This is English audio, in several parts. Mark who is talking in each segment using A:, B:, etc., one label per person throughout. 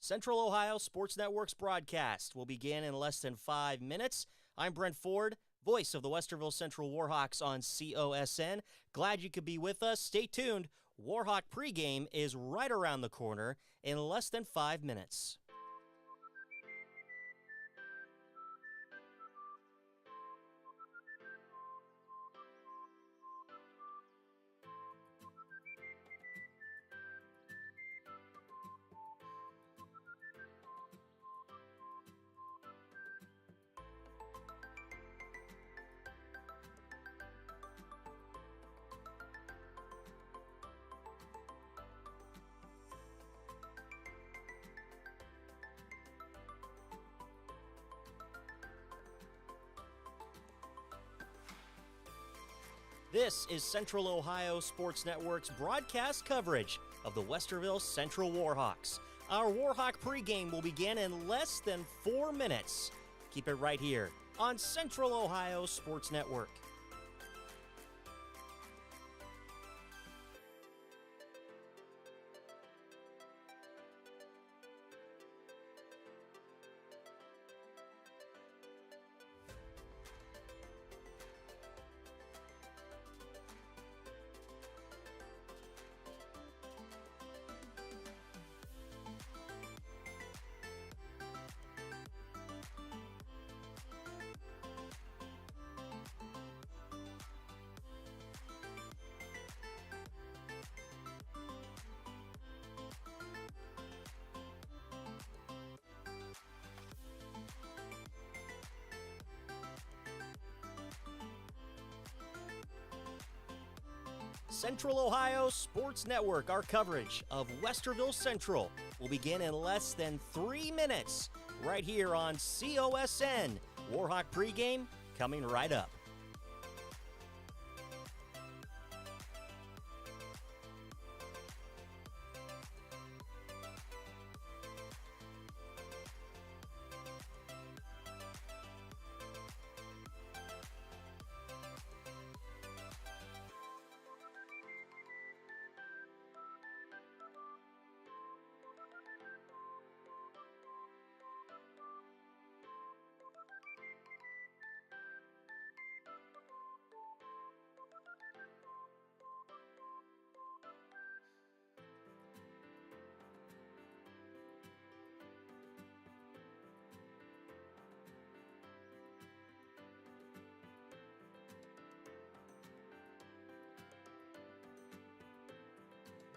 A: Central Ohio Sports Network's broadcast will begin in less than 5 minutes. I'm Brent Ford, voice of the Westerville Central Warhawks on COSN. Glad you could be with us. Stay tuned. Warhawk pregame is right around the corner in less than 5 minutes. This is Central Ohio Sports Network's broadcast coverage of the Westerville Central Warhawks. Our Warhawk pregame will begin in less than 4 minutes. Keep it right here on Central Ohio Sports Network. Central Ohio Sports Network, our coverage of Westerville Central will begin in less than 3 minutes right here on COSN. Warhawk pregame coming right up.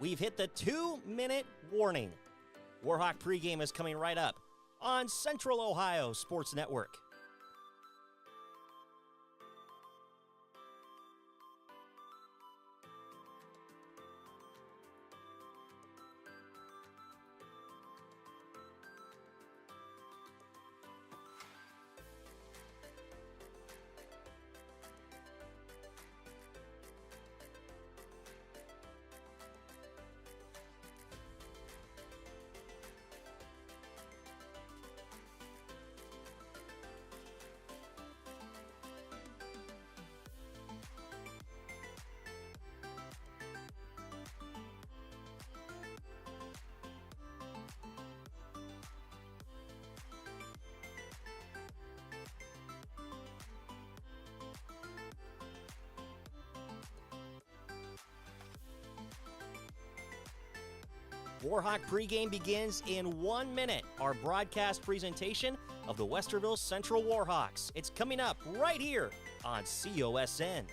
A: We've hit the 2-minute warning. Warhawk pregame is coming right up on Central Ohio Sports Network. Warhawk pregame begins in 1 minute. Our broadcast presentation of the Westerville Central Warhawks. It's coming up right here on COSN.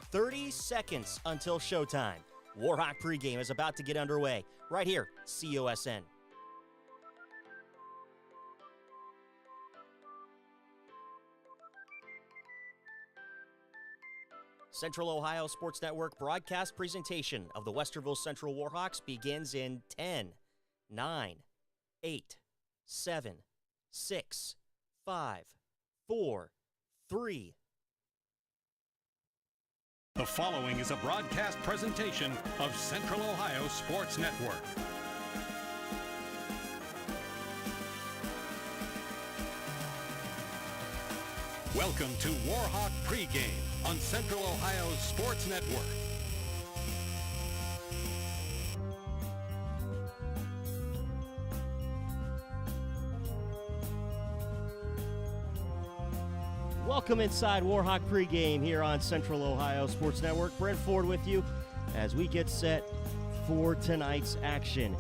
A: "30 seconds until showtime. Warhawk pregame is about to get underway right here, COSN. Central Ohio Sports Network broadcast presentation of the Westerville Central Warhawks begins in 10, 9, 8, 7, 6, 5, 4, 3,
B: The following is a broadcast presentation of Central Ohio Sports Network. Welcome to Warhawk Pregame on Central Ohio's Sports Network.
A: Welcome inside Warhawk Pregame here on Central Ohio Sports Network. Brent Ford with you as we get set for tonight's action.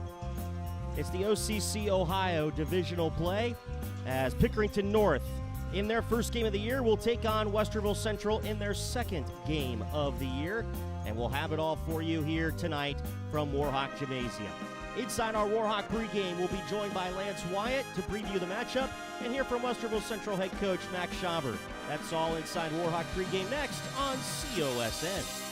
A: It's the OCC Ohio divisional play as Pickerington North, in their first game of the year, will take on Westerville Central in their second game of the year. And we'll have it all for you here tonight from Warhawk Gymnasium. Inside our Warhawk pregame, we'll be joined by Lance Wyatt to preview the matchup and hear from Westerville Central head coach Max Schauber. That's all inside Warhawk pregame next on COSN.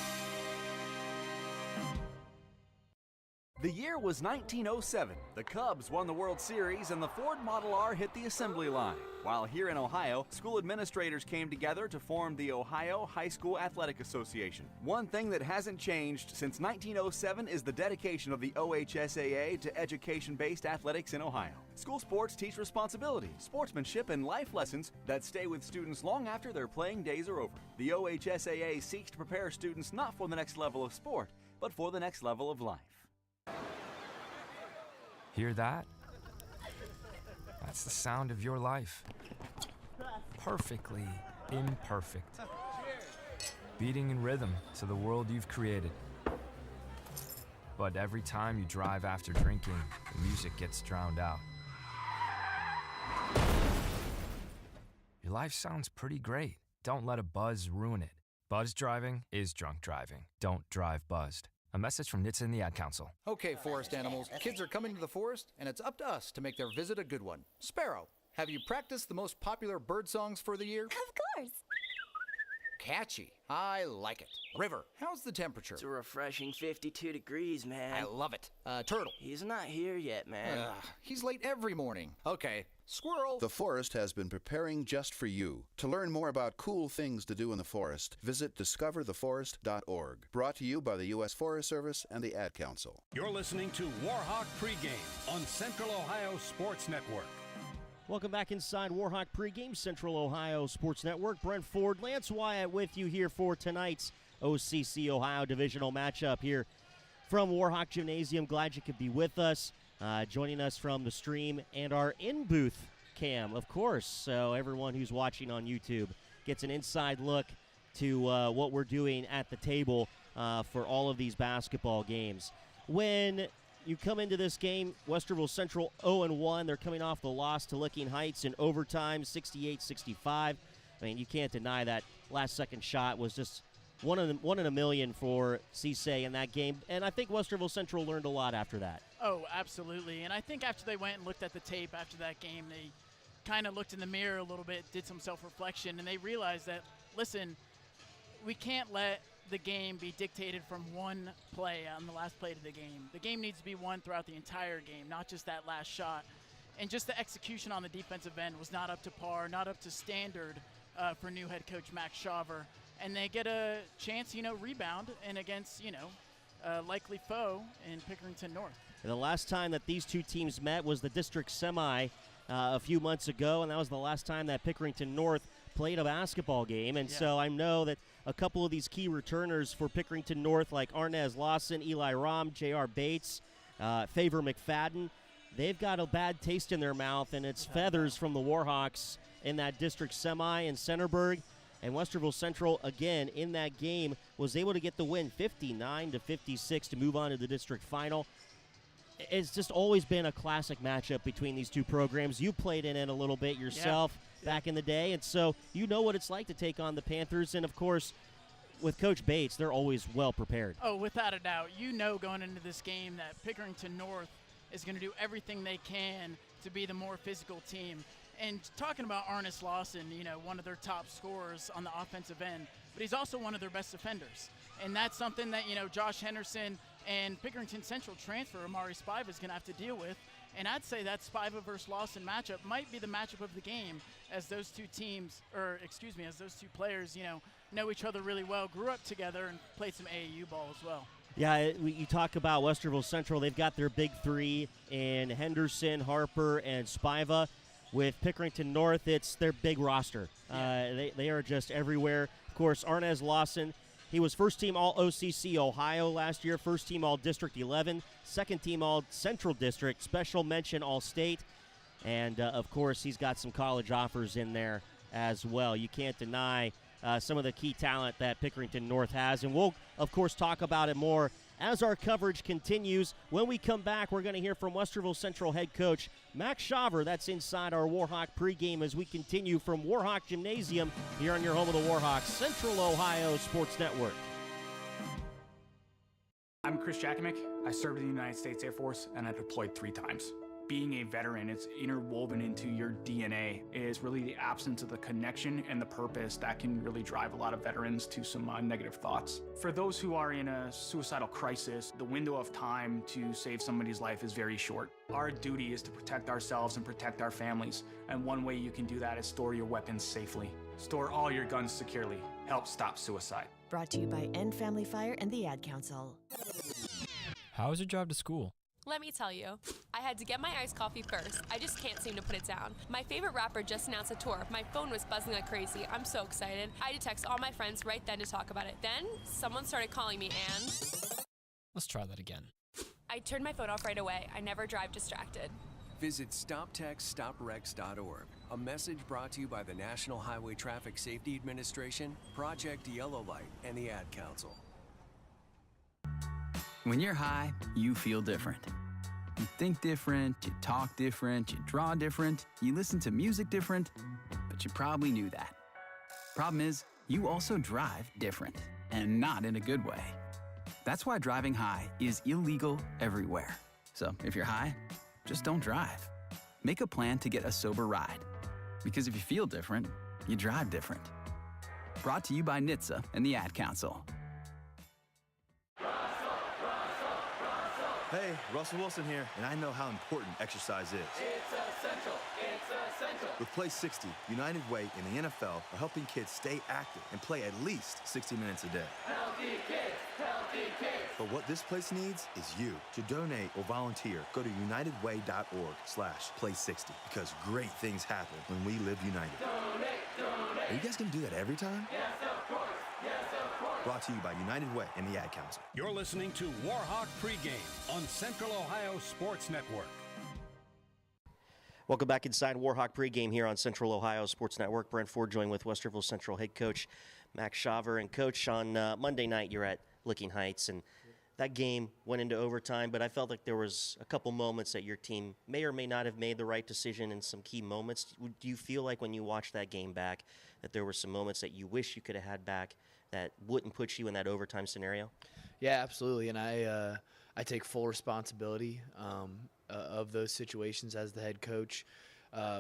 C: The year was 1907. The Cubs won the World Series and the Ford Model R hit the assembly line. While here in Ohio, school administrators came together to form the Ohio High School Athletic Association. One thing that hasn't changed since 1907 is the dedication of the OHSAA to education-based athletics in Ohio. School sports teach responsibility, sportsmanship, and life lessons that stay with students long after their playing days are over. The OHSAA seeks to prepare students not for the next level of sport, but for the next level of life.
D: Hear that? That's the sound of your life. Perfectly imperfect. Beating in rhythm to the world you've created. But every time you drive after drinking, the music gets drowned out. Your life sounds pretty great. Don't let a buzz ruin it. Buzz driving is drunk driving. Don't drive buzzed. A message from NHTSA and the Ad Council.
E: Okay, forest animals, kids are coming to the forest, and it's up to us to make their visit a good one. Sparrow, have you practiced the most popular bird songs for the year?
F: Of course.
E: Catchy. I like it. River, how's the temperature?
G: It's a refreshing 52 degrees, man.
E: I love it. Turtle.
G: He's not here yet, man.
E: He's late every morning. Okay. Squirrel.
H: The forest has been preparing just for you. To learn more about cool things to do in the forest, visit discovertheforest.org. Brought to you by the U.S. Forest Service and the Ad Council.
B: You're listening to Warhawk Pregame on Central Ohio Sports Network.
A: Welcome back inside Warhawk pregame, Central Ohio Sports Network. Brent Ford, Lance Wyatt with you here for tonight's OCC Ohio divisional matchup here from Warhawk Gymnasium. Glad you could be with us. Joining us from the stream and our in-booth cam, of course. So everyone who's watching on YouTube gets an inside look to what we're doing at the table for all of these basketball games. When you come into this game, Westerville Central 0-1. They're coming off the loss to Licking Heights in overtime, 68-65. I mean, you can't deny that last-second shot was just one in a million for Cisse in that game. And I think Westerville Central learned a lot after that.
I: Oh, absolutely. And I think after they went and looked at the tape after that game, they kind of looked in the mirror a little bit, did some self-reflection, and they realized that, listen, we can't let the game be dictated from one play on the last play of the game. The game needs to be won throughout the entire game, not just that last shot. And just the execution on the defensive end was not up to par, not up to standard for new head coach Max Schauber. And they get a chance, rebound and against, a likely foe in Pickerington North.
A: And the last time that these two teams met was the district semi a few months ago, and that was the last time that Pickerington North played a basketball game. And so I know that a couple of these key returners for Pickerington North, like Arnez Lawson, Eli Rom, J.R. Bates, Favor McFadden, they've got a bad taste in their mouth, and it's feathers from the Warhawks in that district semi in Centerburg. And Westerville Central, again, in that game, was able to get the win 59-56 to move on to the district final. It's just always been a classic matchup between these two programs. You played in it a little bit yourself back in the day, and so you know what it's like to take on the Panthers. And, of course, with Coach Bates, they're always well prepared.
I: Oh, without a doubt. You know going into this game that Pickerington North is going to do everything they can to be the more physical team. And talking about Arnez Lawson, one of their top scorers on the offensive end, but he's also one of their best defenders. And that's something that, Josh Henderson and Pickerington Central transfer Amari Spiva is going to have to deal with. And I'd say that Spiva versus Lawson matchup might be the matchup of the game, as those two teams, as those two players, know each other really well, grew up together, and played some AAU ball as well.
A: Yeah, you talk about Westerville Central. They've got their big three in Henderson, Harper, and Spiva. With Pickerington North, it's their big roster. They are just everywhere. Of course, Arnez Lawson, he was first-team All-OCC Ohio last year, first-team All-District 11, second-team All-Central District, special mention All-State, and, of course, he's got some college offers in there as well. You can't deny some of the key talent that Pickerington North has, and we'll, of course, talk about it more as our coverage continues. When we come back, we're going to hear from Westerville Central head coach Max Shaver. That's inside our Warhawk pregame as we continue from Warhawk Gymnasium here on your home of the Warhawks, Central Ohio Sports Network.
F: I'm Chris Jakimick. I served in the United States Air Force, and I deployed 3 times. Being a veteran, it's interwoven into your DNA, is really the absence of the connection and the purpose that can really drive a lot of veterans to some negative thoughts. For those who are in a suicidal crisis, the window of time to save somebody's life is very short. Our duty is to protect ourselves and protect our families, and one way you can do that is store your weapons safely. Store all your guns securely. Help stop suicide.
J: Brought to you by End Family Fire and the Ad Council.
D: How was your drive to school?
K: Let me tell you, I had to get my iced coffee first. I just can't seem to put it down. My favorite rapper just announced a tour. My phone was buzzing like crazy. I'm so excited. I had to text all my friends right then to talk about it. Then, someone started calling me and...
D: Let's try that again.
K: I turned my phone off right away. I never drive distracted.
L: Visit StopTextStopWrecks.org. A message brought to you by the National Highway Traffic Safety Administration, Project Yellow Light, and the Ad Council.
M: When you're high, you feel different. You think different, you talk different, you draw different, you listen to music different, but you probably knew that. Problem is, you also drive different, and not in a good way. That's why driving high is illegal everywhere. So if you're high, just don't drive. Make a plan to get a sober ride. Because if you feel different, you drive different. Brought to you by NHTSA and the Ad Council.
N: Hey, Russell Wilson here, and I know how important exercise is.
O: It's essential. It's essential.
N: With Play 60, United Way and the NFL are helping kids stay active and play at least 60 minutes a day.
O: Healthy kids, healthy kids.
N: But what this place needs is you. To donate or volunteer, go to unitedway.org/play60 because great things happen when we live united.
O: Donate.
N: Are you guys going to do that every time?
O: Yes, of course. Yes, of course.
N: Brought to you by United Way and the Ad Council.
B: You're listening to Warhawk Pregame on Central Ohio Sports Network.
A: Welcome back inside Warhawk pregame here on Central Ohio Sports Network. Brent Ford joined with Westerville Central head coach Max Shaver. And coach, on Monday night you're at Licking Heights, and that game went into overtime, but I felt like there was a couple moments that your team may or may not have made the right decision in some key moments. Do you feel like when you watched that game back that there were some moments that you wish you could have had back that wouldn't put you in that overtime scenario?
P: Yeah, absolutely, and I take full responsibility of those situations as the head coach.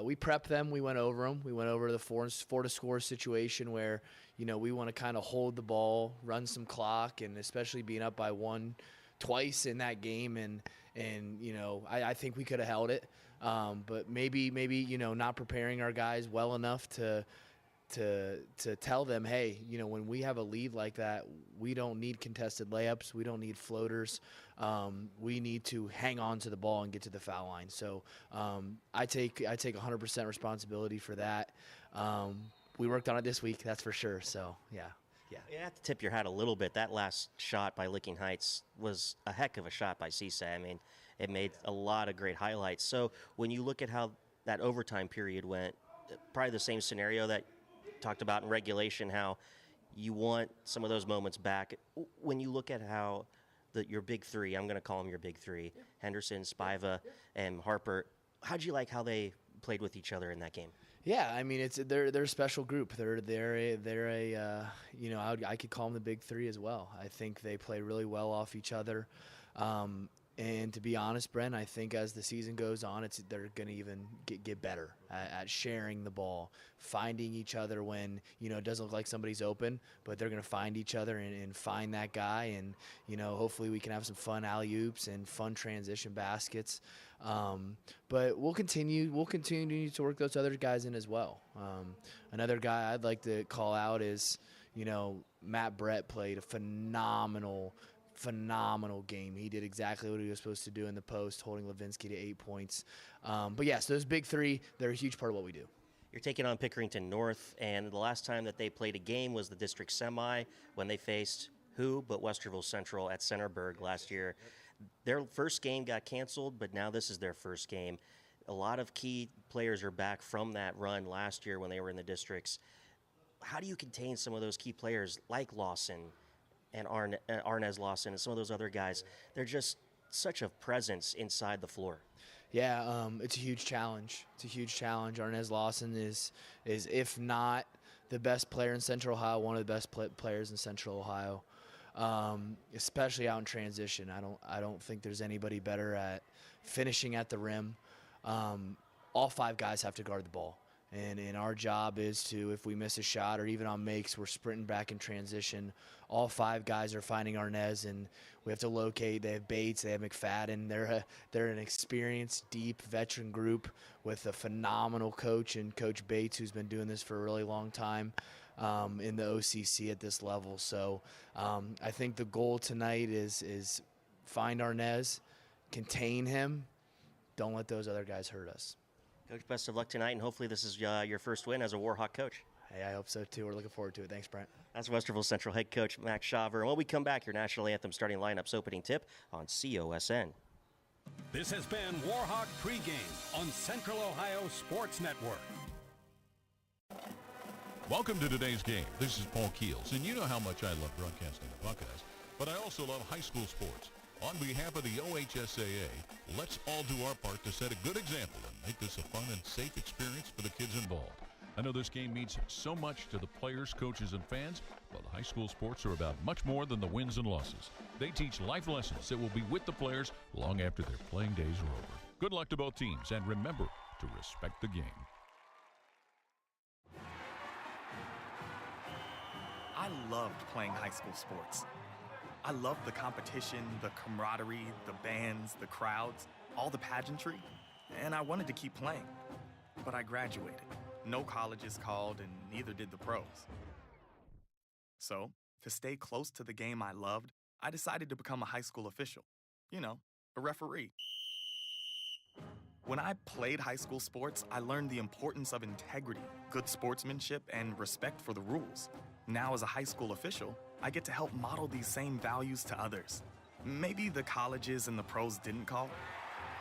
P: We prepped them. We went over them. We went over the four to score situation where, we want to kind of hold the ball, run some clock, and especially being up by one twice in that game. And I think we could have held it. But maybe not preparing our guys well enough to tell them, hey, when we have a lead like that, we don't need contested layups. We don't need floaters. We need to hang on to the ball and get to the foul line. So I take 100% responsibility for that. We worked on it this week, that's for sure. So, yeah.
A: You have to tip your hat a little bit. That last shot by Licking Heights was a heck of a shot by Cisse. I mean, it made a lot of great highlights. So when you look at how that overtime period went, probably the same scenario that talked about in regulation, how you want some of those moments back. When you look at how your big three, I'm going to call them your big three, Henderson, Spiva, and Harper, how'd you like how they played with each other in that game?
P: Yeah, I mean they're a special group. I could call them the big three as well. I think they play really well off each other. And to be honest, Brent, I think as the season goes on, they're going to even get better at sharing the ball, finding each other when, it doesn't look like somebody's open, but they're going to find each other and find that guy. And, hopefully we can have some fun alley-oops and fun transition baskets. But we'll continue to work those other guys in as well. Another guy I'd like to call out is, Matt Brett played a phenomenal game. He did exactly what he was supposed to do in the post, holding Levinsky to 8 points. But yes, those big three, they're a huge part of what we do.
A: You're taking on Pickerington North, and the last time that they played a game was the district semi when they faced who but Westerville Central at Centerburg last year. Their first game got canceled, but now this is their first game. A lot of key players are back from that run last year when they were in the districts. How do you contain some of those key players like Lawson and Arnez Lawson and some of those other guys? They're just such a presence inside the floor.
P: Yeah, it's a huge challenge. Arnez Lawson is if not the best player in Central Ohio, one of the best players in Central Ohio, especially out in transition. I don't think there's anybody better at finishing at the rim. All five guys have to guard the ball. And our job is to, if we miss a shot or even on makes, we're sprinting back in transition. All five guys are finding Arnez, and we have to locate. They have Bates, they have McFadden. They're an experienced, deep veteran group with a phenomenal coach, and Coach Bates, who's been doing this for a really long time in the OCC at this level. So I think the goal tonight is find Arnez, contain him, don't let those other guys hurt us.
A: Coach, best of luck tonight, and hopefully this is your first win as a Warhawk coach.
P: Hey, I hope so, too. We're looking forward to it. Thanks, Brent.
A: That's Westerville Central head coach Max Shaver. And when we come back, your National Anthem starting lineups opening tip on COSN.
B: This has been Warhawk Pregame on Central Ohio Sports Network.
Q: Welcome to today's game. This is Paul Keels, and you know how much I love broadcasting the Buckeyes, but I also love high school sports. On behalf of the OHSAA, let's all do our part to set a good example and make this a fun and safe experience for the kids involved. I know this game means so much to the players, coaches, and fans, but high school sports are about much more than the wins and losses. They teach life lessons that will be with the players long after their playing days are over. Good luck to both teams, and remember to respect the game.
R: I loved playing high school sports. I loved the competition, the camaraderie, the bands, the crowds, all the pageantry, and I wanted to keep playing. But I graduated. No colleges called, and neither did the pros. So, to stay close to the game I loved, I decided to become a high school official. A referee. When I played high school sports, I learned the importance of integrity, good sportsmanship, and respect for the rules. Now, as a high school official, I get to help model these same values to others. Maybe the colleges and the pros didn't call,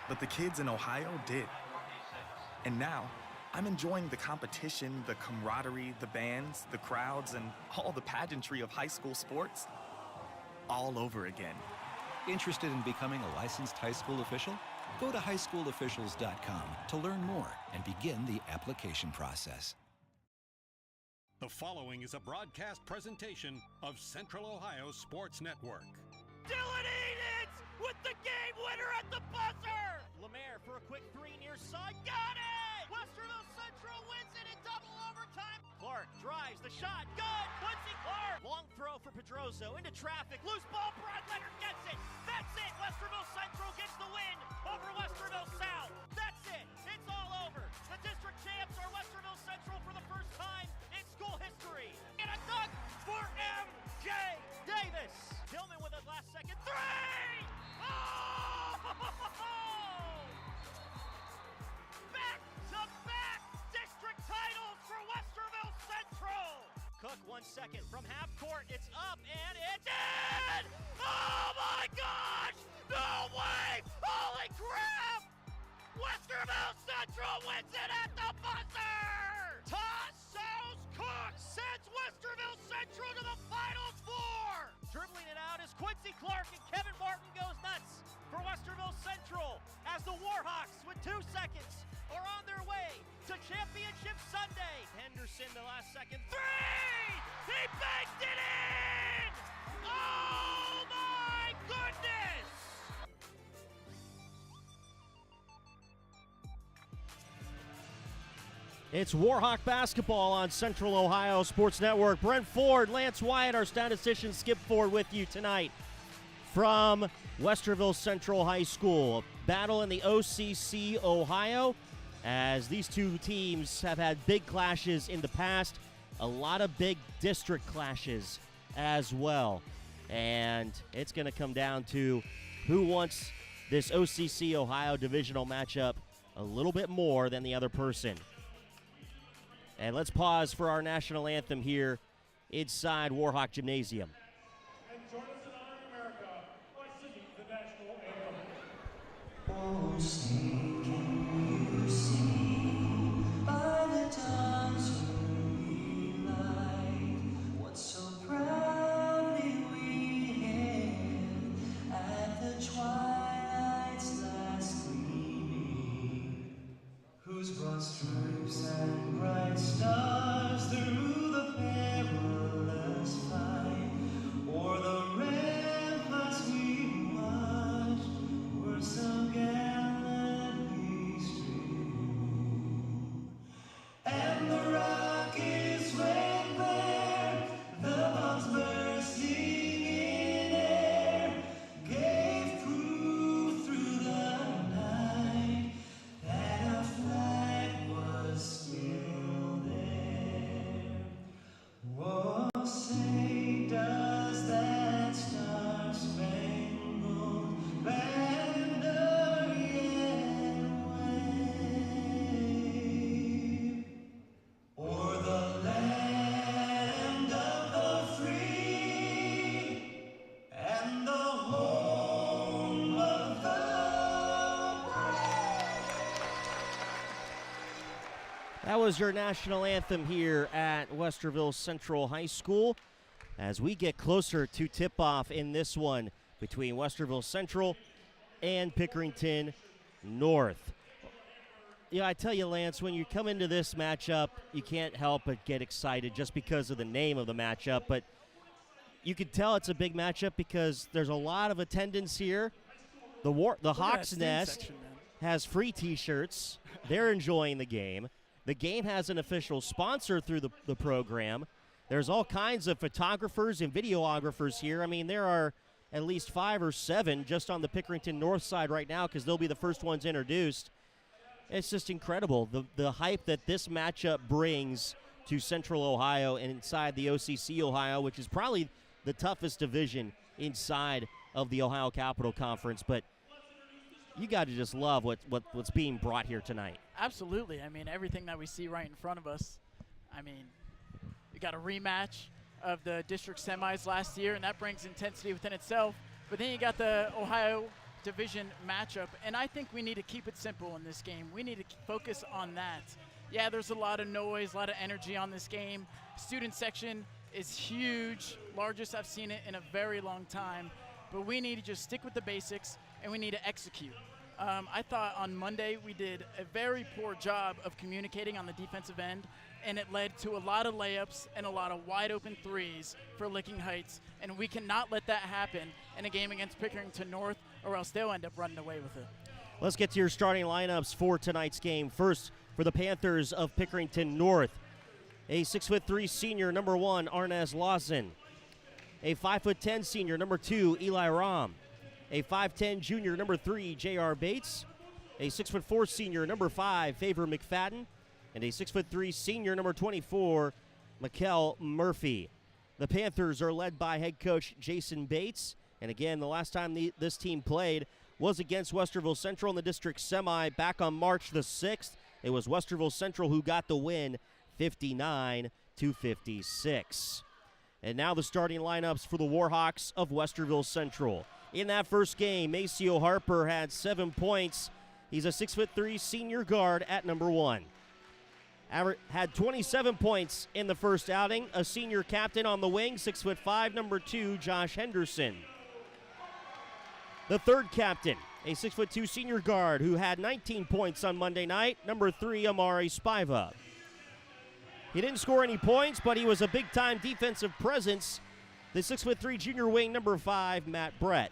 R: but the kids in Ohio did. And now, I'm enjoying the competition, the camaraderie, the bands, the crowds, and all the pageantry of high school sports all over again.
S: Interested in becoming a licensed high school official? Go to highschoolofficials.com to learn more and begin the application process.
B: The following is a broadcast presentation of Central Ohio Sports Network.
T: Dylan Edens with the game winner at the buzzer! Lemaire for a quick three near side. Got it! Westerville Central wins it in double overtime. Clark drives the shot. Good! Quincy Clark! Long throw for Pedroso into traffic. Loose ball. Brad Leonard gets it. That's it! Westerville Central gets the win over Westerville South. That's it! It's all over. The district champs are Westerville Central for the first time in school history. And a dunk for M.J. Davis. Tillman with a last second three! Oh! Back-to-back district titles for Westerville Central! Cook 1 second from half court. It's up and it's in! Oh my gosh! No way! Holy crap! Westerville Central wins it at the buzzer! Tassos Cook sends Westerville Central to the Final Four! Dribbling it out is Quincy Clark, and Kevin Martin goes nuts for Westerville Central as the Warhawks, with 2 seconds, are on their way to Championship Sunday. Henderson, the last second three! He banked it in! Oh my goodness!
A: It's Warhawk basketball on Central Ohio Sports Network. Brent Ford, Lance Wyatt, our statistician Skip Ford with you tonight from Westerville Central High School. A battle in the OCC Ohio, as these two teams have had big clashes in the past. A lot of big district clashes as well. And it's going to come down to who wants this OCC Ohio divisional matchup a little bit more than the other person. And let's pause for our national anthem here inside Warhawk Gymnasium.
O: And join us in honoring America by singing the national anthem. Oh, sing, can you see by the dawn's early light what so proudly we hailed at the twilight's last gleaming, whose broad stripes and bright stars through the perilous fight o'er the ramparts we watched were so gallantly streaming. And the rockets went there, the bombs bursting in air, gave proof through the night that a flag was still there. Oh, say does that star-spangled banner yet wave o'er the land of the free and the home of the
A: That was your national anthem here at Westerville Central High School as we get closer to tip-off in this one between Westerville Central and Pickerington North. Yeah, I tell you, Lance, when you come into this matchup, you can't help but get excited just because of the name of the matchup, but you can tell it's a big matchup because there's a lot of attendance here. The Hawks Nest has free T-shirts. They're enjoying the game. The game has an official sponsor through the program. There's all kinds of photographers and videographers here. I mean, there are at least 5 or 7 just on the Pickerington North side right now because they'll be the first ones introduced. It's just incredible, the hype that this matchup brings to Central Ohio and inside the OCC Ohio, which is probably the toughest division inside of the Ohio Capital Conference. But you got to just love what's being brought here tonight.
I: Absolutely. I mean, everything that we see right in front of us. I mean, we got a rematch of the district semis last year, and that brings intensity within itself. But then you got the Ohio division matchup, and I think we need to keep it simple in this game. We need to focus on that. Yeah, there's a lot of noise, a lot of energy on this game. Student section is huge, largest I've seen it in a very long time. But we need to just stick with the basics, and we need to execute. I thought on Monday we did a very poor job of communicating on the defensive end, and it led to a lot of layups and a lot of wide open threes for Licking Heights, and we cannot let that happen in a game against Pickerington North, or else they'll end up running away with it.
A: Let's get to your starting lineups for tonight's game. First, for the Panthers of Pickerington North, a 6'3" senior, number 1, Arnaz Lawson. A 5'10" senior, number 2, Eli Ram. A 5'10" junior, number 3, J.R. Bates. A 6'4" senior, number 5, Favor McFadden. And a 6'3" senior, number 24, Mikkel Murphy. The Panthers are led by head coach Jason Bates. And again, the last time this team played was against Westerville Central in the district semi back on March the 6th. It was Westerville Central who got the win, 59-56. And now the starting lineups for the Warhawks of Westerville Central. In that first game, Maceo Harper had 7 points. He's a 6'3" senior guard at number 1. Had 27 points in the first outing. A senior captain on the wing, 6'5", number 2, Josh Henderson. The third captain, a 6'2" senior guard who had 19 points on Monday night, number 3, Amari Spiva. He didn't score any points, but he was a big-time defensive presence. The 6'3" junior wing, number 5, Matt Brett.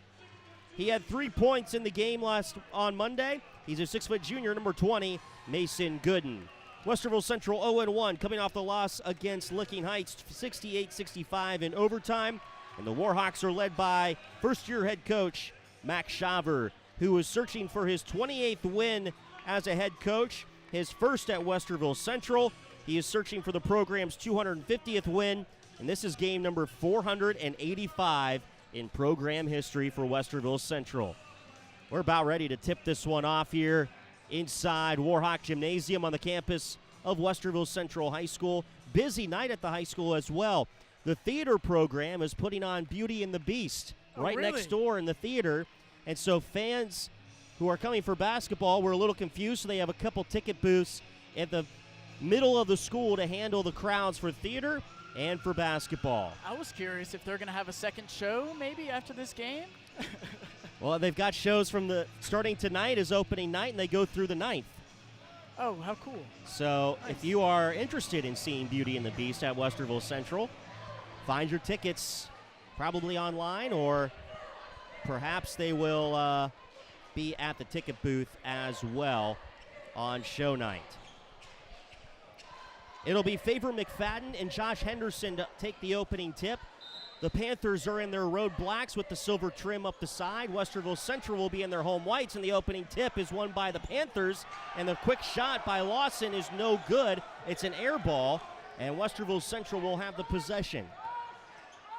A: He had 3 points in the game on Monday. He's a 6' junior, number 20, Mason Gooden. Westerville Central 0-1, coming off the loss against Licking Heights 68-65 in overtime. And the Warhawks are led by first-year head coach Max Shaver, who is searching for his 28th win as a head coach, his first at Westerville Central. He is searching for the program's 250th win, and this is game number 485 in program history for Westerville Central. We're about ready to tip this one off here inside Warhawk Gymnasium on the campus of Westerville Central High School. Busy night at the high school as well. The theater program is putting on Beauty and the Beast right next door in the theater. And so fans who are coming for basketball were a little confused, so they have a couple ticket booths at the middle of the school to handle the crowds for theater and for basketball.
I: I was curious if they're going to have a second show maybe after this game.
A: Well, they've got shows from starting tonight is opening night, and they go through the 9th.
I: Oh, how cool.
A: So if you are interested in seeing Beauty and the Beast at Westerville Central, find your tickets probably online, or perhaps they will be at the ticket booth as well on show night. It'll be Favor McFadden and Josh Henderson to take the opening tip. The Panthers are in their road blacks with the silver trim up the side. Westerville Central will be in their home whites, and the opening tip is won by the Panthers. And the quick shot by Lawson is no good. It's an air ball, and Westerville Central will have the possession.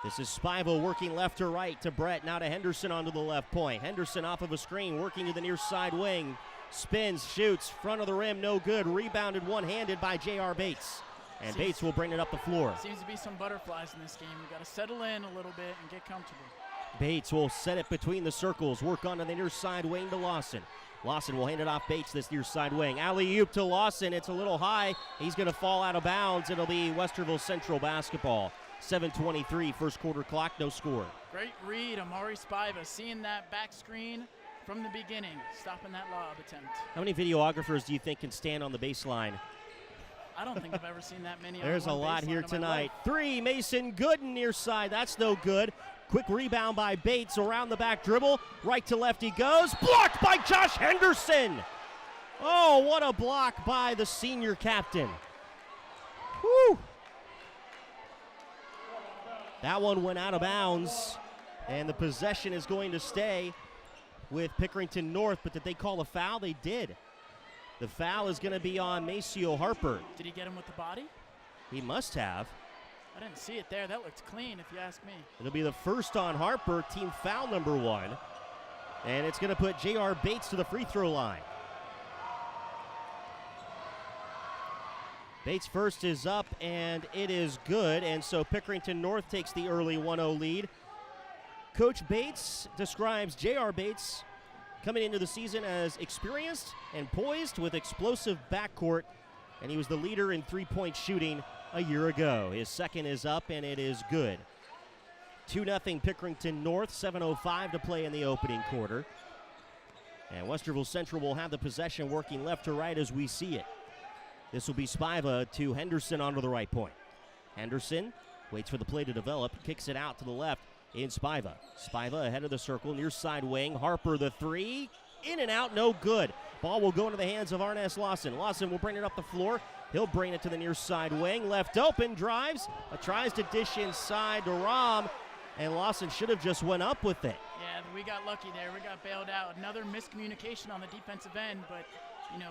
A: This is Spivo working left to right to Brett. Now to Henderson onto the left point. Henderson off of a screen, working to the near side wing. Spins, shoots, front of the rim, no good. Rebounded one-handed by J.R. Bates. And Bates will bring it up the floor.
I: Seems to be some butterflies in this game. We've got to settle in a little bit and get comfortable.
A: Bates will set it between the circles, work onto the near side wing to Lawson. Lawson will hand it off Bates this near side wing. Alley-oop to Lawson. It's a little high. He's going to fall out of bounds. It'll be Westerville Central basketball. 7:23, first quarter clock, no score.
I: Great read, Amari Spiva, seeing that back screen from the beginning, stopping that lob attempt.
A: How many videographers do you think can stand on the baseline?
I: I don't think I've ever seen that many.
A: There's a lot here tonight. 3, Mason Gooden near side. That's no good. Quick rebound by Bates, around the back dribble. Right to left he goes. Blocked by Josh Henderson. Oh, what a block by the senior captain. Whew. That one went out of bounds, and the possession is going to stay with Pickerington North. But did they call a foul? They did. The foul is going to be on Maceo Harper.
I: Did he get him with the body?
A: He must have.
I: I didn't see it there. That looked clean, if you ask me.
A: It'll be the first on Harper, team foul number 1. And it's going to put J.R. Bates to the free throw line. Bates first is up, and it is good. And so Pickerington North takes the early 1-0 lead. Coach Bates describes J.R. Bates coming into the season as experienced and poised with explosive backcourt, and he was the leader in three-point shooting a year ago. His second is up, and it is good. 2-0 Pickerington North, 7:05 to play in the opening quarter. And Westerville Central will have the possession, working left to right as we see it. This will be Spiva to Henderson onto the right point. Henderson waits for the play to develop, kicks it out to the left in Spiva. Spiva ahead of the circle, near side wing. Harper the 3, in and out, no good. Ball will go into the hands of Arness Lawson. Lawson will bring it up the floor. He'll bring it to the near side wing. Left open, drives, tries to dish inside to Rom, and Lawson should have just went up with it.
I: Yeah, we got lucky there. We got bailed out. Another miscommunication on the defensive end, but,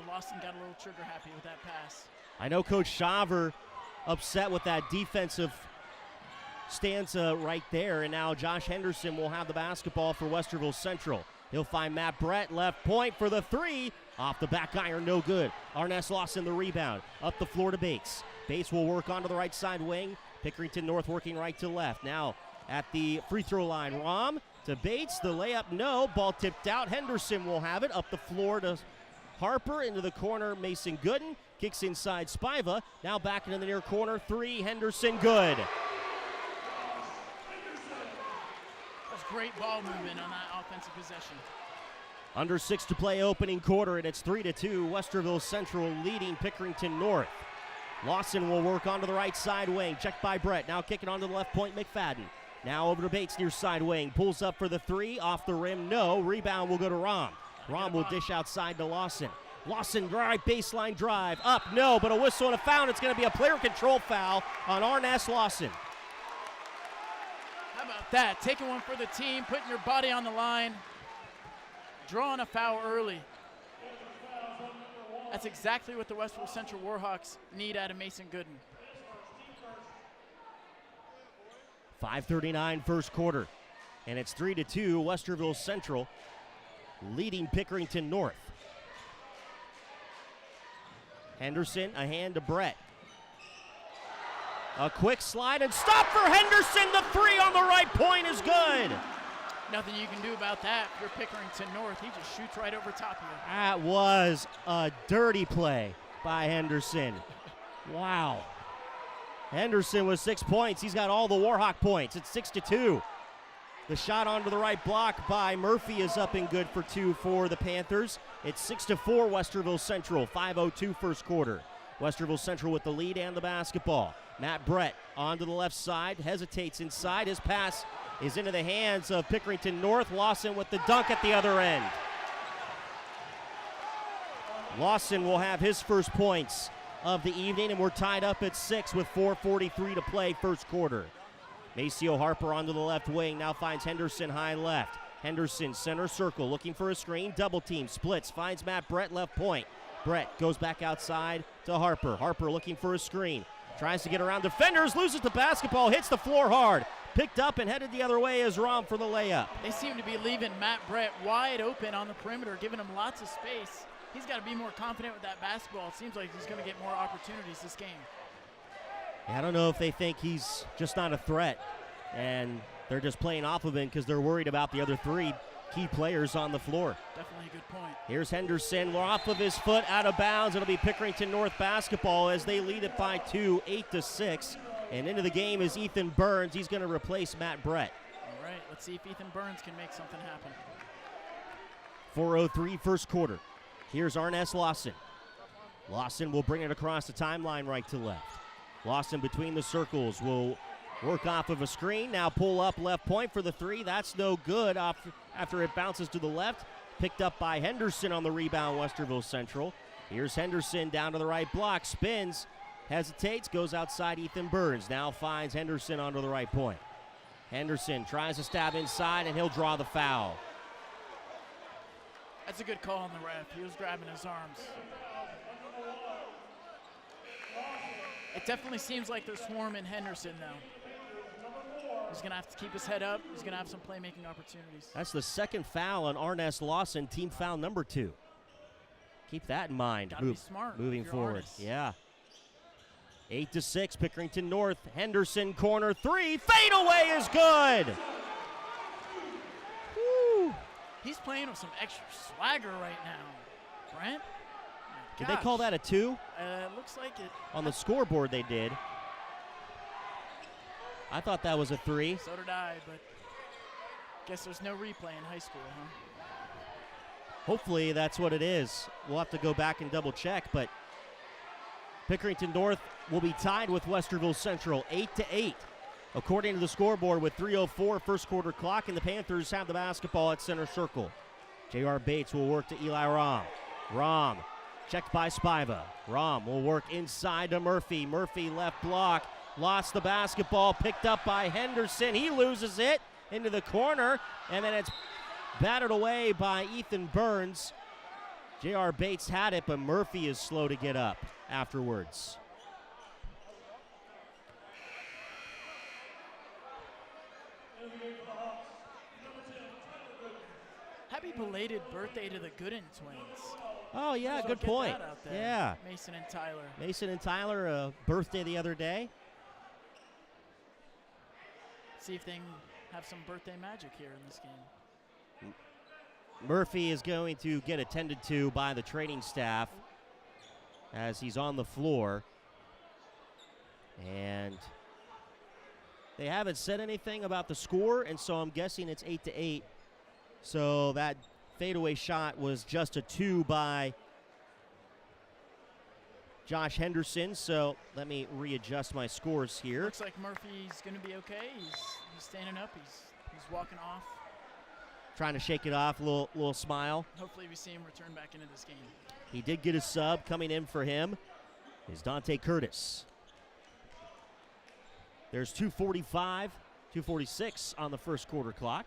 I: Lawson got a little trigger happy with that pass.
A: I know Coach Shaver upset with that defensive stanza right there, and now Josh Henderson will have the basketball for Westerville Central. He'll find Matt Brett, left point for the 3. Off the back iron, no good. Arness Lawson the rebound. Up the floor to Bates. Bates will work onto the right side wing. Pickerington North working right to left. Now at the free throw line, Rom to Bates. The layup, no. Ball tipped out. Henderson will have it. Up the floor to Harper, into the corner, Mason Gooden. Kicks inside Spiva. Now back into the near corner. 3, Henderson, good.
I: That's great ball movement on that offensive possession.
A: Under 6 to play opening quarter, and it's 3-2. Westerville Central leading Pickerington North. Lawson will work onto the right side wing. Checked by Brett. Now kicking onto the left point, McFadden. Now over to Bates, near side wing. Pulls up for the 3. Off the rim, no. Rebound will go to Rom. Rom will dish outside to Lawson. Lawson, right baseline drive. Up, no, but a whistle and a foul. It's going to be a player control foul on Arness Lawson.
I: How about that? Taking one for the team, putting your body on the line, drawing a foul early. That's exactly what the Westerville Central Warhawks need out of Mason Gooden.
A: 5:39 first quarter, and it's 3-2 Westerville Central leading Pickerington North. Henderson, a hand to Brett. A quick slide and stop for Henderson. The three on the right point is good.
I: Nothing you can do about that. If you're Pickerington North, he just shoots right over top of you.
A: That was a dirty play by Henderson. Wow. Henderson with 6 points. He's got all the Warhawk points. It's 6-2. The shot onto the right block by Murphy is up and good for 2 for the Panthers. It's 6-4 Westerville Central, 5:02 first quarter. Westerville Central with the lead and the basketball. Matt Brett onto the left side, hesitates inside. His pass is into the hands of Pickerington North. Lawson with the dunk at the other end. Lawson will have his first points of the evening, and we're tied up at 6 with 4:43 to play first quarter. Maceo Harper onto the left wing, now finds Henderson high left. Henderson center circle, looking for a screen, double team, splits, finds Matt Brett left point. Brett goes back outside to Harper. Harper looking for a screen, tries to get around defenders, loses the basketball, hits the floor hard. Picked up and headed the other way is Rom for the layup.
I: They seem to be leaving Matt Brett wide open on the perimeter, giving him lots of space. He's got to be more confident with that basketball. It seems like he's going to get more opportunities this game.
A: I don't know if they think he's just not a threat, and they're just playing off of him because they're worried about the other three key players on the floor.
I: Definitely a good point.
A: Here's Henderson, off of his foot, out of bounds. It'll be Pickerington North basketball as they lead it by 2, 8-6. And into the game is Ethan Burns. He's going to replace Matt Brett.
I: All right, let's see if Ethan Burns can make something happen.
A: 4:03 first quarter. Here's Arness Lawson. Lawson will bring it across the timeline right to left. Lawson between the circles will work off of a screen. Now pull up left point for the three. That's no good after it bounces to the left. Picked up by Henderson on the rebound, Westerville Central. Here's Henderson down to the right block, spins, hesitates, goes outside Ethan Burns. Now finds Henderson onto the right point. Henderson tries to stab inside, and he'll draw the foul.
I: That's a good call on the ref. He was grabbing his arms. It definitely seems like they're swarming Henderson, though. He's going to have to keep his head up. He's going to have some playmaking opportunities.
A: That's the second foul on Arness Lawson, team foul number 2. Keep that in mind.
I: Gotta be smart
A: moving forward.
I: Arness.
A: Yeah. 8-6, Pickerington North. Henderson, corner three. Fade away is good. Woo.
I: He's playing with some extra swagger right now. Brent?
A: Did they call that a 2?
I: Looks like it.
A: On the scoreboard they did. I thought that was a 3.
I: So did I, but guess there's no replay in high school, huh?
A: Hopefully that's what it is. We'll have to go back and double check, but Pickerington North will be tied with Westerville Central 8-8. According to the scoreboard with 3:04 first quarter clock, and the Panthers have the basketball at center circle. J.R. Bates will work to Eli Rom. Rom checked by Spiva. Rom will work inside to Murphy. Murphy left block. Lost the basketball, picked up by Henderson. He loses it into the corner, and then it's batted away by Ethan Burns. J.R. Bates had it, but Murphy is slow to get up afterwards.
I: Happy belated birthday to the Gooden twins.
A: Oh, yeah,
I: So
A: good
I: get
A: point.
I: that out there.
A: Yeah.
I: Mason and Tyler.
A: Mason and Tyler, birthday the other day.
I: See if they can have some birthday magic here in this game.
A: Murphy is going to get attended to by the training staff as he's on the floor. And they haven't said anything about the score, and so I'm guessing it's 8-8. So that fadeaway shot was just a 2 by Josh Henderson. So let me readjust my scores here.
I: Looks like Murphy's going to be okay. He's standing up. He's walking off.
A: Trying to shake it off, a little smile.
I: Hopefully we see him return back into this game.
A: He did get a sub. Coming in for him is Dante Curtis. There's 2:46 on the first quarter clock.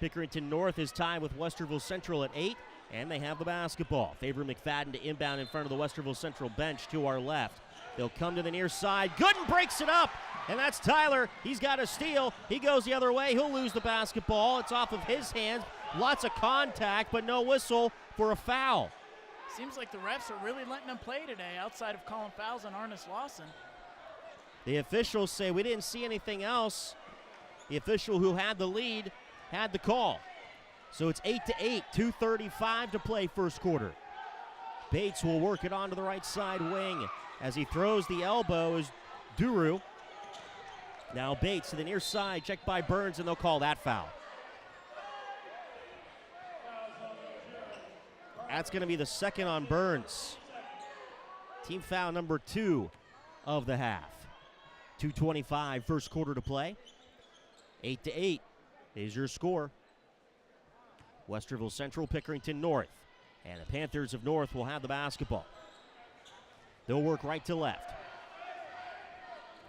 A: Pickerington North is tied with Westerville Central at 8, and they have the basketball. Favor McFadden to inbound in front of the Westerville Central bench to our left. They'll come to the near side. Gooden breaks it up, and that's Tyler. He's got a steal. He goes the other way. He'll lose the basketball. It's off of his hands. Lots of contact, but no whistle for a foul.
I: Seems like the refs are really letting them play today outside of calling fouls on Arnis Lawson.
A: The officials say we didn't see anything else. The official who had the lead had the call. So it's 8-8, 2:35 to play first quarter. Bates will work it onto the right side wing. As he throws the elbow is Duru. Now Bates to the near side, checked by Burns, and they'll call that foul. That's going to be the second on Burns. Team foul number 2 of the half. 2:25 first quarter to play. 8-8 is your score. Westerville Central, Pickerington North. And the Panthers of North will have the basketball. They'll work right to left.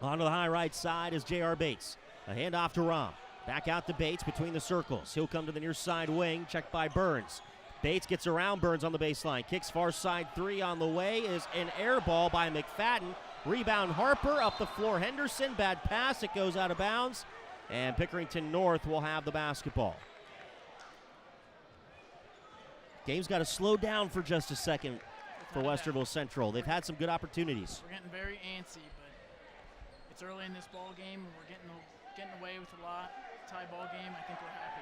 A: Onto the high right side is J.R. Bates. A handoff to Rom. Back out to Bates between the circles. He'll come to the near side wing, checked by Burns. Bates gets around Burns on the baseline. Kicks far side 3 on the way is an air ball by McFadden. Rebound Harper, up the floor Henderson. Bad pass, it goes out of bounds. And Pickerington North will have the basketball. Game's got to slow down for just a second for Westerville Central. They've had some good opportunities.
I: We're getting very antsy, but it's early in this ball game, and we're getting away with a lot. Tie ball game, I think we're happy.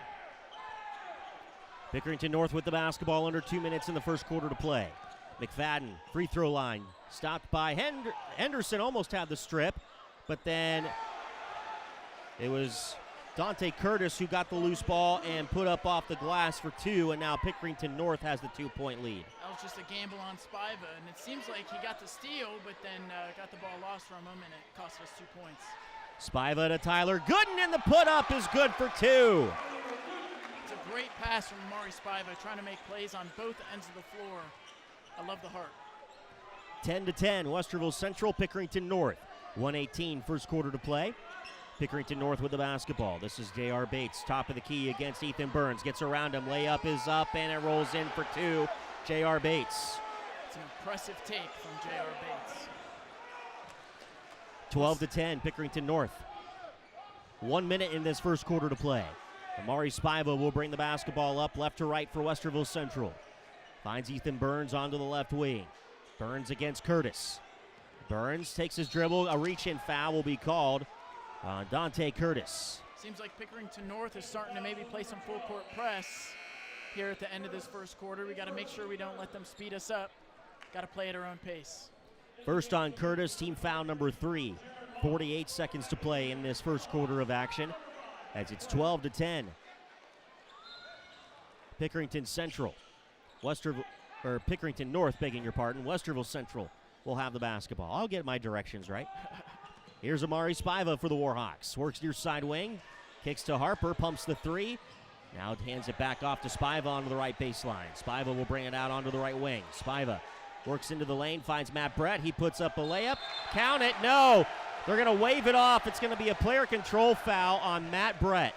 A: Pickerington North with the basketball, under 2 minutes in the first quarter to play. McFadden, free throw line, stopped by Henderson, almost had the strip, but then it was Dante Curtis who got the loose ball and put up off the glass for 2, and now Pickerington North has the 2-point lead.
I: That was just a gamble on Spiva, and it seems like he got the steal, but then got the ball lost from him, and it cost us 2 points.
A: Spiva to Tyler Gooden, and the put-up is good for 2.
I: It's a great pass from Amari Spiva, trying to make plays on both ends of the floor. I love the heart.
A: 10-10, Westerville Central, Pickerington North. 1:18 first quarter to play. Pickerington North with the basketball. This is J.R. Bates, top of the key against Ethan Burns. Gets around him, layup is up, and it rolls in for 2. J.R. Bates.
I: It's an impressive take from J.R. Bates.
A: 12-10, Pickerington North. 1 minute in this first quarter to play. Amari Spiva will bring the basketball up left to right for Westerville Central. Finds Ethan Burns onto the left wing. Burns against Curtis. Burns takes his dribble. A reach-in foul will be called on Dante Curtis.
I: Seems like Pickerington North is starting to maybe play some full-court press here at the end of this first quarter. We got to make sure we don't let them speed us up. Got to play at our own pace.
A: First on Curtis, team foul number 3. 48 seconds to play in this first quarter of action as it's 12-10. Pickerington Central. Pickerington North, begging your pardon. Westerville Central will have the basketball. I'll get my directions right. Here's Amari Spiva for the Warhawks. Works near side wing. Kicks to Harper, pumps the 3. Now hands it back off to Spiva onto the right baseline. Spiva will bring it out onto the right wing. Spiva works into the lane, finds Matt Brett. He puts up a layup. Count it. No. They're going to wave it off. It's going to be a player control foul on Matt Brett.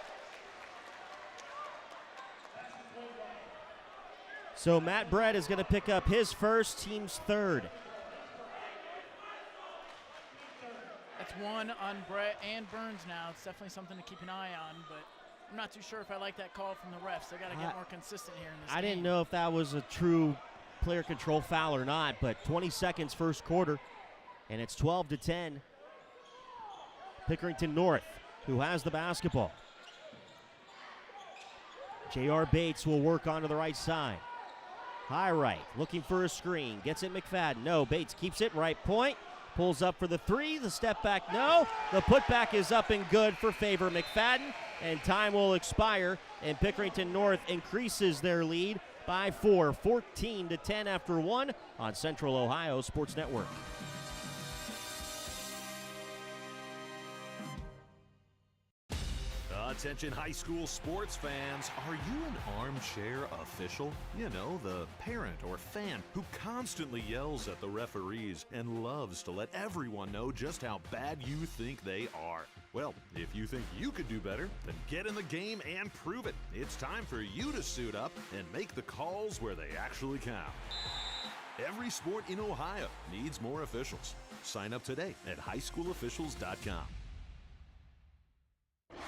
A: So Matt Brett is going to pick up his first, team's third.
I: That's 1 on Brett and Burns now. It's definitely something to keep an eye on, but I'm not too sure if I like that call from the refs. They got to get more consistent here in this game.
A: Didn't know if that was a true player control foul or not, but 20 seconds first quarter, and it's 12-10. Pickerington North, who has the basketball. J.R. Bates will work onto the right side. High right, looking for a screen. Gets it McFadden. No, Bates keeps it right point. Pulls up for the 3. The step back, no. The putback is up and good for favor McFadden. And time will expire. And Pickerington North increases their lead by 4. 14-10 after 1 on Central Ohio Sports Network.
U: Attention high school sports fans, are you an armchair official? You know, the parent or fan who constantly yells at the referees and loves to let everyone know just how bad you think they are. Well, if you think you could do better, then get in the game and prove it. It's time for you to suit up and make the calls where they actually count. Every sport in Ohio needs more officials. Sign up today at highschoolofficials.com.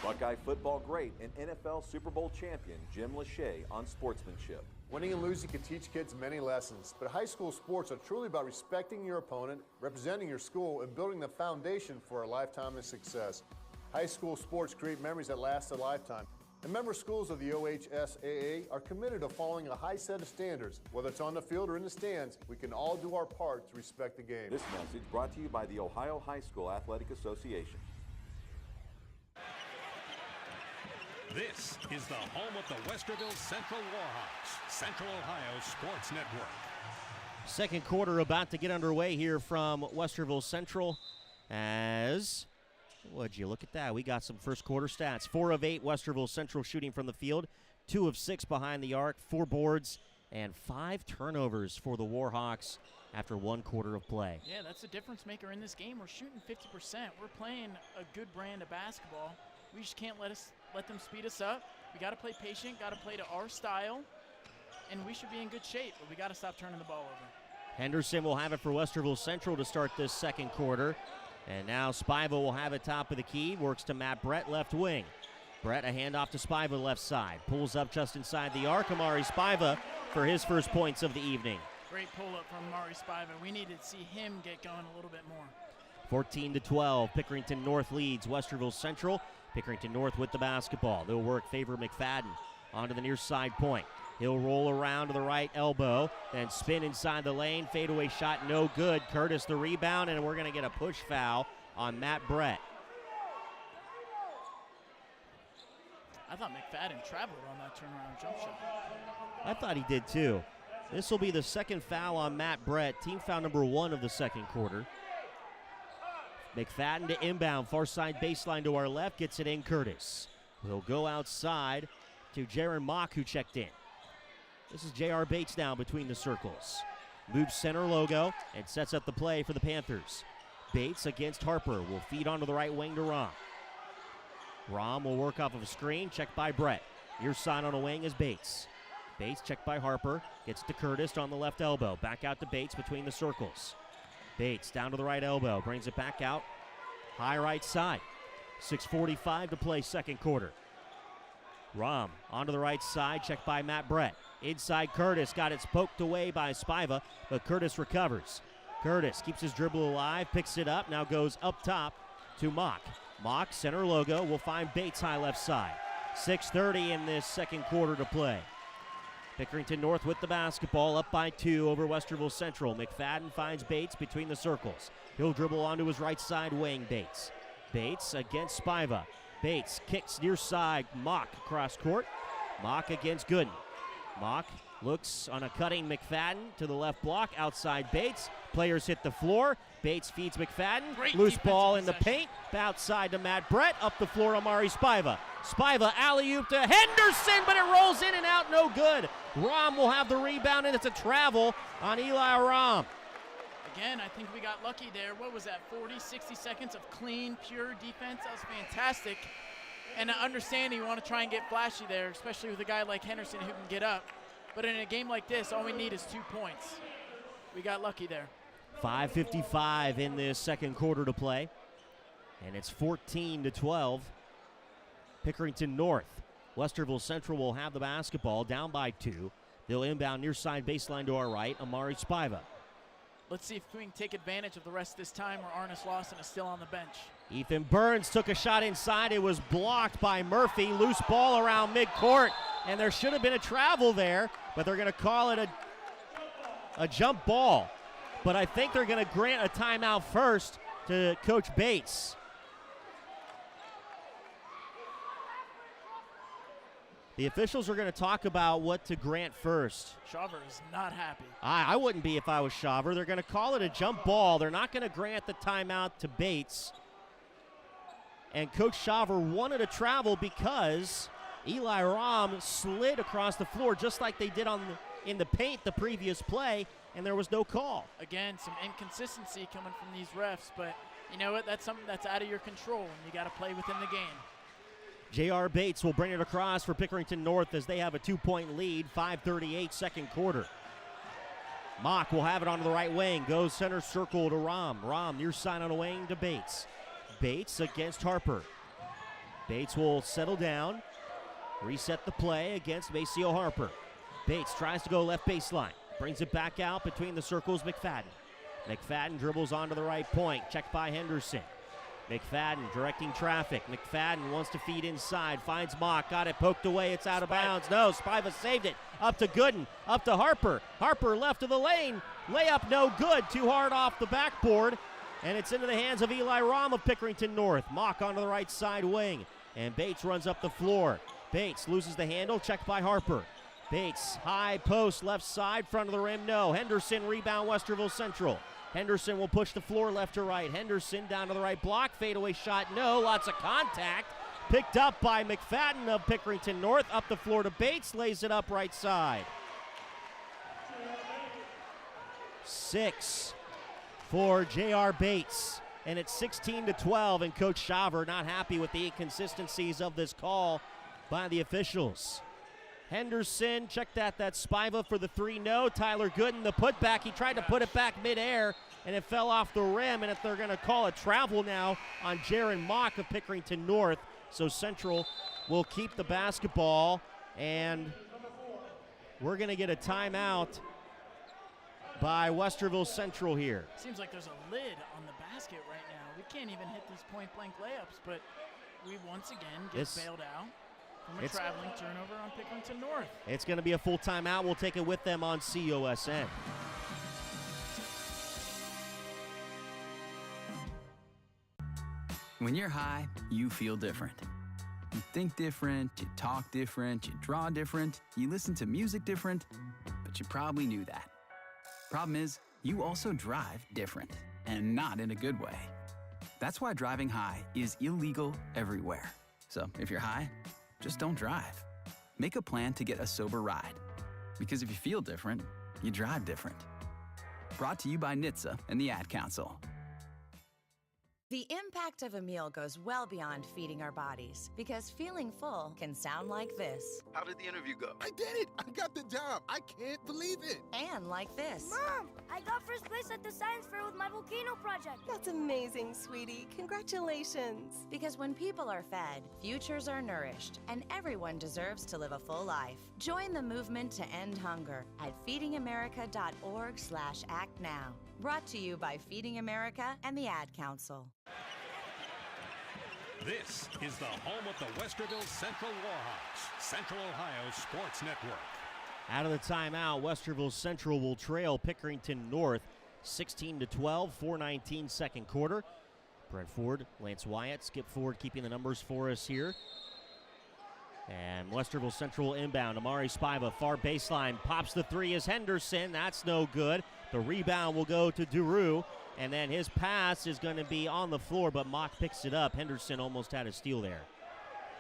V: Buckeye football great and NFL Super Bowl champion Jim Lachey on sportsmanship.
W: Winning and losing can teach kids many lessons, but high school sports are truly about respecting your opponent, representing your school, and building the foundation for a lifetime of success. High school sports create memories that last a lifetime. And member schools of the OHSAA are committed to following a high set of standards. Whether it's on the field or in the stands, we can all do our part to respect the game.
V: This message brought to you by the Ohio High School Athletic Association.
B: This is the home of the Westerville Central Warhawks, Central Ohio Sports Network.
A: Second quarter about to get underway here from Westerville Central as, would you look at that? We got some first quarter stats. 4 of 8 Westerville Central shooting from the field, 2 of 6 behind the arc, 4 boards, and 5 turnovers for the Warhawks after 1 quarter of play.
I: Yeah, that's a difference maker in this game. We're shooting 50%. We're playing a good brand of basketball. We just can't let them speed us up. We got to play patient, got to play to our style, and we should be in good shape, but we got to stop turning the ball over.
A: Henderson will have it for Westerville Central to start this second quarter. And now Spiva will have it top of the key, works to Matt Brett, left wing. Brett, a handoff to Spiva, left side. Pulls up just inside the arc. Amari Spiva for his first points of the evening.
I: Great pull-up from Amari Spiva. We need to see him get going a little bit more.
A: 14-12, Pickerington North leads Westerville Central. Pickerington North with the basketball. They'll work favor McFadden onto the near side point. He'll roll around to the right elbow, then spin inside the lane. Fadeaway shot no good. Curtis the rebound, and we're going to get a push foul on Matt Brett.
I: I thought McFadden traveled on that turnaround jump shot.
A: I thought he did too. This will be the second foul on Matt Brett, team foul number 1 of the second quarter. McFadden to inbound, far side baseline to our left, gets it in Curtis. We'll go outside to Jaron Mock, who checked in. This is J.R. Bates now between the circles. Moves center logo and sets up the play for the Panthers. Bates against Harper will feed onto the right wing to Rom. Rom will work off of a screen, checked by Brett. Near side on a wing is Bates. Bates checked by Harper, gets to Curtis on the left elbow. Back out to Bates between the circles. Bates down to the right elbow, brings it back out. High right side. 6:45 to play second quarter. Rom onto the right side, checked by Matt Brett. Inside Curtis, got it poked away by Spiva, but Curtis recovers. Curtis keeps his dribble alive, picks it up, now goes up top to Mock. Mock, center logo, will find Bates high left side. 6:30 in this second quarter to play. Pickerington North with the basketball, up by 2 over Westerville Central. McFadden finds Bates between the circles. He'll dribble onto his right side wing, Bates. Bates against Spiva. Bates kicks near side, Mock across court. Mock against Gooden. Mock looks on a cutting McFadden to the left block, outside Bates. Players hit the floor. Bates feeds McFadden.
I: Great
A: Loose ball in the
I: possession.
A: paint. Outside to Matt Brett. Up the floor, Amari Spiva. Spiva alley-oop to Henderson, but it rolls in and out, no good. Rom will have the rebound, and it's a travel on Eli Rom.
I: Again, I think we got lucky there. What was that, 40, 60 seconds of clean, pure defense? That was fantastic. And I understand you want to try and get flashy there, especially with a guy like Henderson who can get up. But in a game like this, all we need is 2 points. We got lucky there.
A: 5:55 in this second quarter to play. And it's 14-12. Pickerington North. Westerville Central will have the basketball, down by 2. They'll inbound near side baseline to our right, Amari Spiva.
I: Let's see if we can take advantage of the rest of this time where Arnis Lawson is still on the bench.
A: Ethan Burns took a shot inside. It was blocked by Murphy. Loose ball around midcourt, and there should have been a travel there, but they're going to call it a jump ball. But I think they're going to grant a timeout first to Coach Bates. The officials are going to talk about what to grant first.
I: Shaver is not happy.
A: I wouldn't be if I was Shaver. They're going to call it a jump ball. They're not going to grant the timeout to Bates. And Coach Shaver wanted to travel because Eli Rom slid across the floor just like they did in the paint the previous play, and there was no call.
I: Again, some inconsistency coming from these refs, but you know what? That's something that's out of your control, and you got to play within the game.
A: J.R. Bates will bring it across for Pickerington North as they have a 2-point lead, 5:38 second quarter. Mock will have it onto the right wing, goes center circle to Rom. Rom near side on the wing to Bates. Bates against Harper. Bates will settle down, reset the play against Maceo Harper. Bates tries to go left baseline, brings it back out between the circles, McFadden. McFadden dribbles onto the right point, checked by Henderson. McFadden directing traffic. McFadden wants to feed inside, finds Mock, got it poked away, it's out of bounds. No, Spiva saved it. Up to Gooden, up to Harper. Harper left of the lane, layup no good, too hard off the backboard. And it's into the hands of Eli Rom of Pickerington North. Mock onto the right side wing, and Bates runs up the floor. Bates loses the handle, checked by Harper. Bates, high post, left side, front of the rim, no. Henderson, rebound, Westerville Central. Henderson will push the floor left to right. Henderson down to the right block, fadeaway shot, no. Lots of contact. Picked up by McFadden of Pickerington North, up the floor to Bates, lays it up right side. 6 for J.R. Bates, and it's 16-12, and Coach Shaver not happy with the inconsistencies of this call by the officials. Henderson, check that, that's Spiva for the 3, no. Tyler Gooden, the putback, he tried to put it back midair, and it fell off the rim, and if they're gonna call a travel now on Jaron Mock of Pickerington North, so Central will keep the basketball, and we're gonna get a timeout by Westerville Central here.
I: Seems like there's a lid on the basket right now. We can't even hit these point-blank layups, but we once again get bailed out from a traveling turnover on Pickerington North.
A: It's going to be a full timeout. We'll take it with them on COSN.
M: When you're high, you feel different. You think different, you talk different, you draw different, you listen to music different, but you probably knew that. Problem is, you also drive different, and not in a good way. That's why driving high is illegal everywhere. So if you're high, just don't drive. Make a plan to get a sober ride. Because if you feel different, you drive different. Brought to you by NHTSA and the Ad Council.
C: The impact of a meal goes well beyond feeding our bodies, because feeling full can sound like this.
E: How did the interview go? I did it! I got the job! I can't believe it!
C: And like this.
G: Mom, I got first place at the science fair with my volcano project.
X: That's amazing, sweetie. Congratulations.
C: Because when people are fed, futures are nourished, and everyone deserves to live a full life. Join the movement to end hunger at feedingamerica.org/actnow. Brought to you by Feeding America and the Ad Council.
B: This is the home of the Westerville Central Warhawks, Central Ohio Sports Network.
A: Out of the timeout, Westerville Central will trail Pickerington North 16-12, 4:19 second quarter. Brent Ford, Lance Wyatt, Skip Ford keeping the numbers for us here. And Westerville Central inbound. Amari Spiva, far baseline, pops the 3 as Henderson. That's no good. The rebound will go to Duru, and then his pass is going to be on the floor, but Mock picks it up. Henderson almost had a steal there.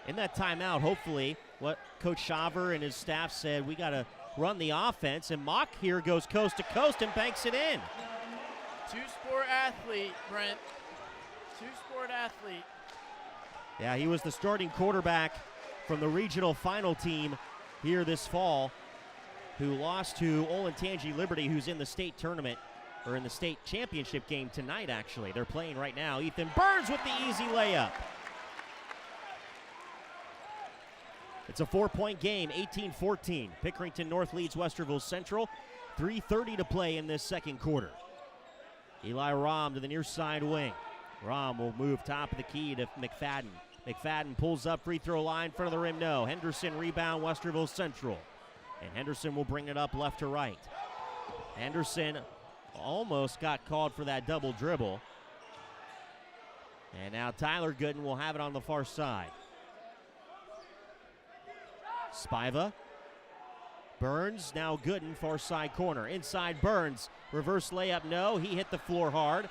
A: In that timeout, hopefully, what Coach Shaver and his staff said, we got to run the offense, and Mock here goes coast to coast and banks it in.
I: Two-sport athlete, Brent. Two-sport athlete.
A: Yeah, he was the starting quarterback from the regional final team here this fall, who lost to Olentangy Liberty, who's in the state tournament, or in the state championship game tonight, actually. They're playing right now. Ethan Burns with the easy layup. It's a 4-point game, 18-14. Pickerington North leads Westerville Central. 3:30 to play in this second quarter. Eli Rom to the near side wing. Rom will move top of the key to McFadden. McFadden pulls up, free throw line, front of the rim, no. Henderson rebound, Westerville Central. And Henderson will bring it up left to right. Henderson almost got called for that double dribble. And now Tyler Gooden will have it on the far side. Spiva. Burns, now Gooden, far side corner. Inside Burns, reverse layup, no. He hit the floor hard.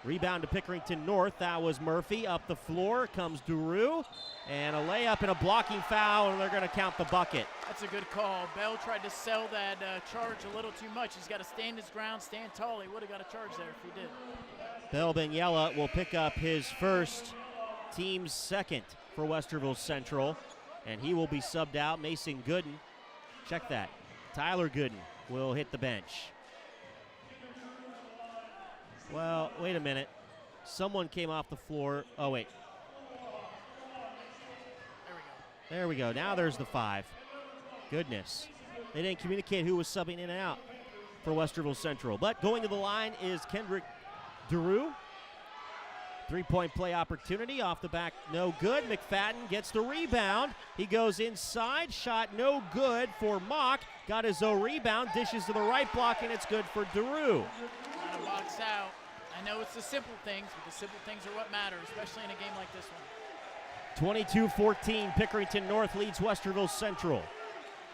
A: Rebound to Pickerington North. That was Murphy. Up the floor comes Duru. And a layup and a blocking foul, and they're going to count the bucket.
I: That's a good call. Bell tried to sell that charge a little too much. He's got to stand his ground, stand tall. He would have got a charge there if he did.
A: Bell Beniella will pick up his first, team's second for Westerville Central, and he will be subbed out. Mason Gooden, check that. Tyler Gooden will hit the bench. Well, wait a minute. Someone came off the floor. Oh, wait. There we go. Now there's the 5. Goodness. They didn't communicate who was subbing in and out for Westerville Central. But going to the line is Kendrick Duru. 3-point play opportunity off the back. No good. McFadden gets the rebound. He goes inside. Shot no good for Mock. Got his own rebound. Dishes to the right block, and it's good for Duru.
I: Locks out. I know it's the simple things, but the simple things are what matter, especially in a game like this one.
A: 22-14, Pickerington North leads Westerville Central.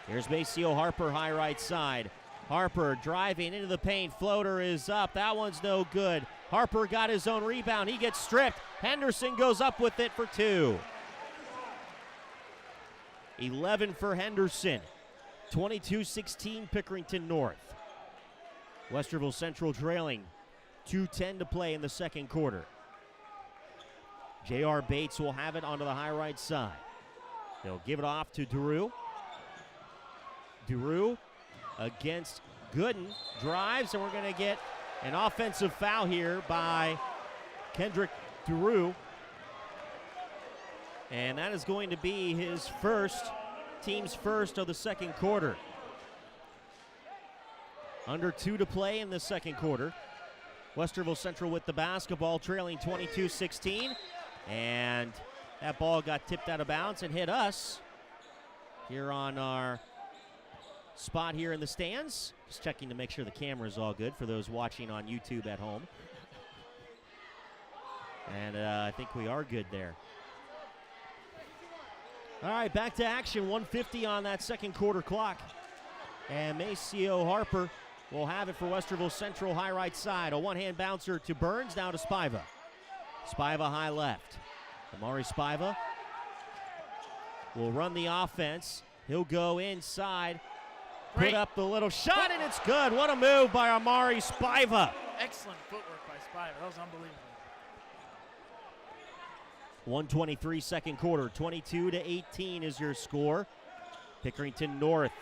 A: Here's Maceo Harper, high right side. Harper driving into the paint. Floater is up. That one's no good. Harper got his own rebound. He gets stripped. Henderson goes up with it for 2. 11 for Henderson. 22-16, Pickerington North. Westerville Central trailing. 2:10 to play in the second quarter. J.R. Bates will have it onto the high right side. They'll give it off to Duru. Duru against Gooden. Drives, and we're going to get an offensive foul here by Kendrick Duru. And that is going to be his first, team's first of the second quarter. Under 2 to play in the second quarter. Westerville Central with the basketball, trailing 22-16. And that ball got tipped out of bounds and hit us here on our spot here in the stands. Just checking to make sure the camera is all good for those watching on YouTube at home. And I think we are good there. All right, back to action. 1:50 on that second quarter clock. And Maceo Harper will have it for Westerville Central, high right side. A one-hand bouncer to Burns, now to Spiva. Spiva high left. Amari Spiva will run the offense. He'll go inside, put up the little shot, and it's good. What a move by Amari Spiva.
I: Excellent footwork by Spiva. That was unbelievable.
A: 1:23 second quarter. 22-18 is your score. Pickerington North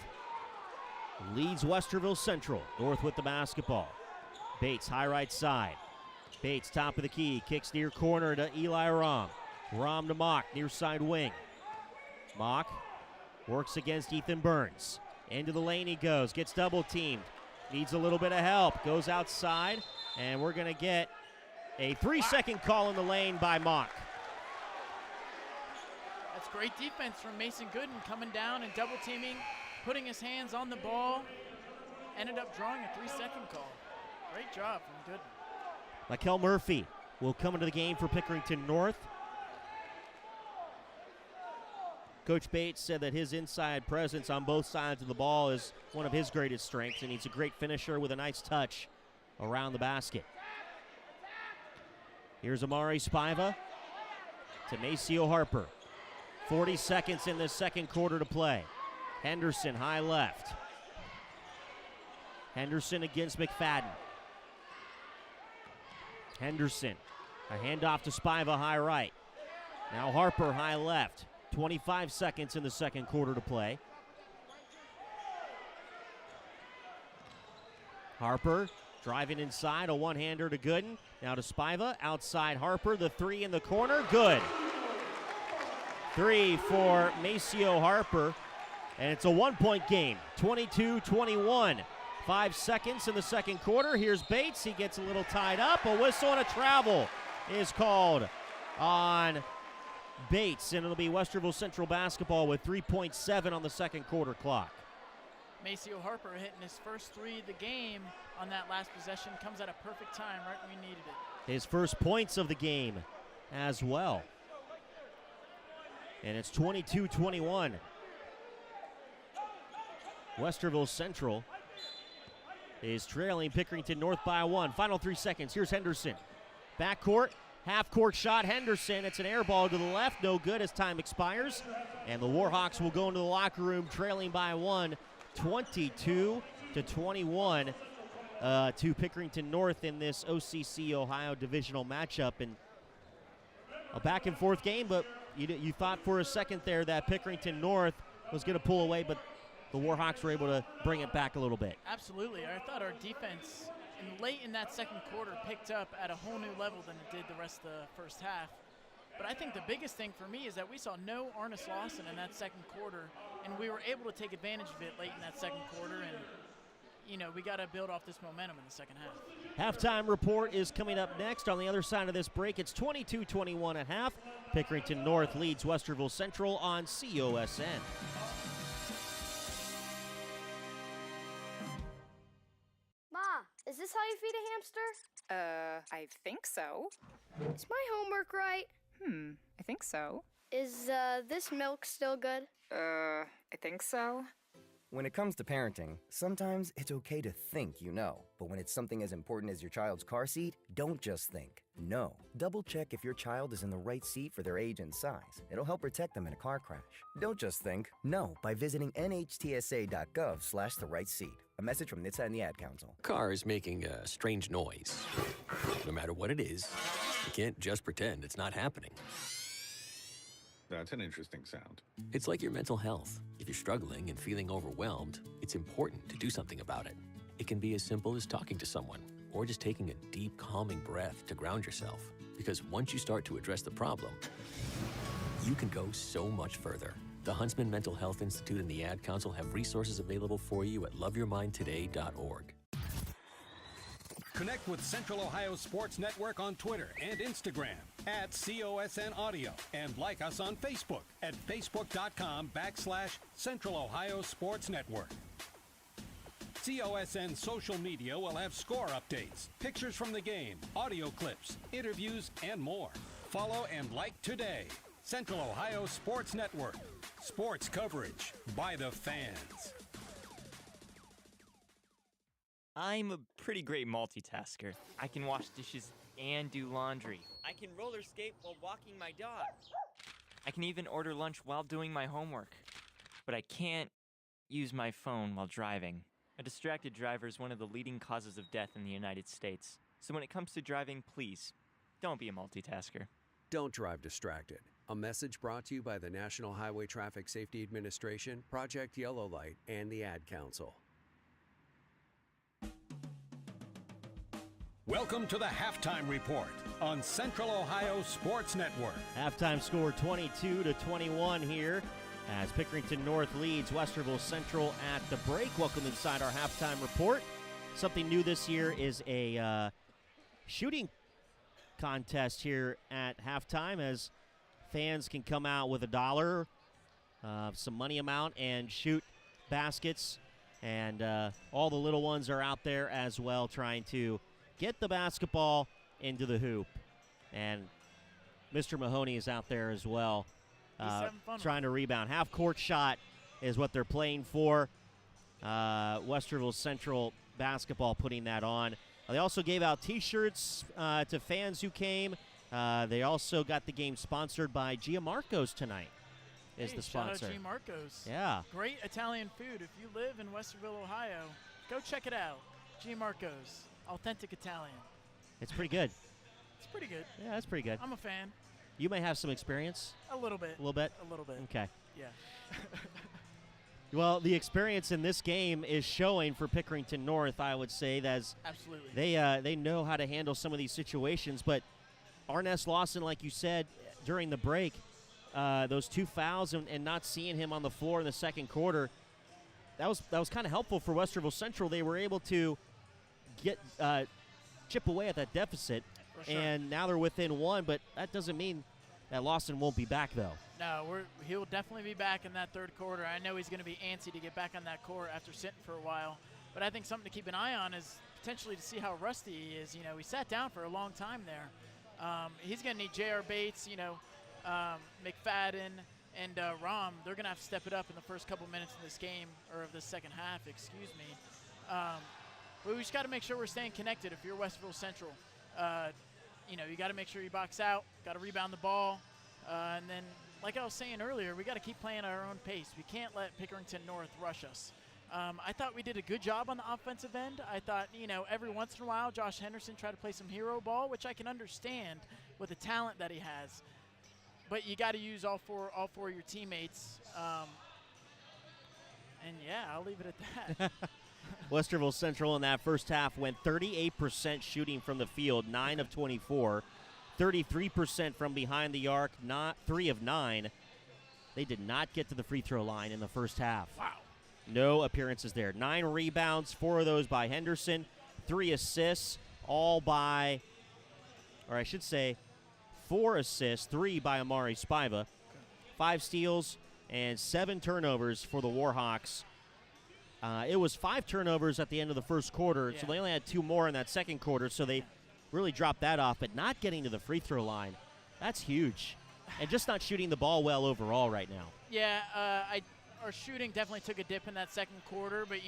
A: leads Westerville Central. North with the basketball. Bates, high right side. Bates, top of the key, kicks near corner to Eli Rom. Rom to Mock, near side wing. Mock works against Ethan Burns. Into the lane he goes, gets double teamed. Needs a little bit of help, goes outside, and we're going to get a 3-second call in the lane by Mock.
I: That's great defense from Mason Gooden, coming down and double teaming, putting his hands on the ball. Ended up drawing a 3-second call. Great job from Gooden.
A: Michael Murphy will come into the game for Pickerington North. Coach Bates said that his inside presence on both sides of the ball is one of his greatest strengths, and he's a great finisher with a nice touch around the basket. Here's Amari Spiva to Maceo Harper. 40 seconds in the second quarter to play. Henderson, high left. Henderson against McFadden. Henderson, a handoff to Spiva, high right. Now Harper, high left. 25 seconds in the second quarter to play. Harper driving inside, a one-hander to Gooden. Now to Spiva, outside Harper, the 3 in the corner, good. 3 for Maceo Harper, and it's a 1-point game, 22-21. 5 seconds in the second quarter. Here's Bates. He gets a little tied up. A whistle and a travel is called on Bates, and it'll be Westerville Central basketball with 3.7 on the second quarter clock.
I: Maceo Harper hitting his first 3 of the game on that last possession. Comes at a perfect time, right when we needed it.
A: His first points of the game as well. And it's 22-21. Westerville Central is trailing Pickerington North by 1. Final 3 seconds. Here's Henderson. Backcourt, half-court shot, Henderson. It's an air ball to the left, no good as time expires. And the Warhawks will go into the locker room trailing by one, 22-21 to Pickerington North in this OCC Ohio divisional matchup. And a back-and-forth game, but you thought for a second there that Pickerington North was going to pull away, but the Warhawks were able to bring it back a little bit.
I: Absolutely. I thought our defense late in that second quarter picked up at a whole new level than it did the rest of the first half. But I think the biggest thing for me is that we saw no Arnis Lawson in that second quarter, and we were able to take advantage of it late in that second quarter. And we got to build off this momentum in the second half.
A: Halftime report is coming up next. On the other side of this break, it's 22-21 at half. Pickerington North leads Westerville Central on COSN.
G: Ma, is this how you feed a hamster?
D: I think so.
G: Is my homework right?
D: I think so.
G: Is this milk still good?
D: I think so.
F: When it comes to parenting, sometimes it's okay to think you know. But when it's something as important as your child's car seat, don't just think. No. Double check if your child is in the right seat for their age and size. It'll help protect them in a car crash. Don't just think. No by visiting nhtsa.gov/the right seat. A message from NHTSA and the Ad Council.
H: Car is making a strange noise. No matter what it is, you can't just pretend it's not happening.
J: That's an interesting sound.
H: It's like your mental health. If you're struggling and feeling overwhelmed, it's important to do something about it. It can be as simple as talking to someone or just taking a deep, calming breath to ground yourself. Because once you start to address the problem, you can go so much further. The Huntsman Mental Health Institute and the Ad Council have resources available for you at loveyourmindtoday.org.
B: Connect with Central Ohio Sports Network on Twitter and Instagram at COSN Audio, and like us on Facebook at facebook.com/Central Ohio Sports Network. COSN social media will have score updates, pictures from the game, audio clips, interviews, and more. Follow and like today. Central Ohio Sports Network. Sports coverage by the fans.
Y: I'm a pretty great multitasker. I can wash dishes and do laundry. I can roller skate while walking my dog. I can even order lunch while doing my homework. But I can't use my phone while driving. A distracted driver is one of the leading causes of death in the United States. So when it comes to driving, please, don't be a multitasker.
L: Don't drive distracted. A message brought to you by the National Highway Traffic Safety Administration, Project Yellow Light, and the Ad Council.
B: Welcome to the Halftime Report on Central Ohio Sports Network.
A: Halftime score 22-21 here as Pickerington North leads Westerville Central at the break. Welcome inside our halftime report. Something new this year is a shooting contest here at halftime, as fans can come out with $1, some money amount, and shoot baskets. And all the little ones are out there as well trying to get the basketball into the hoop. And Mr. Mahoney is out there as well, trying to rebound. Half-court shot is what they're playing for. Westerville Central basketball putting that on. They also gave out T-shirts to fans who came. They also got the game sponsored by Giamarco's tonight. Is the sponsor.
I: Shout out Giamarco's.
A: Yeah.
I: Great Italian food. If you live in Westerville, Ohio, go check it out. Giamarco's. Authentic Italian.
A: It's pretty good.
I: It's pretty good.
A: Yeah, that's pretty good.
I: I'm a fan.
A: You may have some experience.
I: A little bit.
A: A little bit?
I: A little bit.
A: Okay.
I: Yeah.
A: Well, the experience in this game is showing for Pickerington North, I would say. That's
I: absolutely.
A: They know how to handle some of these situations. But Arnis Lawson, like you said during the break, those two fouls and not seeing him on the floor in the second quarter, that was kind of helpful for Westerville Central. They were able to get chip away at that deficit,
I: sure.
A: And now they're within one. But that doesn't mean that Lawson won't be back, though.
I: No, he'll definitely be back in that third quarter. I know he's going to be antsy to get back on that court after sitting for a while. But I think something to keep an eye on is potentially to see how rusty he is. You know, he sat down for a long time there. He's going to need J.R. Bates, McFadden, and Rom. They're going to have to step it up in the first couple minutes of this game, or of the second half, excuse me. But we just got to make sure we're staying connected if you're Westerville Central. you got to make sure you box out, got to rebound the ball, and then, like I was saying earlier, we got to keep playing at our own pace. We can't let Pickerington North rush us. I thought we did a good job on the offensive end. I thought, every once in a while, Josh Henderson tried to play some hero ball, which I can understand with the talent that he has. But you got to use all four of your teammates. And yeah, I'll leave it at that.
A: Westerville Central in that first half went 38% shooting from the field, 9 of 24, 33% from behind the arc, 3 of 9. They did not get to the free throw line in the first half.
I: Wow.
A: No appearances there. 9 rebounds, 4 of those by Henderson, 3 assists, all by, or I should say, 4 assists, 3 by Amari Spiva, 5 steals, and 7 turnovers for the Warhawks. It was 5 turnovers at the end of the first quarter, so they only had 2 more in that second quarter, so they really dropped that off. But not getting to the free throw line, that's huge. And just not shooting the ball well overall right now.
I: Yeah, our shooting definitely took a dip in that second quarter, but,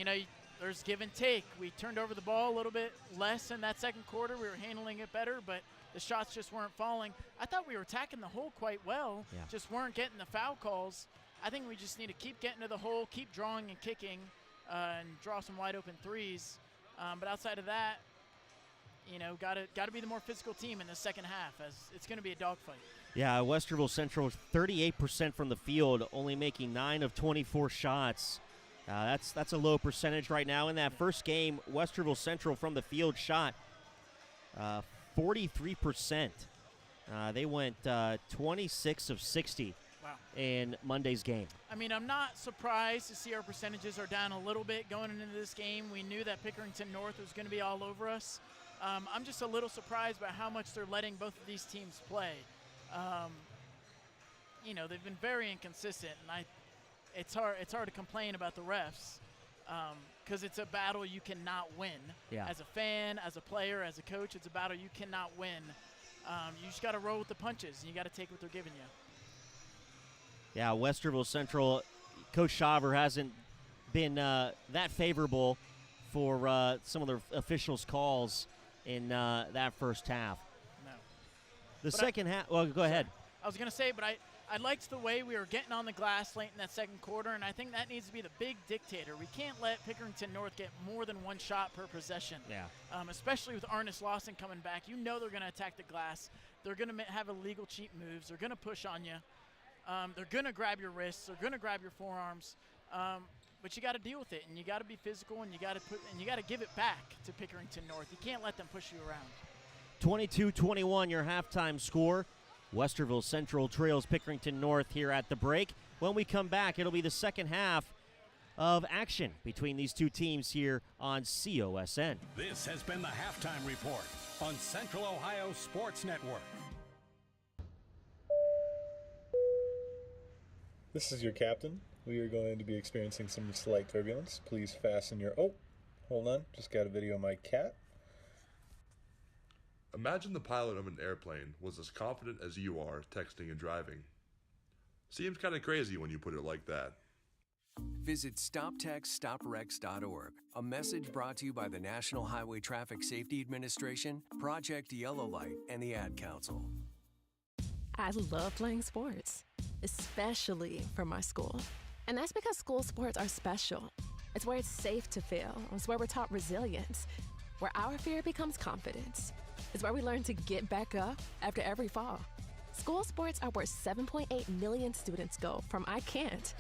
I: there's give and take. We turned over the ball a little bit less in that second quarter. We were handling it better, but the shots just weren't falling. I thought we were attacking the hole quite well, just weren't getting the foul calls. I think we just need to keep getting to the hole, keep drawing and kicking, and draw some wide open threes. But outside of that, got to be the more physical team in the second half, as it's going to be a dogfight.
A: Yeah, Westerville Central 38% from the field, only making 9 of 24 shots. That's a low percentage right now. In that first game, Westerville Central from the field shot 43%. They went 26 of 60 in Monday's game.
I: I mean, I'm not surprised to see our percentages are down a little bit going into this game. We knew that Pickerington North was going to be all over us. I'm just a little surprised by how much they're letting both of these teams play. They've been very inconsistent, and it's hard to complain about the refs because it's a battle you cannot win.
A: Yeah.
I: As a fan, as a player, as a coach, it's a battle you cannot win. You just got to roll with the punches, and you got to take what they're giving you.
A: Yeah, Westerville Central, Coach Shaver hasn't been that favorable for some of the officials' calls in that first half.
I: No.
A: The second half, well, go ahead.
I: I was going to say, but I liked the way we were getting on the glass late in that second quarter, and I think that needs to be the big dictator. We can't let Pickerington North get more than 1 shot per possession.
A: Yeah.
I: Especially with Arnis Lawson coming back. They're going to attack the glass. They're going to have illegal cheap moves. They're going to push on you. They're going to grab your wrists. They're going to grab your forearms. But you got to deal with it, and you got to be physical, and you got to give it back to Pickerington North. You can't let them push you around.
A: 22-21, your halftime score. Westerville Central trails Pickerington North here at the break. When we come back, it'll be the second half of action between these two teams here on COSN.
B: This has been the Halftime Report on Central Ohio Sports Network.
K: This is your captain. We are going to be experiencing some slight turbulence. Please fasten your... Oh, hold on. Just got a video of my cat.
N: Imagine the pilot of an airplane was as confident as you are texting and driving. Seems kind of crazy when you put it like that.
L: Visit StopTextStopWrecks.org. A message brought to you by the National Highway Traffic Safety Administration, Project Yellow Light, and the Ad Council.
P: I love playing sports, especially for my school. And that's because school sports are special. It's where it's safe to fail. It's where we're taught resilience, where our fear becomes confidence. It's where we learn to get back up after every fall. School sports are where 7.8 million students go from I can't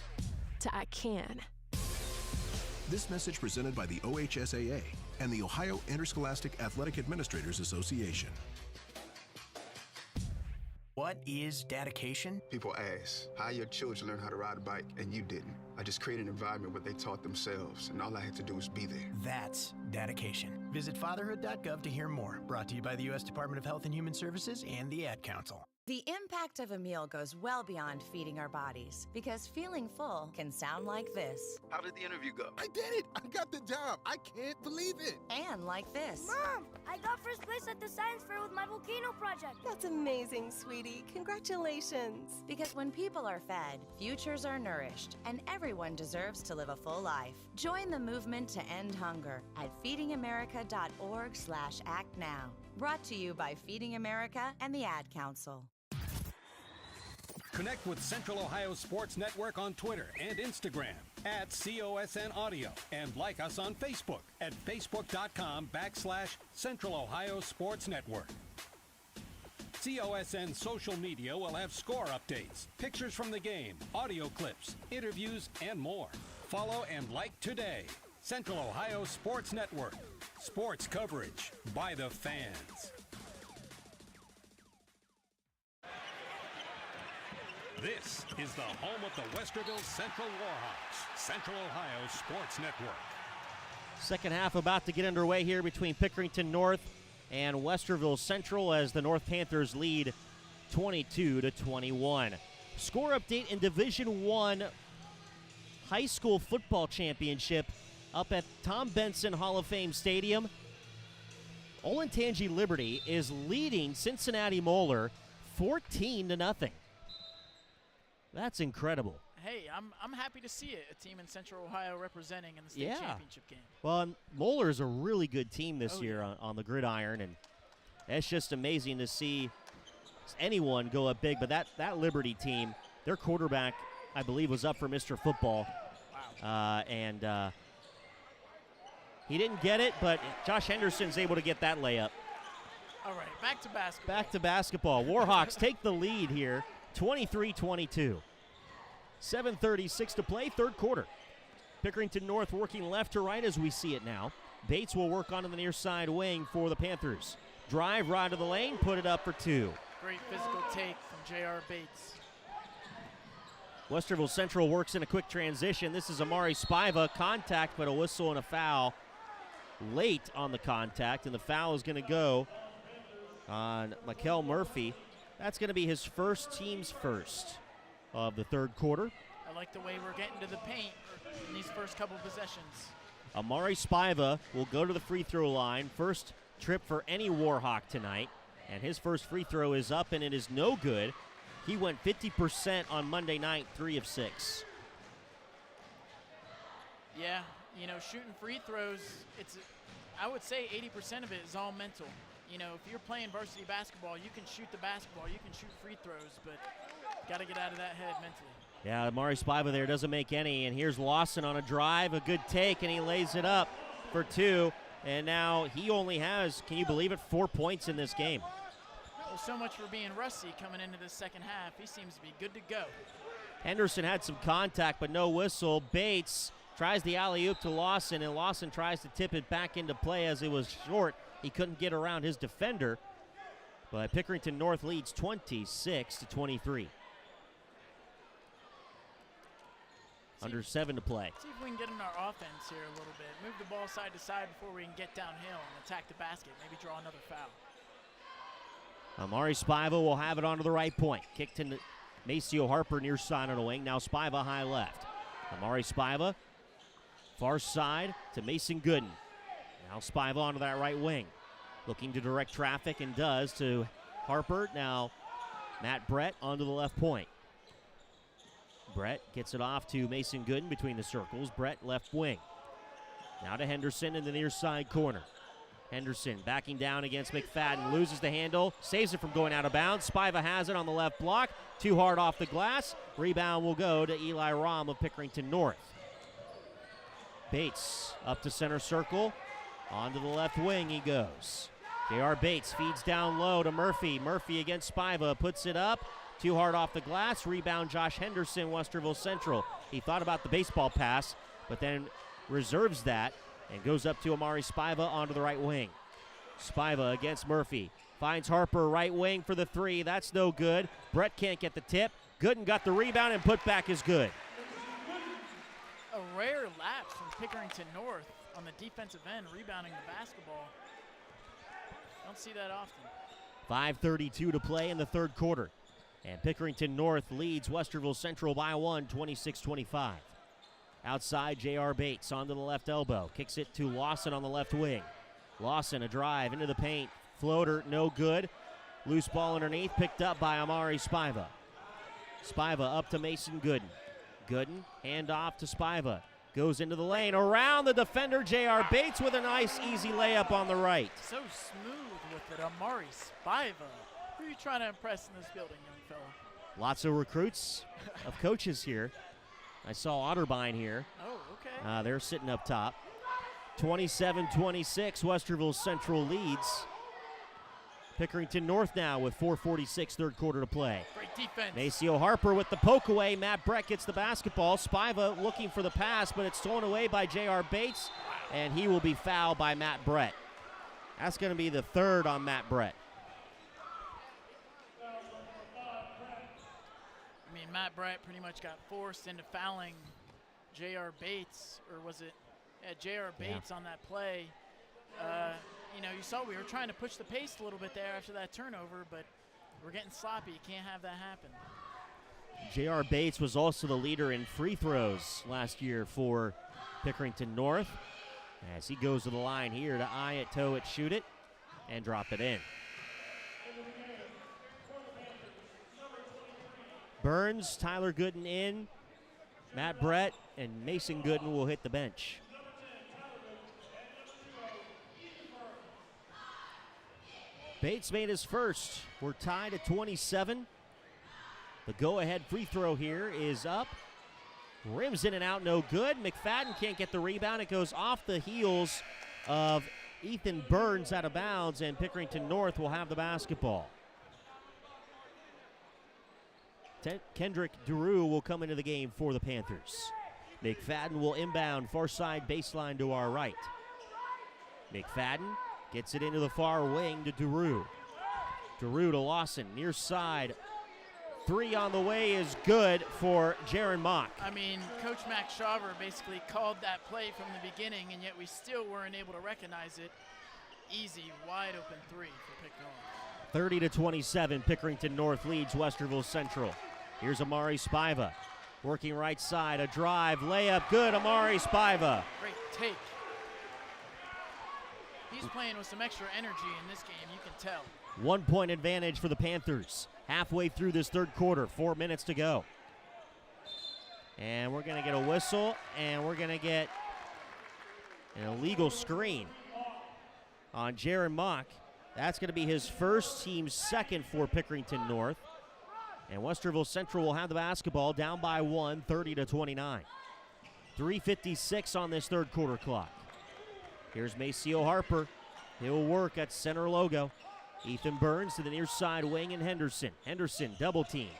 P: to I can.
Q: This message presented by the OHSAA and the Ohio Interscholastic Athletic Administrators Association.
R: What is dedication?
Z: People ask, how your children learn how to ride a bike, and you didn't. I just created an environment where they taught themselves, and all I had to do was be there.
R: That's dedication. Visit fatherhood.gov to hear more. Brought to you by the U.S. Department of Health and Human Services and the Ad Council.
C: The impact of a meal goes well beyond feeding our bodies because feeling full can sound like this.
Z: How did the interview go?
E: I did it! I got the job! I can't believe it!
C: And like this.
G: Mom, I got first place at the science fair with my volcano project.
X: That's amazing, sweetie. Congratulations.
C: Because when people are fed, futures are nourished, and everyone deserves to live a full life. Join the movement to end hunger at feedingamerica.org/actnow. Brought to you by Feeding America and the Ad Council.
B: Connect with Central Ohio Sports Network on Twitter and Instagram at COSN Audio, and like us on Facebook at facebook.com/Central Ohio Sports Network. COSN social media will have score updates, pictures from the game, audio clips, interviews, and more. Follow and like today. Central Ohio Sports Network. Sports coverage by the fans. This is the home of the Westerville Central Warhawks, Central Ohio Sports Network.
A: Second half about to get underway here between Pickerington North and Westerville Central as the North Panthers lead 22-21. Score update in Division I High School Football Championship up at Tom Benson Hall of Fame Stadium. Olentangy Liberty is leading Cincinnati Moeller 14-0. That's incredible.
I: Hey, I'm happy to see it. A team in Central Ohio representing in the state championship game.
A: Well, Moeller is a really good team this year on the gridiron, and it's just amazing to see anyone go up big. But that Liberty team, their quarterback, I believe, was up for Mr. Football. Wow. He didn't get it, but Josh Henderson's able to get that layup.
I: All right, back to basketball.
A: Back to basketball. Warhawks take the lead here, 23-22. 7:36 to play, third quarter. Pickerington North working left to right as we see it now. Bates will work onto the near side wing for the Panthers. Drive right to the lane, put it up for two.
I: Great physical take from J.R. Bates.
A: Westerville Central works in a quick transition. This is Amari Spiva. Contact, but a whistle and a foul late on the contact, and the foul is going to go on Mikel Murphy. That's going to be his team's first of the third quarter.
I: I like the way we're getting to the paint in these first couple possessions.
A: Amari Spiva will go to the free throw line. First trip for any Warhawk tonight, and his first free throw is up, and it is no good. He went 50% on Monday night, 3 of 6.
I: Yeah, shooting free throws, I would say 80% of it is all mental. If you're playing varsity basketball, you can shoot the basketball, you can shoot free throws, but got to get out of that head mentally.
A: Yeah, Amari Spiva there doesn't make any, and here's Lawson on a drive, a good take, and he lays it up for 2, and now he only has, can you believe it, 4 points in this game.
I: Well, so much for being rusty coming into the second half. He seems to be good to go.
A: Henderson had some contact, but no whistle. Bates tries the alley-oop to Lawson, and Lawson tries to tip it back into play as it was short. He couldn't get around his defender, but Pickerington North leads 26-23. Under 7 to play.
I: See if we can get in our offense here a little bit. Move the ball side to side before we can get downhill and attack the basket, maybe draw another foul.
A: Amari Spiva will have it onto the right point. Kick to Maceo Harper near side on the wing. Now Spiva high left. Amari Spiva, far side to Mason Gooden. Now Spiva onto that right wing. Looking to direct traffic and does to Harper. Now Matt Brett onto the left point. Brett gets it off to Mason Gooden between the circles. Brett left wing. Now to Henderson in the near side corner. Henderson backing down against McFadden, loses the handle, saves it from going out of bounds. Spiva has it on the left block, too hard off the glass. Rebound will go to Eli Rahm of Pickerington North. Bates up to center circle, onto the left wing he goes. J.R. Bates feeds down low to Murphy. Murphy against Spiva, puts it up, too hard off the glass. Rebound Josh Henderson, Westerville Central. He thought about the baseball pass, but then reserves that and goes up to Amari Spiva onto the right wing. Spiva against Murphy. Finds Harper right wing for the 3. That's no good. Brett can't get the tip. Gooden got the rebound and put back is good.
I: A rare lapse from Pickerington North on the defensive end, rebounding the basketball. Don't see that often.
A: 5:32 to play in the third quarter. And Pickerington North leads Westerville Central by 1, 26-25. Outside, J.R. Bates onto the left elbow. Kicks it to Lawson on the left wing. Lawson, a drive into the paint. Floater, no good. Loose ball underneath, picked up by Amari Spiva. Spiva up to Mason Gooden. Gooden, hand off to Spiva. Goes into the lane, around the defender, J.R. Bates with a nice, easy layup on the right.
I: So smooth with it, Amari Spiva. Who are you trying to impress in this building, young fella?
A: Lots of recruits of coaches here. I saw Otterbein here.
I: Oh, okay.
A: They're sitting up top. 27-26, Westerville Central leads. Pickerington North now with 4:46 third quarter to play.
I: Great defense.
A: Maceo Harper with the poke away. Matt Brett gets the basketball. Spiva looking for the pass, but it's stolen away by J.R. Bates, and he will be fouled by Matt Brett. That's going to be the third on Matt Brett.
I: I mean, Matt Brett pretty much got forced into fouling J.R. Bates, or was it J.R. Bates on that play. You know, you saw we were trying to push the pace a little bit there after that turnover, but we're getting sloppy. You can't have that happen.
A: J.R. Bates was also the leader in free throws last year for Pickerington North, as he goes to the line here to eye it, toe it, shoot it, and drop it in. Burns, Tyler Gooden in, Matt Brett, and Mason Gooden will hit the bench. Bates made his first. We're tied at 27. The go-ahead free throw here is up. Rims in and out, no good. McFadden can't get the rebound. It goes off the heels of Ethan Burns out of bounds, and Pickerington North will have the basketball. Kendrick DeRue will come into the game for the Panthers. McFadden will inbound far side baseline to our right. McFadden gets it into the far wing to DeRue. DeRue to Lawson, near side. Three on the way is good for Jaron Mock.
I: I mean, Coach Max Shaver basically called that play from the beginning, and yet we still weren't able to recognize it. Easy, wide open three for Pickering.
A: 30-27, Pickerington North leads Westerville Central. Here's Amari Spiva. Working right side, a drive, layup, good, Amari Spiva.
I: Great take. He's playing with some extra energy in this game, you can tell.
A: 1 point advantage for the Panthers. Halfway through this third quarter, 4 minutes to go. And we're going to get a whistle, and we're going to get an illegal screen on Jaron Mock. That's going to be his first, team's second for Pickerington North. And Westerville Central will have the basketball down by 1, 30-29. 3:56 on this third quarter clock. Here's Maceo Harper. He'll work at center logo. Ethan Burns to the near side wing, and Henderson. Henderson double teamed.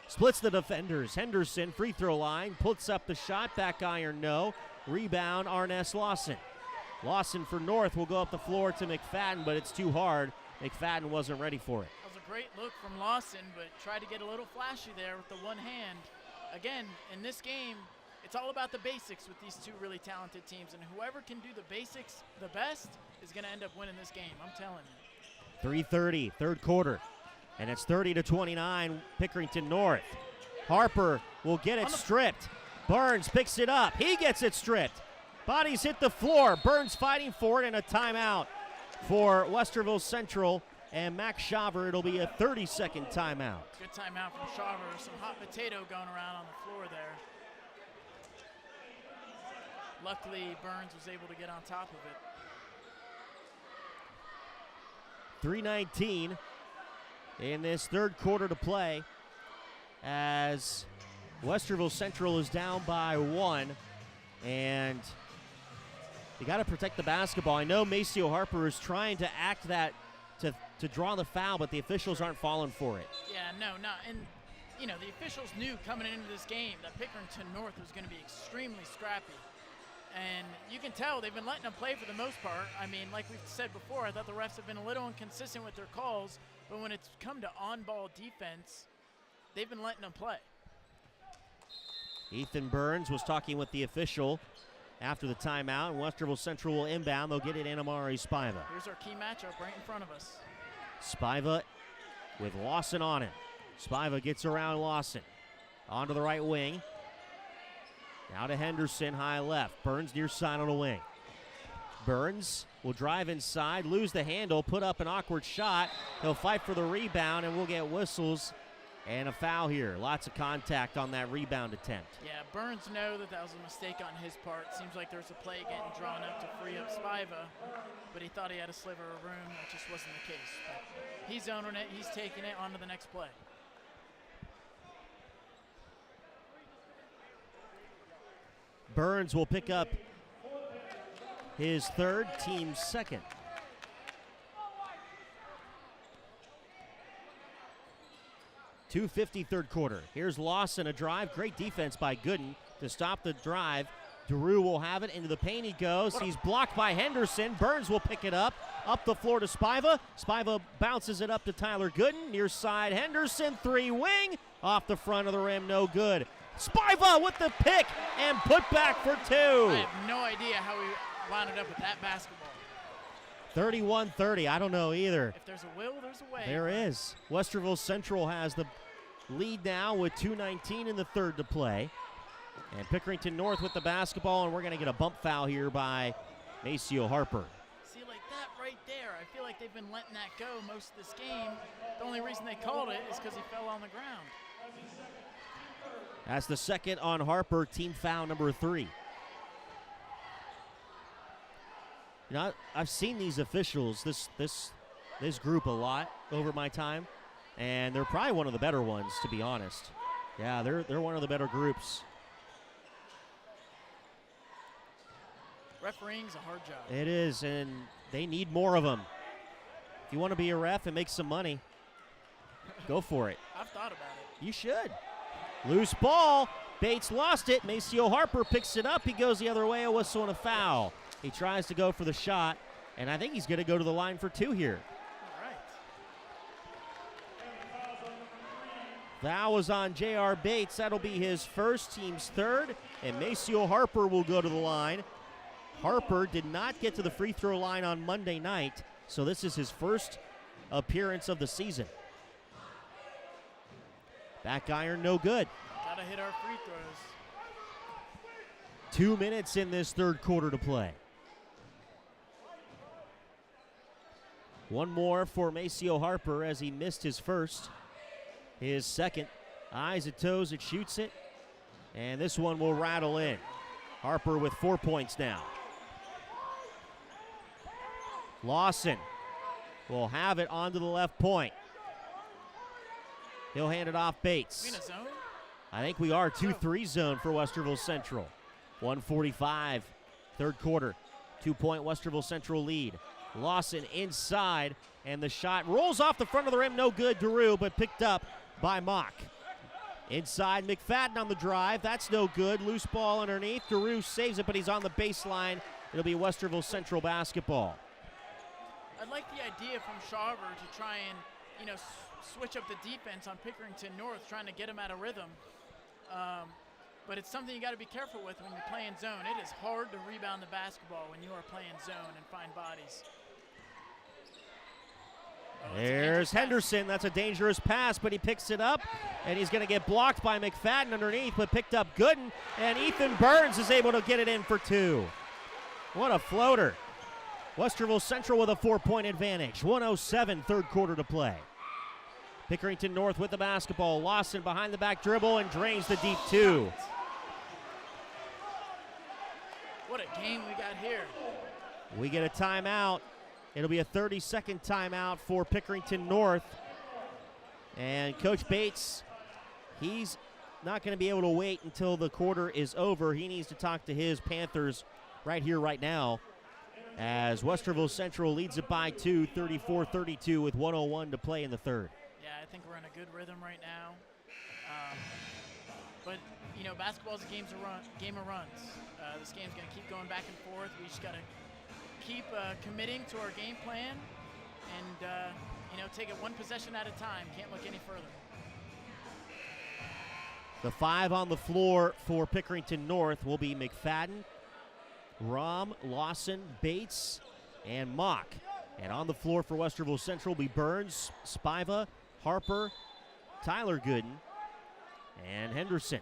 A: Splits the defenders. Henderson free throw line. Puts up the shot. Back iron, no. Rebound, Arness Lawson. Lawson for North will go up the floor to McFadden, but it's too hard. McFadden wasn't ready for it.
I: That was a great look from Lawson, but tried to get a little flashy there with the one hand. Again, in this game, it's all about the basics with these two really talented teams, and whoever can do the basics the best is going to end up winning this game, I'm telling you.
A: 3:30, third quarter, and it's 30-29, Pickerington North. Harper will get it stripped. Burns picks it up. He gets it stripped. Bodies hit the floor. Burns fighting for it, and a timeout for Westerville Central. And Max Shaver, it'll be a 30-second timeout.
I: Good timeout from Shaver. Some hot potato going around on the floor there. Luckily, Burns was able to get on top of it.
A: 3:19 in this third quarter to play, as Westerville Central is down by 1, and you got to protect the basketball. I know Maceo Harper is trying to act that to draw the foul, but the officials aren't falling for it.
I: Yeah, no. And, you know, the officials knew coming into this game that Pickerington North was going to be extremely scrappy. And you can tell they've been letting them play for the most part. I mean, like we've said before, I thought the refs have been a little inconsistent with their calls, but when it's come to on-ball defense, they've been letting them play.
A: Ethan Burns was talking with the official after the timeout, and Westerville Central will inbound. They'll get it in Amari Spiva.
I: Here's our key matchup right in front of us.
A: Spiva with Lawson on him. Spiva gets around Lawson. Onto the right wing. Now to Henderson, high left. Burns near side on the wing. Burns will drive inside, lose the handle, put up an awkward shot. He'll fight for the rebound, and we'll get whistles and a foul here. Lots of contact on that rebound attempt.
I: Yeah, Burns know that was a mistake on his part. Seems like there's a play getting drawn up to free up Spiva, but he thought he had a sliver of room. That just wasn't the case. But he's owning it. He's taking it on to the next play.
A: Burns will pick up his third, team's second. .250 third quarter. Here's Lawson, a drive. Great defense by Gooden to stop the drive. DeRue will have it. Into the paint he goes. He's blocked by Henderson. Burns will pick it up the floor to Spiva. Spiva bounces it up to Tyler Gooden. Near side, Henderson, three wing. Off the front of the rim, no good. Spiva with the pick and put back for two.
I: I have no idea how he wound up with that basketball.
A: 31-30, I don't know either.
I: If there's a will, there's a way.
A: There is. Westerville Central has the lead now with 2:19 in the third to play. And Pickerington North with the basketball, and we're going to get a bump foul here by Maceo Harper.
I: See, like that right there, I feel like they've been letting that go most of this game. The only reason they called it is because he fell on the ground.
A: That's the second on Harper, team foul number 3. You know, I've seen these officials, this group a lot over my time, and they're probably one of the better ones, to be honest. Yeah, they're one of the better groups.
I: Refereeing's a hard job.
A: It is, and they need more of them. If you want to be a ref and make some money, go for it.
I: I've thought about it.
A: You should. Loose ball. Bates lost it. Maceo Harper picks it up. He goes the other way, a whistle and a foul. He tries to go for the shot, and I think he's going to go to the line for 2 here.
I: All right.
A: Foul was on J.R. Bates. That'll be his first, team's third, and Maceo Harper will go to the line. Harper did not get to the free throw line on Monday night, so this is his first appearance of the season. Back iron, no good.
I: Gotta hit our free throws.
A: 2 minutes in this third quarter to play. One more for Maceo Harper as he missed his first. His second. Eyes at toes, it shoots it. And this one will rattle in. Harper with 4 points now. Lawson will have it onto the left point. He'll hand it off Bates.
I: We in a zone?
A: I think we are. 2-3 zone for Westerville Central. 1:45, third quarter. 2-point Westerville Central lead. Lawson inside, and the shot rolls off the front of the rim. No good, DeRue, but picked up by Mock. Inside, McFadden on the drive. That's no good. Loose ball underneath. DeRue saves it, but he's on the baseline. It'll be Westerville Central basketball.
I: I'd like the idea from Shaver to try and, switch up the defense on Pickerington North, trying to get him out of rhythm. But it's something you got to be careful with when you're playing zone. It is hard to rebound the basketball when you are playing zone and find bodies.
A: There's Henderson. That's a dangerous pass, but he picks it up, and he's going to get blocked by McFadden underneath, but picked up Gooden, and Ethan Burns is able to get it in for 2. What a floater. Westerville Central with a 4-point advantage. 1:07, third quarter to play. Pickerington North with the basketball. Lawson behind the back dribble and drains the deep 2.
I: What a game we got here.
A: We get a timeout. It'll be a 30-second timeout for Pickerington North. And Coach Bates, he's not going to be able to wait until the quarter is over. He needs to talk to his Panthers right here, right now, as Westerville Central leads it by 2, 34-32 with 1:01 to play in the third.
I: Yeah, I think we're in a good rhythm right now. But, basketball's a game of runs. This game's going to keep going back and forth. We just got to keep committing to our game plan and, take it one possession at a time. Can't look any further.
A: The 5 on the floor for Pickerington North will be McFadden, Rom, Lawson, Bates, and Mock. And on the floor for Westerville Central will be Burns, Spiva, Harper, Tyler Gooden, and Henderson.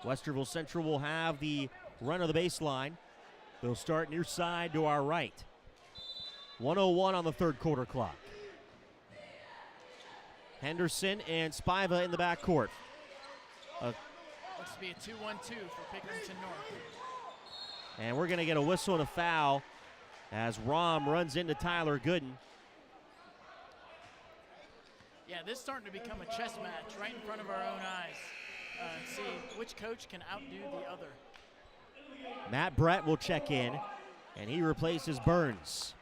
A: Westerville Central will have the run of the baseline. They'll start near side to our right. 1:01 on the third quarter clock. Henderson and Spiva in the backcourt.
I: Looks to be a 2-1-2 for Pickerington North.
A: And we're going to get a whistle and a foul as Rom runs into Tyler Gooden.
I: Yeah, this is starting to become a chess match right in front of our own eyes. See which coach can outdo the other.
A: Matt Brett will check in, and he replaces Burns.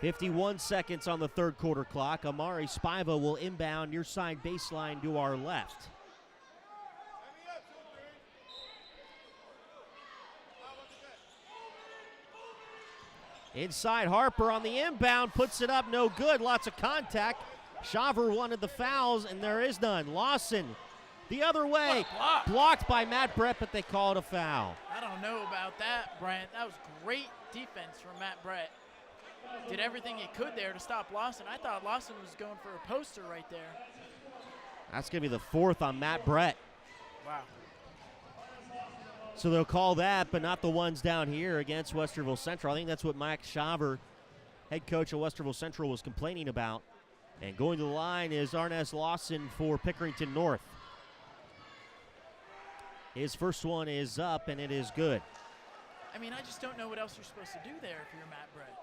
A: 51 seconds on the third quarter clock. Amari Spiva will inbound near side baseline to our left. Inside, Harper on the inbound, puts it up, no good, lots of contact. Shaver wanted the fouls, and there is none. Lawson, the other way, blocked by Matt Brett, but they called a foul.
I: I don't know about that, Brent. That was great defense from Matt Brett. Did everything he could there to stop Lawson. I thought Lawson was going for a poster right there.
A: That's going to be the fourth on Matt Brett.
I: Wow.
A: So they'll call that, but not the ones down here against Westerville Central. I think that's what Mike Shaver, head coach of Westerville Central, was complaining about. And going to the line is Arnez Lawson for Pickerington North. His first one is up, and it is good.
I: I mean, I just don't know what else you're supposed to do there if you're Matt Brett.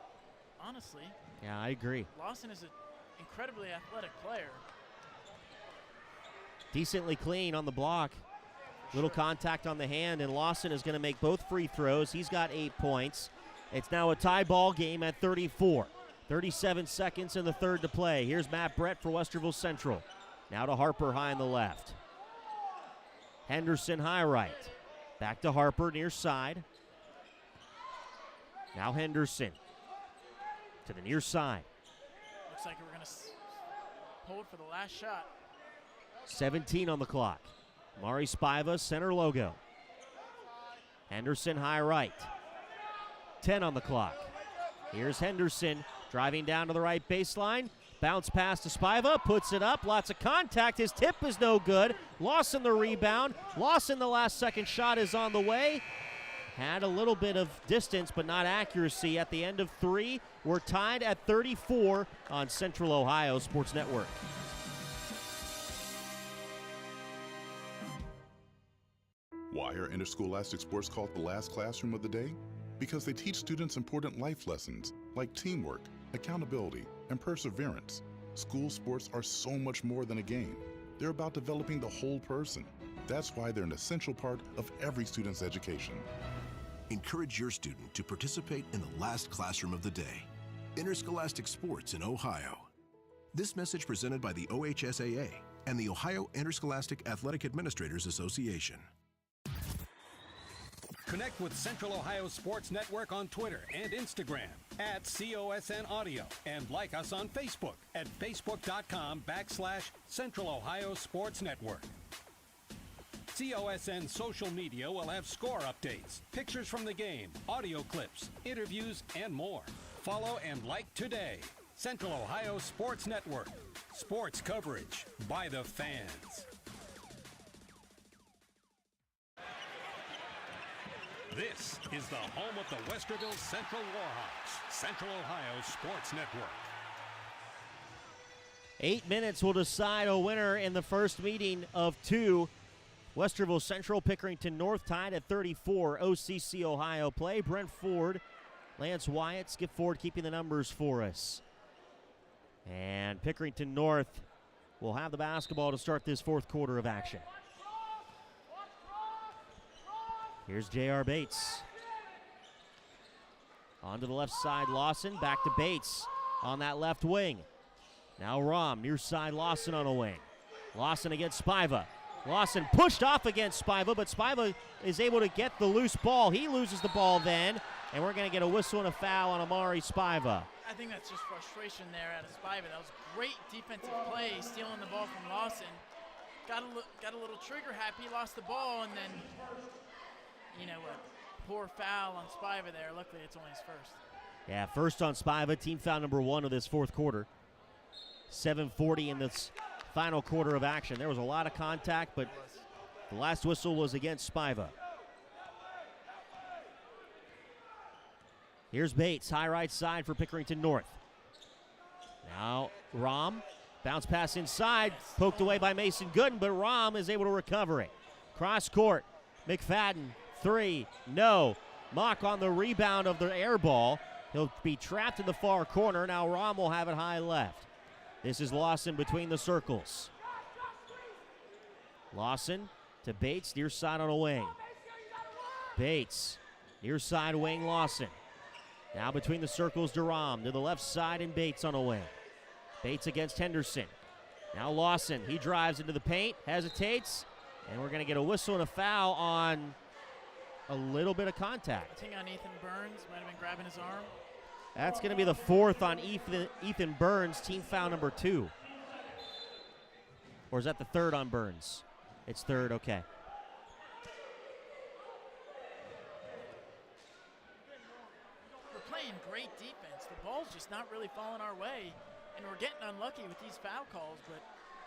I: Honestly.
A: Yeah, I agree.
I: Lawson is an incredibly athletic player.
A: Decently clean on the block. Little contact on the hand, and Lawson is going to make both free throws. He's got 8 points. It's now a tie ball game at 34. 37 seconds in the third to play. Here's Matt Brett for Westerville Central. Now to Harper high on the left. Henderson high right. Back to Harper near side. Now Henderson to the near side.
I: Looks like we're going to hold for the last shot.
A: 17 on the clock. Mari Spiva, center logo. Henderson high right. 10 on the clock. Here's Henderson driving down to the right baseline. Bounce pass to Spiva, puts it up. Lots of contact. His tip is no good. Lawson the rebound. Lawson the last second shot is on the way. Had a little bit of distance, but not accuracy at the end of 3. We're tied at 34 on Central Ohio Sports Network.
E: Why are interscholastic sports called the last classroom of the day? Because they teach students important life lessons like teamwork, accountability, and perseverance. School sports are so much more than a game. They're about developing the whole person. That's why they're an essential part of every student's education.
Q: Encourage your student to participate in the last classroom of the day. Interscholastic sports in Ohio. This message presented by the OHSAA and the Ohio Interscholastic Athletic Administrators Association.
B: Connect with Central Ohio Sports Network on Twitter and Instagram at COSN Audio, and like us on Facebook at facebook.com/Central Ohio Sports Network. COSN social media will have score updates, pictures from the game, audio clips, interviews, and more. Follow and like today. Central Ohio Sports Network. Sports coverage by the fans. This is the home of the Westerville Central Warhawks, Central Ohio Sports Network.
A: 8 minutes will decide a winner in the first meeting of 2. Westerville Central, Pickerington North tied at 34. OCC Ohio play. Brent Ford, Lance Wyatt, Skip Ford keeping the numbers for us. And Pickerington North will have the basketball to start this fourth quarter of action. Here's J.R. Bates. Onto the left side, Lawson. Back to Bates on that left wing. Now Rom, near side, Lawson on a wing. Lawson against Spiva. Lawson pushed off against Spiva, but Spiva is able to get the loose ball. He loses the ball then, and we're going to get a whistle and a foul on Amari Spiva.
I: I think that's just frustration there out of Spiva. That was great defensive play, stealing the ball from Lawson. Got a little trigger happy, lost the ball, and then, you know, a poor foul on Spiva there. Luckily, it's only his first.
A: Yeah, first on Spiva, team foul number 1 of this fourth quarter. 7:40 in this final quarter of action. There was a lot of contact, but the last whistle was against Spiva. Here's Bates, high right side for Pickerington North. Now Rom, bounce pass inside, poked away by Mason Gooden, but Rom is able to recover it. Cross court, McFadden, three, no. Mock on the rebound of the air ball. He'll be trapped in the far corner. Now Rom will have it high left. This is Lawson between the circles. Lawson to Bates, near side on a wing. Bates, near side wing Lawson. Now between the circles to Rom, to the left side and Bates on a wing. Bates against Henderson. Now Lawson, he drives into the paint, hesitates, and we're going to get a whistle and a foul on a little bit of contact.
I: I think on Ethan Burns, might have been grabbing his arm.
A: That's going to be the fourth on Ethan Burns, team foul number 2. Or is that the third on Burns? It's third, okay.
I: We're playing great defense. The ball's just not really falling our way, and we're getting unlucky with these foul calls, but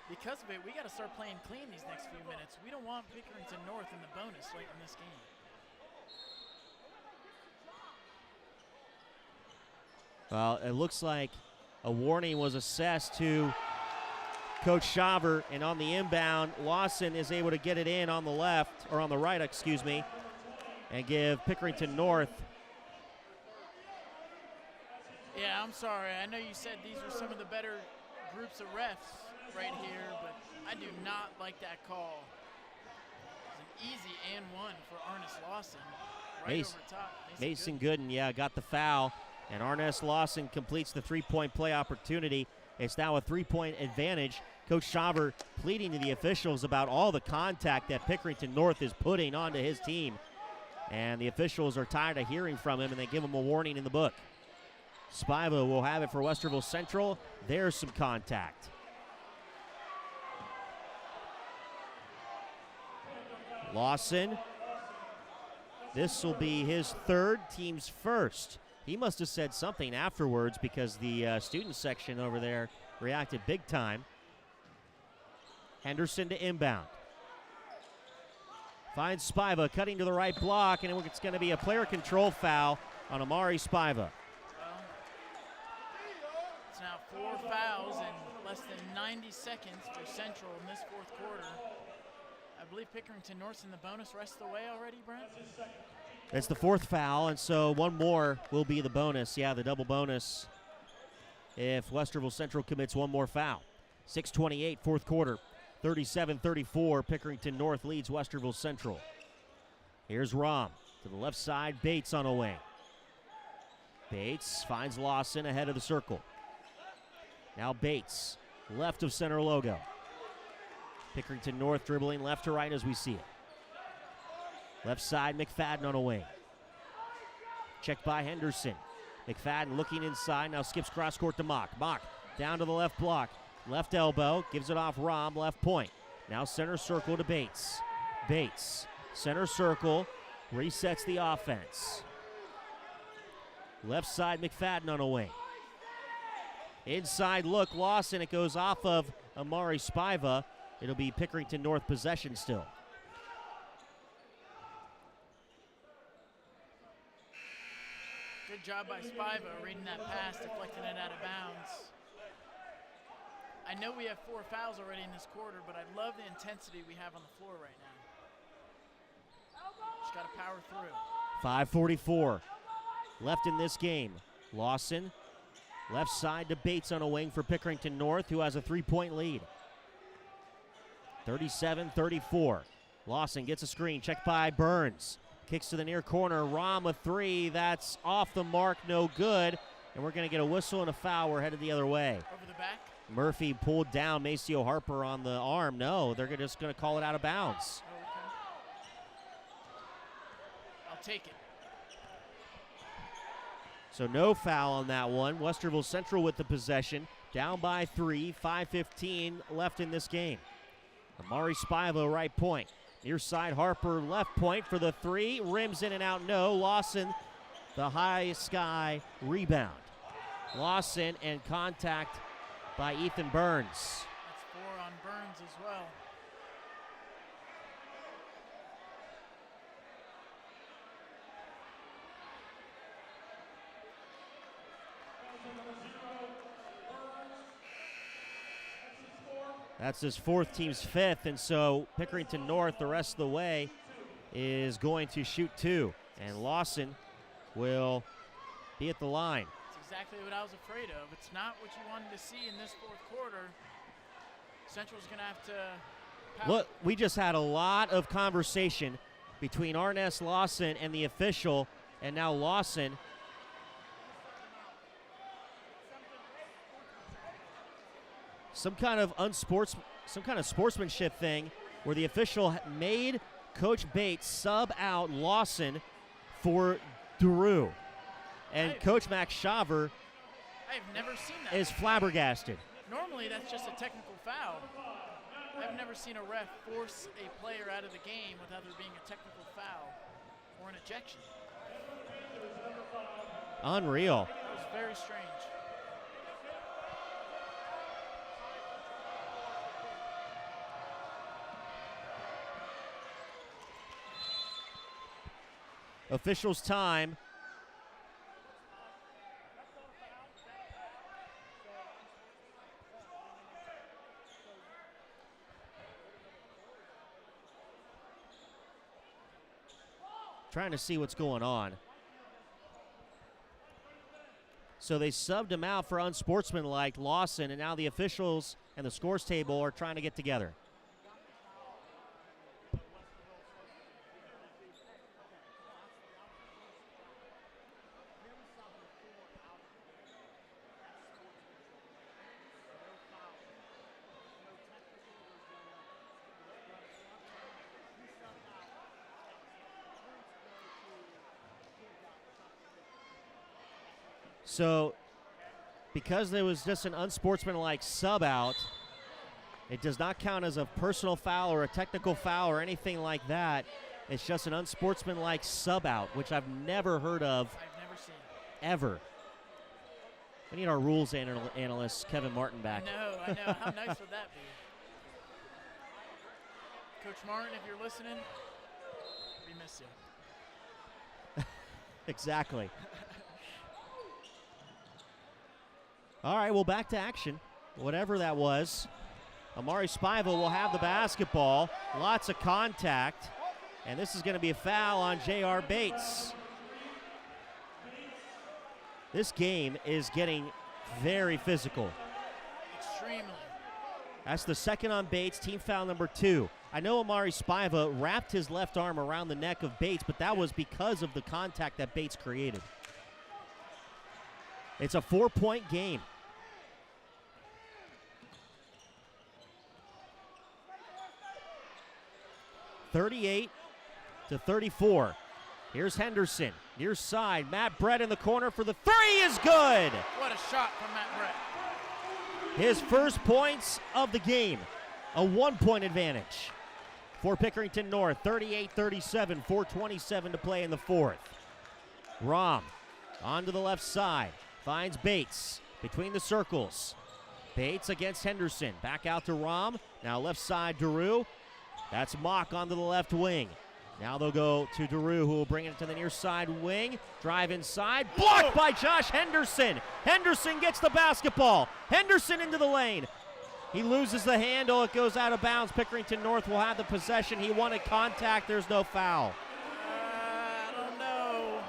I: because of it, we got to start playing clean these next few minutes. We don't want Pickerington North in the bonus late in this game.
A: Well, it looks like a warning was assessed to Coach Shaver, and on the inbound, Lawson is able to get it in on the left, or on the right, excuse me, and give Pickerington North.
I: Yeah, I'm sorry. I know you said these are some of the better groups of refs right here, but I do not like that call. It's an easy and one for Ernest Lawson. Right over top.
A: Mason Gooden, yeah, got the foul. And Ernest Lawson completes the three-point play opportunity. It's now a three-point advantage. Coach Shaver pleading to the officials about all the contact that Pickerington North is putting onto his team. And the officials are tired of hearing from him, and they give him a warning in the book. Spiva will have it for Westerville Central. There's some contact. Lawson. This will be his third, team's first. He must have said something afterwards because the student section over there reacted big time. Henderson to inbound. Finds Spiva cutting to the right block, and it's going to be a player control foul on Amari Spiva.
I: Well, it's now 4 fouls in less than 90 seconds for Central in this fourth quarter. I believe Pickerington North's in the bonus rest of the way already, Brent?
A: That's the fourth foul, and so one more will be the bonus. Yeah, the double bonus if Westerville Central commits one more foul. 6:28, fourth quarter. 37-34, Pickerington North leads Westerville Central. Here's Rom to the left side, Bates on a wing. Bates finds Lawson ahead of the circle. Now Bates, left of center logo. Pickerington North dribbling left to right as we see it. Left side, McFadden on a wing. Checked by Henderson. McFadden looking inside, now skips cross court to Mock. Mock down to the left block. Left elbow, gives it off Rom, left point. Now center circle to Bates. Bates, center circle, resets the offense. Left side, McFadden on a wing. Inside look, Lawson, it goes off of Amari Spiva. It'll be Pickerington North possession still.
I: Good job by Spiva reading that pass, deflecting it out of bounds. I know we have 4 fouls already in this quarter, but I love the intensity we have on the floor right now. Just got to power through.
A: 5:44 left in this game. Lawson, left side to Bates on a wing for Pickerington North, who has a 3-point lead. 37-34. Lawson gets a screen, checked by Burns. Kicks to the near corner, Rom a 3, that's off the mark, no good. And we're going to get a whistle and a foul, we're headed the other way.
I: Over the back.
A: Murphy pulled down Maceo Harper on the arm. No, they're just going to call it out of bounds.
I: Oh, okay. I'll take it.
A: So no foul on that one. Westerville Central with the possession. Down by 3, 5:15 left in this game. Amari Spiva, right point. Near side, Harper, left point for the 3. Rims in and out, no. Lawson, the high sky rebound. Lawson and contact by Ethan Burns.
I: That's 4 on Burns as well.
A: That's his 4th, team's 5th, and so Pickerington North the rest of the way is going to shoot 2, and Lawson will be at the line.
I: That's exactly what I was afraid of. It's not what you wanted to see in this 4th quarter. Central's going to have to...
A: Look, we just had a lot of conversation between Arness Lawson and the official, and now Lawson some kind of sportsmanship thing where the official made Coach Bates sub out Lawson for Daru. And Coach Max Shaver
I: I've never seen that
A: is flabbergasted.
I: Normally that's just a technical foul. I've never seen a ref force a player out of the game without there being a technical foul or an ejection.
A: Unreal.
I: That was very strange.
A: Officials' time. Trying to see what's going on. So they subbed him out for unsportsmanlike Lawson, and now the officials and the scores table are trying to get together. So, because there was just an unsportsmanlike sub out, it does not count as a personal foul or a technical foul or anything like that. It's just an unsportsmanlike sub out, which I've never heard of.
I: I've never seen.
A: Ever. We need our rules analyst, Kevin Martin, back.
I: I know. How nice would that be? Coach Martin, if you're listening, we miss you.
A: Exactly. All right, well, back to action, whatever that was. Amari Spiva will have the basketball. Lots of contact. And this is going to be a foul on J.R. Bates. This game is getting very physical.
I: Extremely.
A: That's the second on Bates, team foul number 2. I know Amari Spiva wrapped his left arm around the neck of Bates, but that was because of the contact that Bates created. It's a 4-point game. (38-34). Here's Henderson, near side. Matt Brett in the corner for the 3 is good.
I: What a shot from Matt Brett.
A: His first points of the game. A 1-point advantage for Pickerington North. 38-37, 4:27 to play in the 4th. Rom onto the left side. Finds Bates between the circles. Bates against Henderson. Back out to Rom. Now left side, Daru. That's Mock onto the left wing. Now they'll go to Daru, who will bring it to the near side wing. Drive inside. Blocked by Josh Henderson. Henderson gets the basketball. Henderson into the lane. He loses the handle. It goes out of bounds. Pickerington North will have the possession. He wanted contact. There's no foul.
I: I don't know.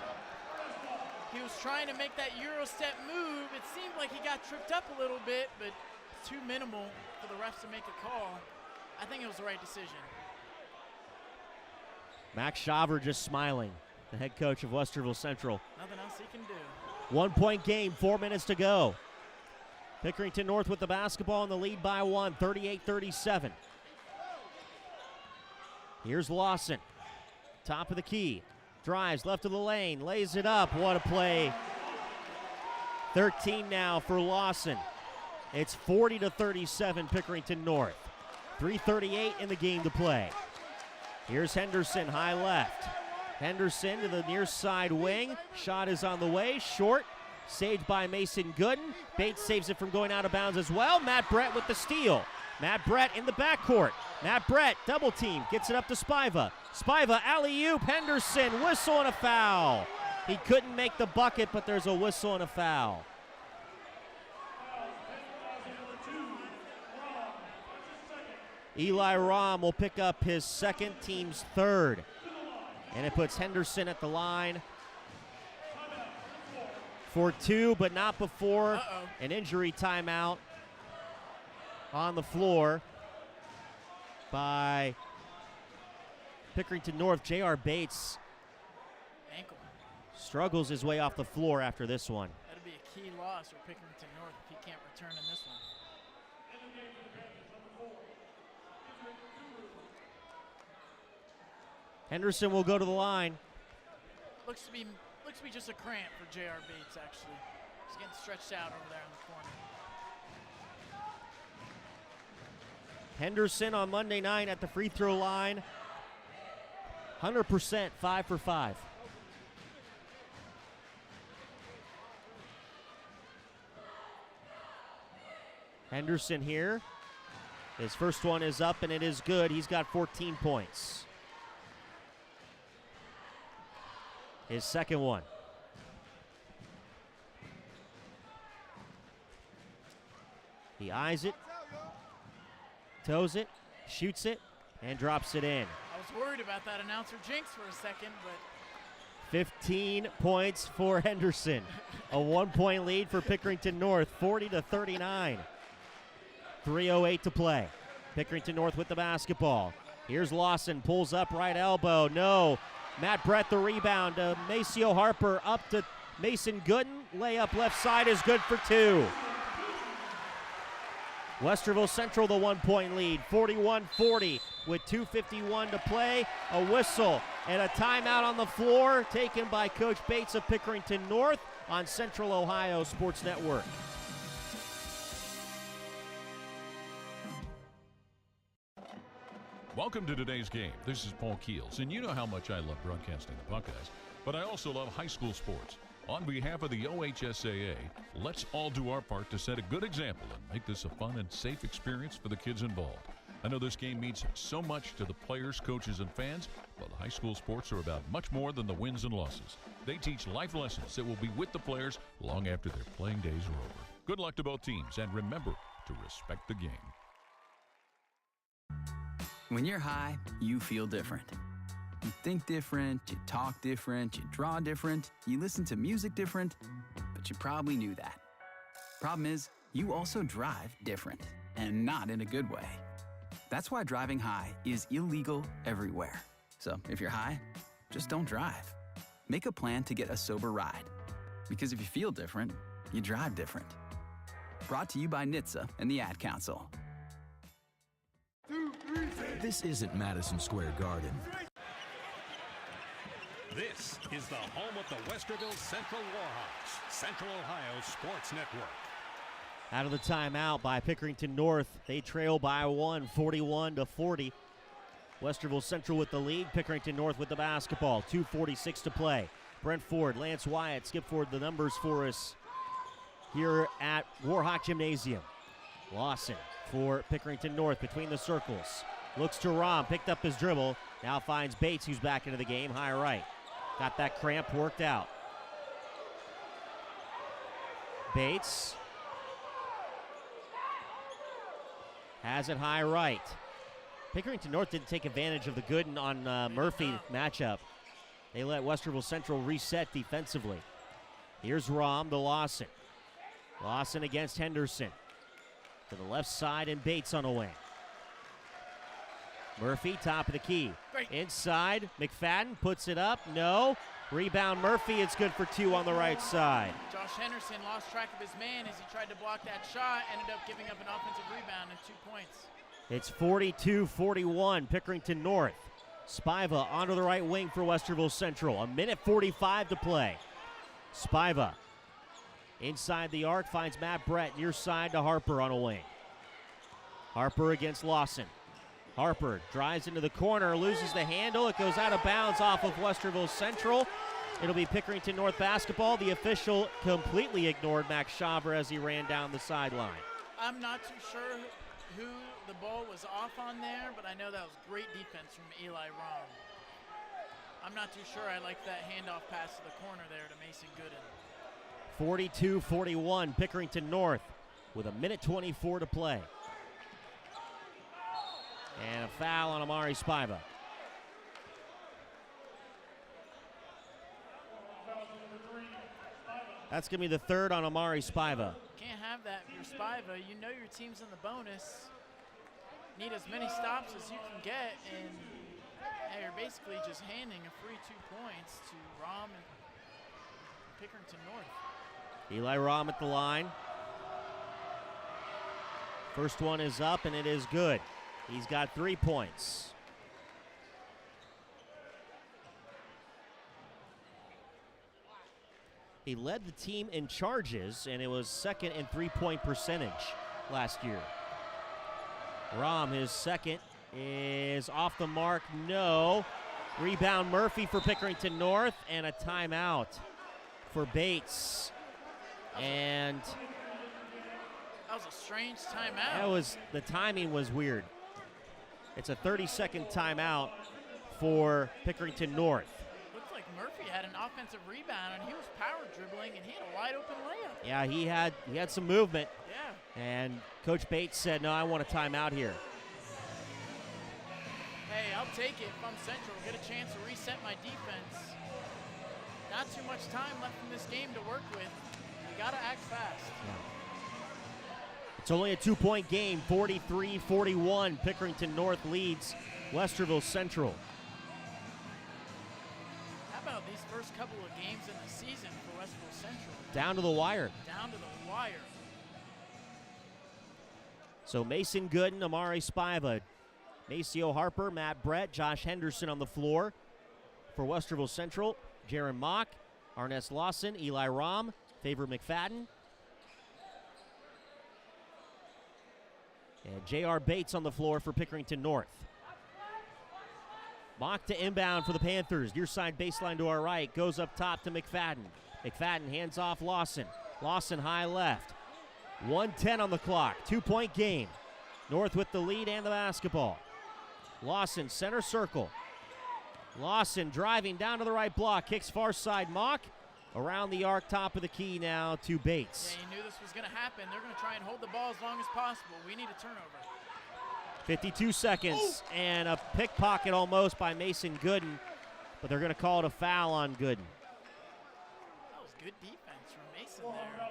I: He was trying to make that Euro step move. It seemed like he got tripped up a little bit, but it's too minimal for the refs to make a call. I think it was the right decision.
A: Max Shaver just smiling, the head coach of Westerville Central.
I: Nothing else he can do.
A: 1-point game, 4 minutes to go. Pickerington North with the basketball in the lead by 1, 38-37. Here's Lawson, top of the key. Drives left of the lane, lays it up. What a play. 13 now for Lawson. It's 40-37 Pickerington North. 3:38 in the game to play. Here's Henderson, high left. Henderson to the near side wing. Shot is on the way, short. saved by Mason Gooden. Bates saves it from going out of bounds as well. Matt Brett with the steal. Matt Brett in the backcourt. Matt Brett, double team, gets it up to Spiva. Spiva, alley-oop, Henderson, whistle and a foul. He couldn't make the bucket, but there's a whistle and a foul. Eli Rahm will pick up his second, team's third. And it puts Henderson at the line for 2, but not before an injury timeout on the floor by Pickerington North. J.R. Bates
I: Ankle.
A: struggles his way off the floor after this one.
I: That'll be a key loss for Pickerington North if he can't return in this one.
A: Henderson will go to the line.
I: Looks to be just a cramp for J.R. Bates, actually. He's getting stretched out over there in the corner.
A: Henderson on Monday night at the free throw line. 100%, 5 for 5. Henderson here. His first one is up and it is good. He's got 14 points. His second one. He eyes it, toes it, shoots it, and drops it in.
I: I was worried about that announcer jinx for a second, but
A: 15 points for Henderson. A 1-point lead for Pickerington North, 40-39. 3:08 to play. Pickerington North with the basketball. Here's Lawson, pulls up right elbow, no. Matt Brett the rebound to Maceo Harper, up to Mason Gooden. Layup left side is good for 2. Westerville Central the 1-point lead, 41-40 with 2:51 to play. A whistle and a timeout on the floor taken by Coach Bates of Pickerington North on Central Ohio Sports Network.
O: Welcome to today's game. This is Paul Keels, and you know how much I love broadcasting the Buckeyes, but I also love high school sports. On behalf of the OHSAA, let's all do our part to set a good example and make this a fun and safe experience for the kids involved. I know this game means so much to the players, coaches, and fans, but high school sports are about much more than the wins and losses. They teach life lessons that will be with the players long after their playing days are over. Good luck to both teams, and remember to respect the game.
M: When you're high, you feel different. You think different, you talk different, you draw different, you listen to music different, but you probably knew that. Problem is, you also drive different, and not in a good way. That's why driving high is illegal everywhere. So if you're high, just don't drive. Make a plan to get a sober ride. Because if you feel different, you drive different. Brought to you by NHTSA and the Ad Council.
S: This isn't Madison Square Garden.
B: This is the home of the Westerville Central Warhawks, Central Ohio Sports Network.
A: Out of the timeout by Pickerington North. They trail by 1, 41-40. Westerville Central with the lead. Pickerington North with the basketball. 2:46 to play. Brent Ford, Lance Wyatt, skip forward the numbers for us here at Warhawk Gymnasium. Lawson for Pickerington North between the circles. Looks to Rahm, picked up his dribble. Now finds Bates, who's back into the game, high right. Got that cramp worked out. Bates has it high right. Pickerington North didn't take advantage of the Gooden on Murphy matchup. They let Westerville Central reset defensively. Here's Rahm to Lawson. Lawson against Henderson. To the left side and Bates on a wing. Murphy, top of the key.
I: Great.
A: Inside, McFadden puts it up. No. Rebound Murphy, it's good for 2 on the right side.
I: Josh Henderson lost track of his man as he tried to block that shot, ended up giving up an offensive rebound and 2 points.
A: It's 42-41, Pickerington North. Spiva onto the right wing for Westerville Central. 1:45 to play. Spiva inside the arc, finds Matt Brett near side to Harper on a wing. Harper against Lawson. Harper drives into the corner, loses the handle. It goes out of bounds off of Westerville Central. It'll be Pickerington North basketball. The official completely ignored Max Shaver as he ran down the sideline.
I: I'm not too sure who the ball was off on there, but I know that was great defense from Eli Rom. I'm not too sure I like that handoff pass to the corner there to Mason Gooden.
A: 42-41, Pickerington North with a minute 24 to play. And a foul on Amari Spiva. That's going to be the third on Amari Spiva.
I: Can't have that if you're Spiva. You know your team's in the bonus. Need as many stops as you can get, and hey, you're basically just handing a free 2 points to Rom and Pickerington North.
A: Eli Rom at the line. First one is up, and it is good. He's got 3 points. He led the team in charges, and it was second in three-point percentage last year. Rom, his second, is off the mark. No. Rebound Murphy for Pickerington North, and a timeout for Bates. And
I: that was a strange timeout.
A: The timing was weird. It's a 30-second timeout for Pickerington North.
I: Looks like Murphy had an offensive rebound, and he was power dribbling, and he had a wide-open layup.
A: Yeah, he had some movement.
I: Yeah.
A: And Coach Bates said, no, I want a timeout here.
I: Hey, I'll take it if I'm Central. Get a chance to reset my defense. Not too much time left in this game to work with. You got to act fast.
A: Yeah. It's only a 2-point game, 43-41. Pickerington North leads Westerville Central.
I: How about these first couple of games in the season for Westerville Central?
A: Down to the wire.
I: Down to the wire.
A: So Mason Gooden, Amari Spiva, Maceo Harper, Matt Brett, Josh Henderson on the floor for Westerville Central. Jaron Mock, Arness Lawson, Eli Rom, Favor McFadden. And J.R. Bates on the floor for Pickerington North. Mock to inbound for the Panthers. Near side baseline to our right. Goes up top to McFadden. McFadden hands off Lawson. Lawson high left. 1:10 on the clock. 2-point game. North with the lead and the basketball. Lawson center circle. Lawson driving down to the right block. Kicks far side. Mock around the arc, top of the key now to Bates.
I: Yeah, you knew this was going to happen. They're going to try and hold the ball as long as possible. We need a turnover.
A: 52 seconds and a pickpocket almost by Mason Gooden, but they're going to call it a foul on Gooden.
I: That was good defense from Mason there.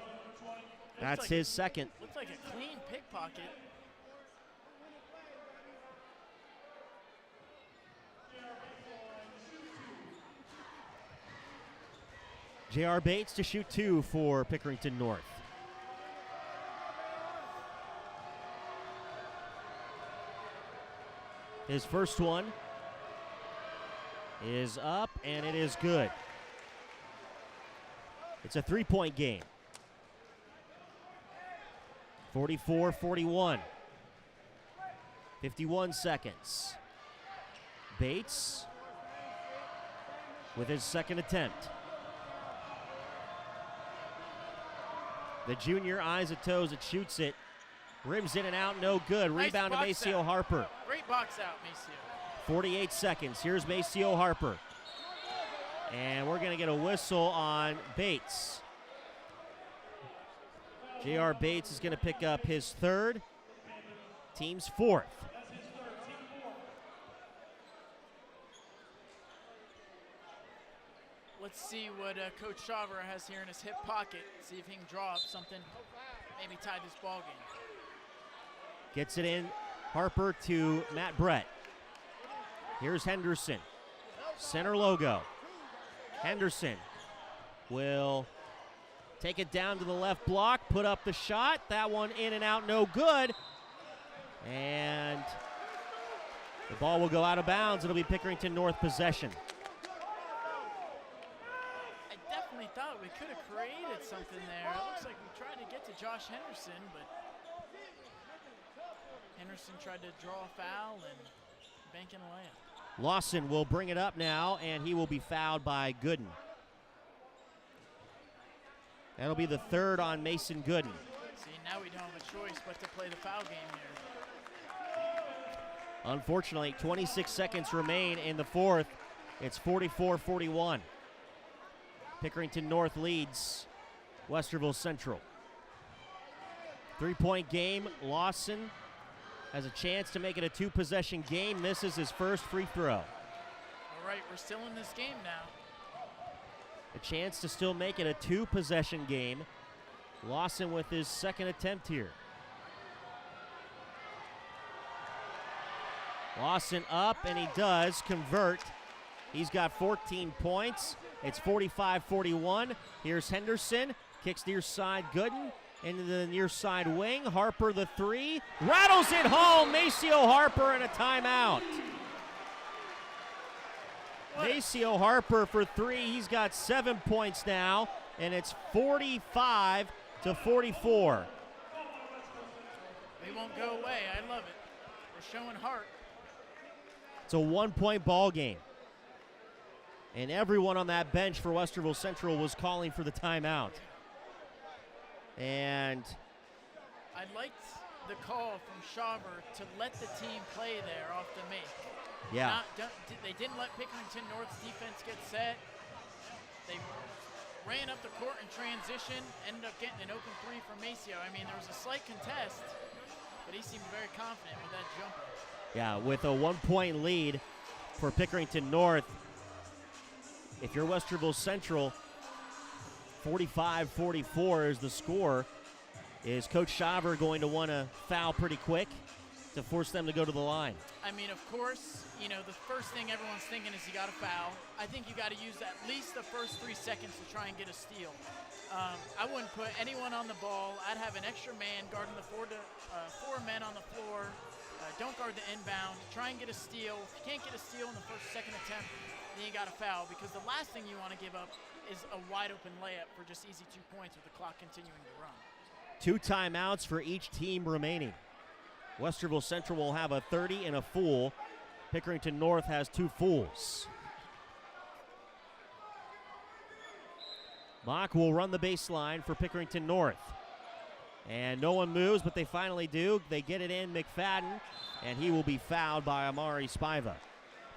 A: That's
I: like
A: his second.
I: Looks like a clean pickpocket.
A: J.R. Bates to shoot 2 for Pickerington North. His first one is up, and it is good. It's a 3-point game. 44-41. 51 seconds. Bates with his second attempt. The junior eyes it, toes it, shoots it. Rims in and out, no good.
I: Nice
A: Rebound to Maceo Harper.
I: Great box out, Maceo.
A: 48 seconds. Here's Maceo Harper. And we're going to get a whistle on Bates. J.R. Bates is going to pick up his third, team's fourth.
I: Let's see what Coach Shaver has here in his hip pocket. See if he can draw up something, maybe tie this ball game.
A: Gets it in, Harper to Matt Brett. Here's Henderson, center logo. Henderson will take it down to the left block, put up the shot. That one in and out, no good. And the ball will go out of bounds. It'll be Pickerington North possession.
I: I definitely thought we could have created something there. It looks like we tried to get to Josh Henderson, but Henderson tried to draw a foul and bank in a layup.
A: Lawson will bring it up now, and he will be fouled by Gooden. That'll be the third on Mason Gooden.
I: See, now we don't have a choice but to play the foul game here.
A: Unfortunately, 26 seconds remain in the fourth. It's 44-41. Pickerington North leads Westerville Central. 3-point game. Lawson has a chance to make it a 2-possession game. Misses his first free throw.
I: All right, we're still in this game now.
A: A chance to still make it a 2-possession game. Lawson with his second attempt here. Lawson up, and he does convert. He's got 14 points. It's 45-41. Here's Henderson. Kicks near side Gooden. Into the near side wing. Harper the three. Rattles it home. Maceo Harper and a timeout. Maceo Harper for three. He's got 7 points now, and it's 45-44.
I: They won't go away. I love it. They're showing heart.
A: It's a 1-point ball game. And everyone on that bench for Westerville Central was calling for the timeout. And
I: I liked the call from Shaver to let the team play there off the make.
A: yeah,
I: They didn't let Pickerington North's defense get set. They ran up the court in transition, ended up getting an open three for Maceo. I mean, there was a slight contest, but he seemed very confident with that jumper.
A: yeah, with a 1-point lead for Pickerington North. If you're Westerville Central, 45-44 is the score. Is Coach Shaver going to want to foul pretty quick to force them to go to the line?
I: I mean, of course, you know, the first thing everyone's thinking is you got to foul. I think you got to use at least the first 3 seconds to try and get a steal. I wouldn't put anyone on the ball. I'd have an extra man guarding the four men on the floor. Don't guard the inbound. Try and get a steal. If you can't get a steal in the second attempt, then you got to foul, because the last thing you want to give up is a wide-open layup for just easy 2 points with the clock continuing to run.
A: 2 timeouts for each team remaining. Westerville Central will have a 30 and a full. Pickerington North has 2 fulls. Mock will run the baseline for Pickerington North. And no one moves, but they finally do. They get it in, McFadden, and he will be fouled by Amari Spiva,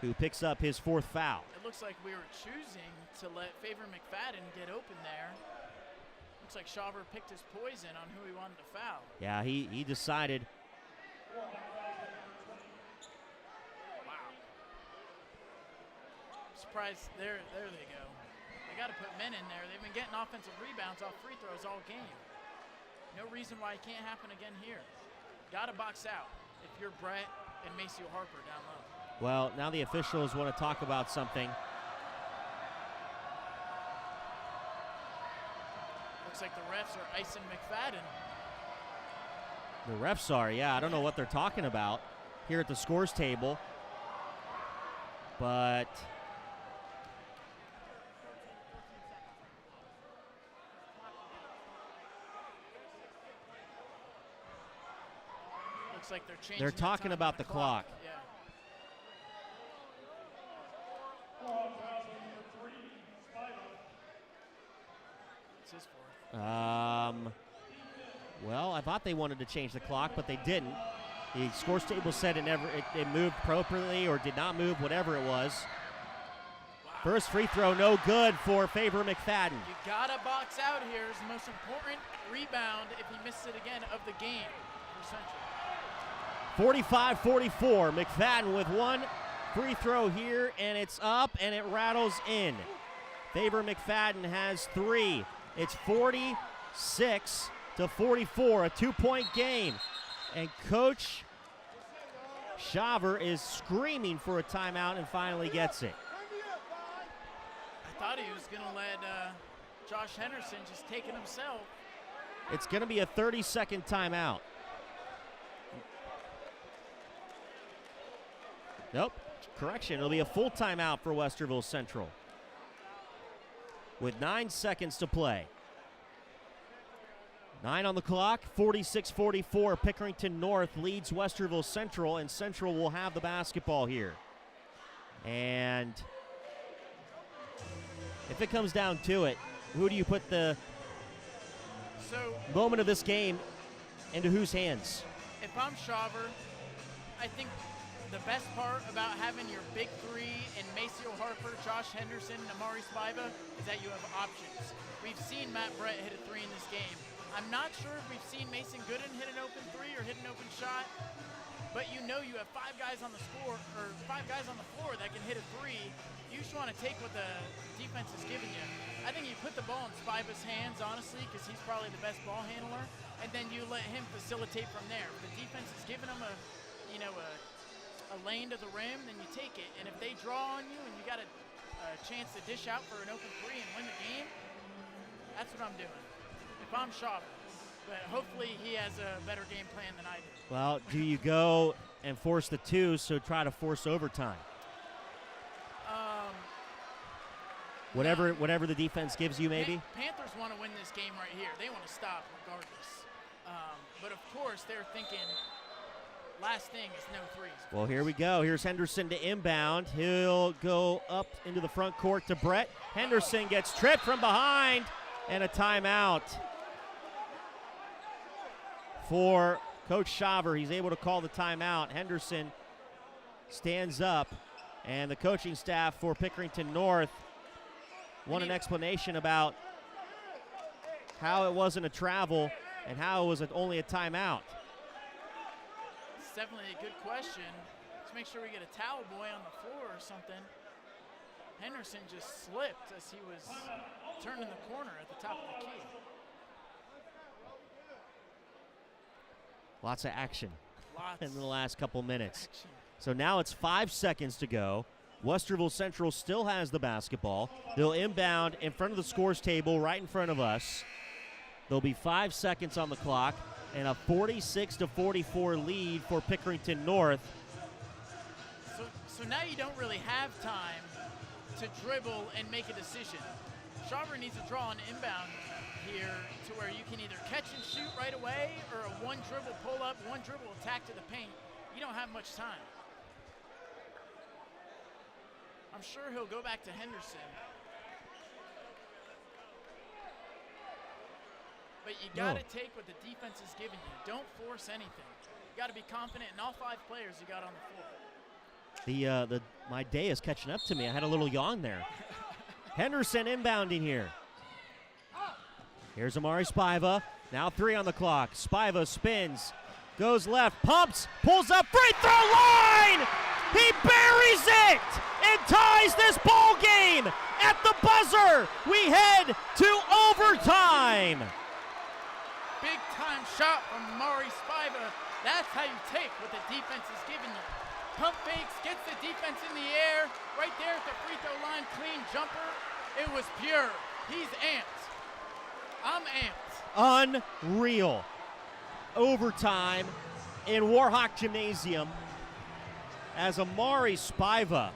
A: who picks up his 4th foul.
I: It looks like we were choosing to let Favor McFadden get open there. Looks like Shaver picked his poison on who he wanted to foul.
A: Yeah, he decided.
I: Wow. I'm surprised. There they go. They got to put men in there. They've been getting offensive rebounds off free throws all game. No reason why it can't happen again here. Got to box out if you're Brett and Maceo Harper down low.
A: Well, now the officials want to talk about something.
I: Looks like the refs are icing McFadden.
A: The refs are, yeah. I don't know what they're talking about here at the scores table. But
I: looks like they're changing.
A: they're talking about the clock.
I: Yeah. It's his 4th.
A: Well, I thought they wanted to change the clock, but they didn't. The scores table said it moved appropriately or did not move, whatever it was. Wow. First free throw, no good for Favor McFadden.
I: You gotta box out here. It's the most important rebound, if he misses it again, of the game for Central.
A: 45-44. McFadden with 1 free throw here, and it's up, and it rattles in. Favor McFadden has 3. It's 46-44, a 2-point game. And Coach Shaver is screaming for a timeout and finally gets it.
I: I thought he was going to let Josh Henderson just take it himself.
A: It's going to be a 30-second timeout. Nope, correction. It'll be a full timeout for Westerville Central with 9 seconds to play. 9 on the clock, 46-44. Pickerington North leads Westerville Central, and Central will have the basketball here. And if it comes down to it, who do you put the
I: So
A: moment of this game into whose hands?
I: if I'm Shaver, I think the best part about having your big three in Maceo Harper, Josh Henderson, and Amari Spiva is that you have options. We've seen Matt Brett hit a three in this game. I'm not sure if we've seen Mason Gooden hit an open three or hit an open shot, but you know you have 5 guys on the score, or 5 guys on the floor that can hit a three. You just want to take what the defense is giving you. I think you put the ball in Spiva's hands, honestly, because he's probably the best ball handler, and then you let him facilitate from there. If the defense is giving him a lane to the rim, then you take it. And if they draw on you and you got a chance to dish out for an open three and win the game, that's what I'm doing. If I'm Shaver. But hopefully he has a better game plan than I do.
A: Well, do you go and force the 2, so try to force overtime? Whatever the defense gives you, maybe?
I: Panthers want to win this game right here. They want to stop regardless. But of course, they're thinking last thing is no threes.
A: Well, here we go. Here's Henderson to inbound. He'll go up into the front court to Brett. Henderson gets tripped from behind, and a timeout for Coach Shaver. He's able to call the timeout. Henderson stands up, and the coaching staff for Pickerington North want an explanation about how it wasn't a travel and how it was only a timeout.
I: It's definitely a good question. Let's make sure we get a towel boy on the floor or something. Henderson just slipped as he was turning the corner at the top of the key.
A: Lots of action
I: Lots
A: in the last couple minutes.
I: action.
A: So now it's 5 seconds to go. Westerville Central still has the basketball. They'll inbound in front of the scores table right in front of us. There'll be 5 seconds on the clock and a 46-44 lead for Pickerington North.
I: So now you don't really have time to dribble and make a decision. Shaver needs to draw an inbound here to where you can either catch and shoot right away or a one dribble pull up, one dribble attack to the paint. You don't have much time. I'm sure he'll go back to Henderson. But you got to take what the defense is giving you. Don't force anything. You got to be confident in all 5 players you got on the floor.
A: My day is catching up to me. I had a little yawn there. Henderson inbounding here. Here's Amari Spiva. Now 3 on the clock. Spiva spins, goes left, pumps, pulls up, free throw line! He buries it and ties this ball game at the buzzer. We head to overtime.
I: Big time shot from Amari Spiva. That's how you take what the defense is giving you. Pump fakes, gets the defense in the air. Right there at the free throw line, clean jumper. It was pure. He's amped. I'm amped.
A: Unreal. Overtime in Warhawk Gymnasium as Amari Spiva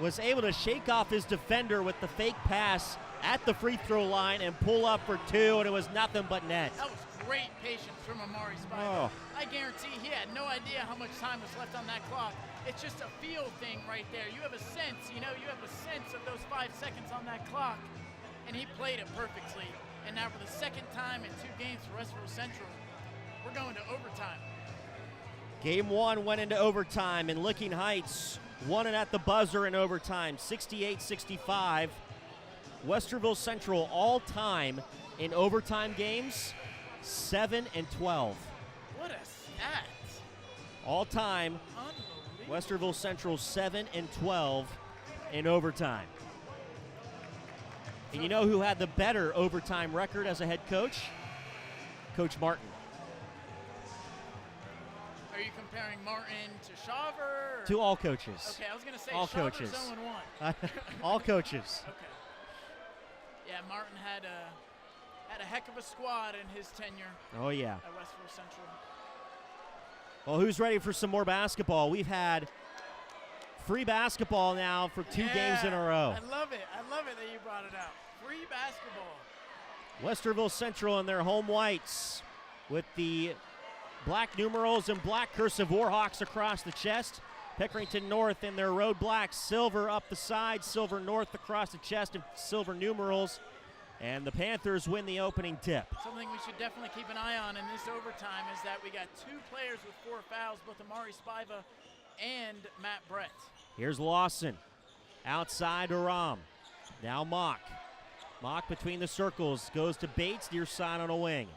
A: was able to shake off his defender with the fake pass at the free throw line and pull up for 2, and it was nothing but net.
I: That was great patience from Amari Spiva.
A: Oh.
I: I guarantee he had no idea how much time was left on that clock. It's just a feel thing right there. You have a sense, you have a sense of those 5 seconds on that clock, and he played it perfectly. And now for the second time in 2 games for Westerville Central, we're going to overtime.
A: Game 1 went into overtime, and Licking Heights won it at the buzzer in overtime, 68-65. Westerville Central all-time in overtime games, 7-12.
I: What a stat.
A: All-time, Westerville Central 7-12 in overtime. And you know who had the better overtime record as a head coach? Coach Martin.
I: Are you comparing Martin to Shaver?
A: To all coaches.
I: Okay, I was going to say
A: all
I: Shaver's
A: coaches.
I: 0-1.
A: All coaches.
I: Okay. Yeah, Martin had a heck of a squad in his tenure.
A: Oh, yeah.
I: At Westerville Central.
A: Well, who's ready for some more basketball? We've had free basketball now for 2 games in a row.
I: I love it. I love it that you brought it out. Free basketball.
A: Westerville Central in their home whites with the black numerals and black cursive Warhawks across the chest. Pickerington North in their road blacks, silver up the side, silver north across the chest, and silver numerals And the Panthers win the opening tip.
I: Something we should definitely keep an eye on in this overtime is that we got 2 players with 4 fouls, both Amari Spiva and Matt Brett.
A: Here's Lawson. Outside to Rom. Now Mock. Mock between the circles. Goes to Bates, near side on a wing.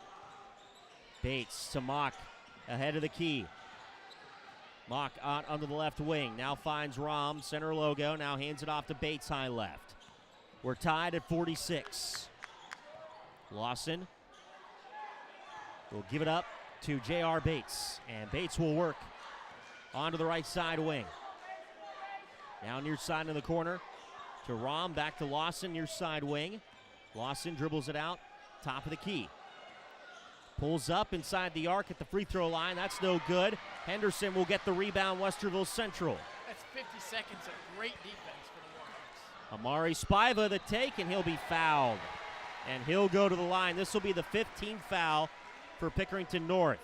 A: Bates to Mock. Ahead of the key. Mock out under the left wing. Now finds Rom. Center logo. Now hands it off to Bates, high left. We're tied at 46. Lawson will give it up to J.R. Bates. And Bates will work onto the right side wing. Now near side in the corner to Rom. Back to Lawson, near side wing. Lawson dribbles it out. Top of the key. Pulls up inside the arc at the free throw line. That's no good. Henderson will get the rebound, Westerville Central.
I: That's 50 seconds of great defense for the Warhawks.
A: Amari Spiva the take, and he'll be fouled. And he'll go to the line. This will be the 15th foul for Pickerington North.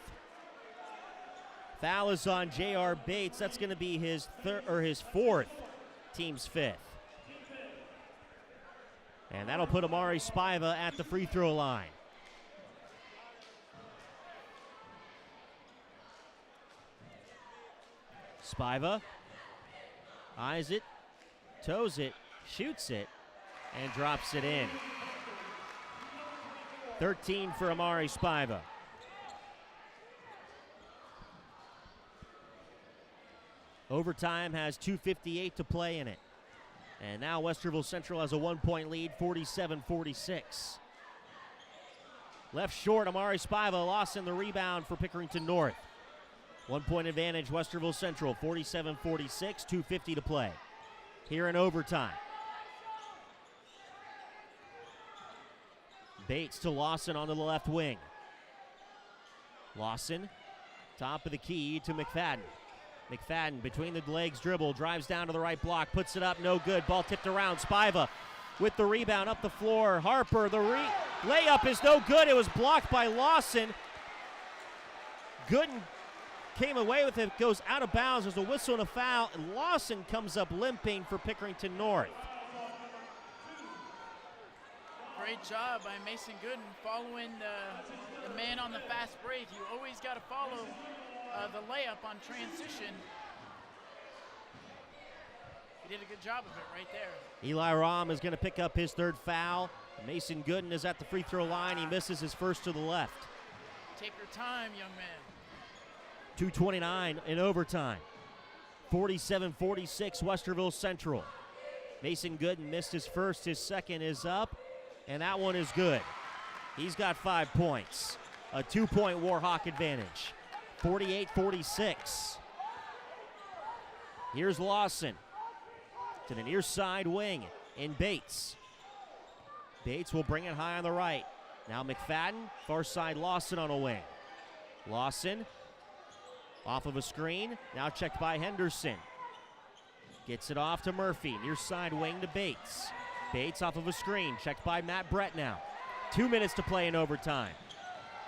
A: Foul is on J.R. Bates. That's going to be his 4th, team's 5th. And that'll put Amari Spiva at the free throw line. Spiva eyes it, toes it, shoots it, and drops it in. 13 for Amari Spiva. Overtime has 2:58 to play in it. And now Westerville Central has a 1-point lead, 47-46. Left short, Amari Spiva lost in the rebound for Pickerington North. 1-point advantage, Westerville Central, 47-46, 2:50 to play. Here in overtime. Bates to Lawson onto the left wing. Lawson, top of the key to McFadden. McFadden between the legs dribble, drives down to the right block, puts it up, no good. Ball tipped around. Spiva with the rebound up the floor. Harper, the layup is no good. It was blocked by Lawson. Gooden came away with it, goes out of bounds. There's a whistle and a foul, and Lawson comes up limping for Pickerington North.
I: Great job by Mason Gooden following the man on the fast break. You always got to follow the layup on transition. He did a good job of it right there.
A: Eli Rahm is going to pick up his 3rd foul. Mason Gooden is at the free throw line. He misses his first to the left.
I: Take your time, young man.
A: 2:29 in overtime. 47-46 Westerville Central. Mason Gooden missed his first. His second is up, and that one is good. He's got 5 points. A 2-point Warhawk advantage. 48-46. Here's Lawson to the near side wing in Bates. Bates will bring it high on the right. Now McFadden, far side Lawson on a wing. Lawson off of a screen, now checked by Henderson. Gets it off to Murphy, near side wing to Bates. Bates off of a screen, checked by Matt Brett now. 2 minutes to play in overtime.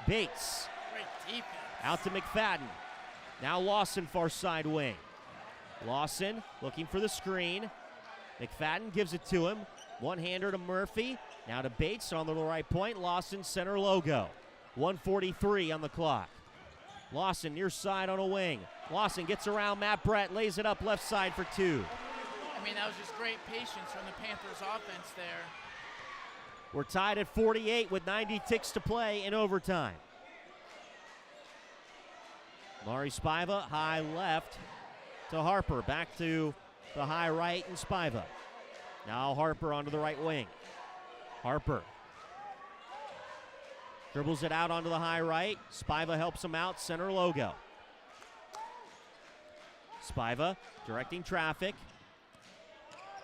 A: Bates
I: great defense.
A: out to McFadden. Now Lawson, far side wing. Lawson looking for the screen. McFadden gives it to him. One-hander to Murphy. Now to Bates on the right point. Lawson center logo. 1:43 on the clock. Lawson near side on a wing. Lawson gets around Matt Brett, lays it up left side for 2.
I: I mean, that was just great patience from the Panthers offense there.
A: We're tied at 48 with 90 ticks to play in overtime. Amari Spiva, high left to Harper. Back to the high right and Spiva. Now Harper onto the right wing. Harper dribbles it out onto the high right. Spiva helps him out, center logo. Spiva directing traffic.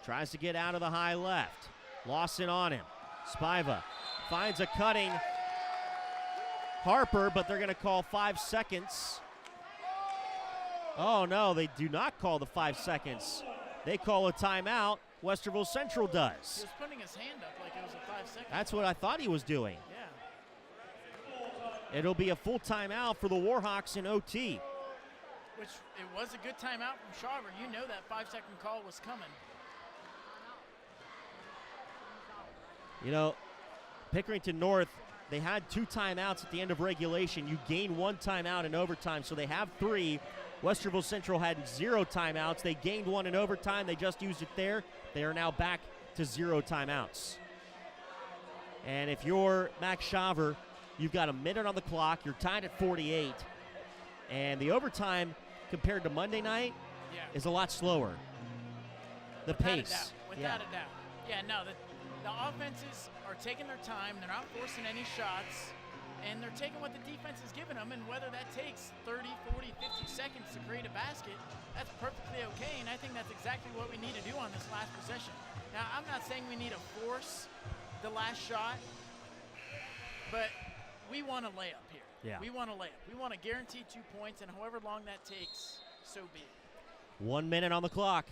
A: Tries to get out of the high left. Lawson on him. Spiva finds a cutting Harper, but they're going to call 5 seconds. Oh, no, they do not call the 5 seconds. They call a timeout. Westerville Central does.
I: He was putting his hand up like it was a 5 seconds.
A: That's what I thought he was doing.
I: Yeah.
A: It'll be a full timeout for the Warhawks in OT.
I: Which, it was a good timeout from Shaver. You know that 5-second call was coming.
A: You know, Pickerington North, they had 2 timeouts at the end of regulation. You gain 1 timeout in overtime, so they have 3. Westerville Central had 0 timeouts. They gained 1 in overtime. They just used it there. They are now back to 0 timeouts. And if you're Max Shaver, you've got a minute on the clock. You're tied at 48. And the overtime compared to Monday night is a lot slower. The pace.
I: Without a doubt. Yeah, no, the offenses are taking their time. They're not forcing any shots. And they're taking what the defense is giving them, and whether that takes 30, 40, 50 seconds to create a basket, that's perfectly okay, and I think that's exactly what we need to do on this last possession. Now, I'm not saying we need to force the last shot, but we want a layup here.
A: Yeah.
I: We want a layup. We want to guarantee 2 points, and however long that takes, so be it.
A: 1 minute on the clock.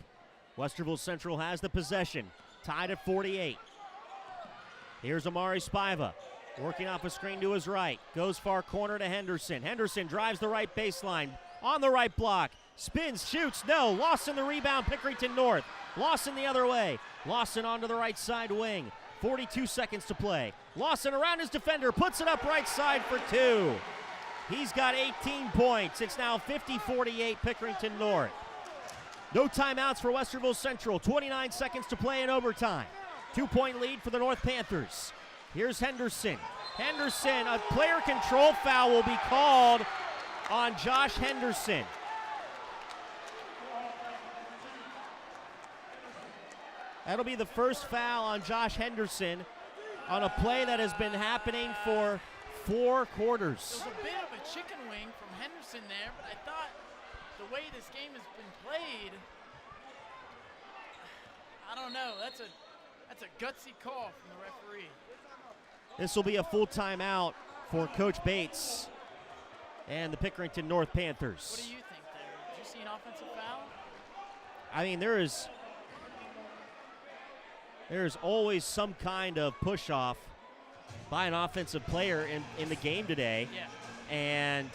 A: Westerville Central has the possession, tied at 48. Here's Amari Spiva. Working off a screen to his right. Goes far corner to Henderson. Henderson drives the right baseline. On the right block. Spins, shoots, no. Lawson the rebound, Pickerington North. Lawson the other way. Lawson onto the right side wing. 42 seconds to play. Lawson around his defender. Puts it up right side for 2. He's got 18 points. It's now 50-48 Pickerington North. No timeouts for Westerville Central. 29 seconds to play in overtime. 2-point lead for the North Panthers. Here's Henderson. Henderson, a player control foul will be called on Josh Henderson. That'll be the first foul on Josh Henderson on a play that has been happening for 4 quarters.
I: There was a bit of a chicken wing from Henderson there, but I thought the way this game has been played, I don't know. That's a gutsy call from the referee.
A: This will be a full timeout for Coach Bates and the Pickerington North Panthers.
I: What do you think there? Did you see an offensive foul?
A: I mean, there is always some kind of push-off by an offensive player in the game today.
I: Yeah.
A: And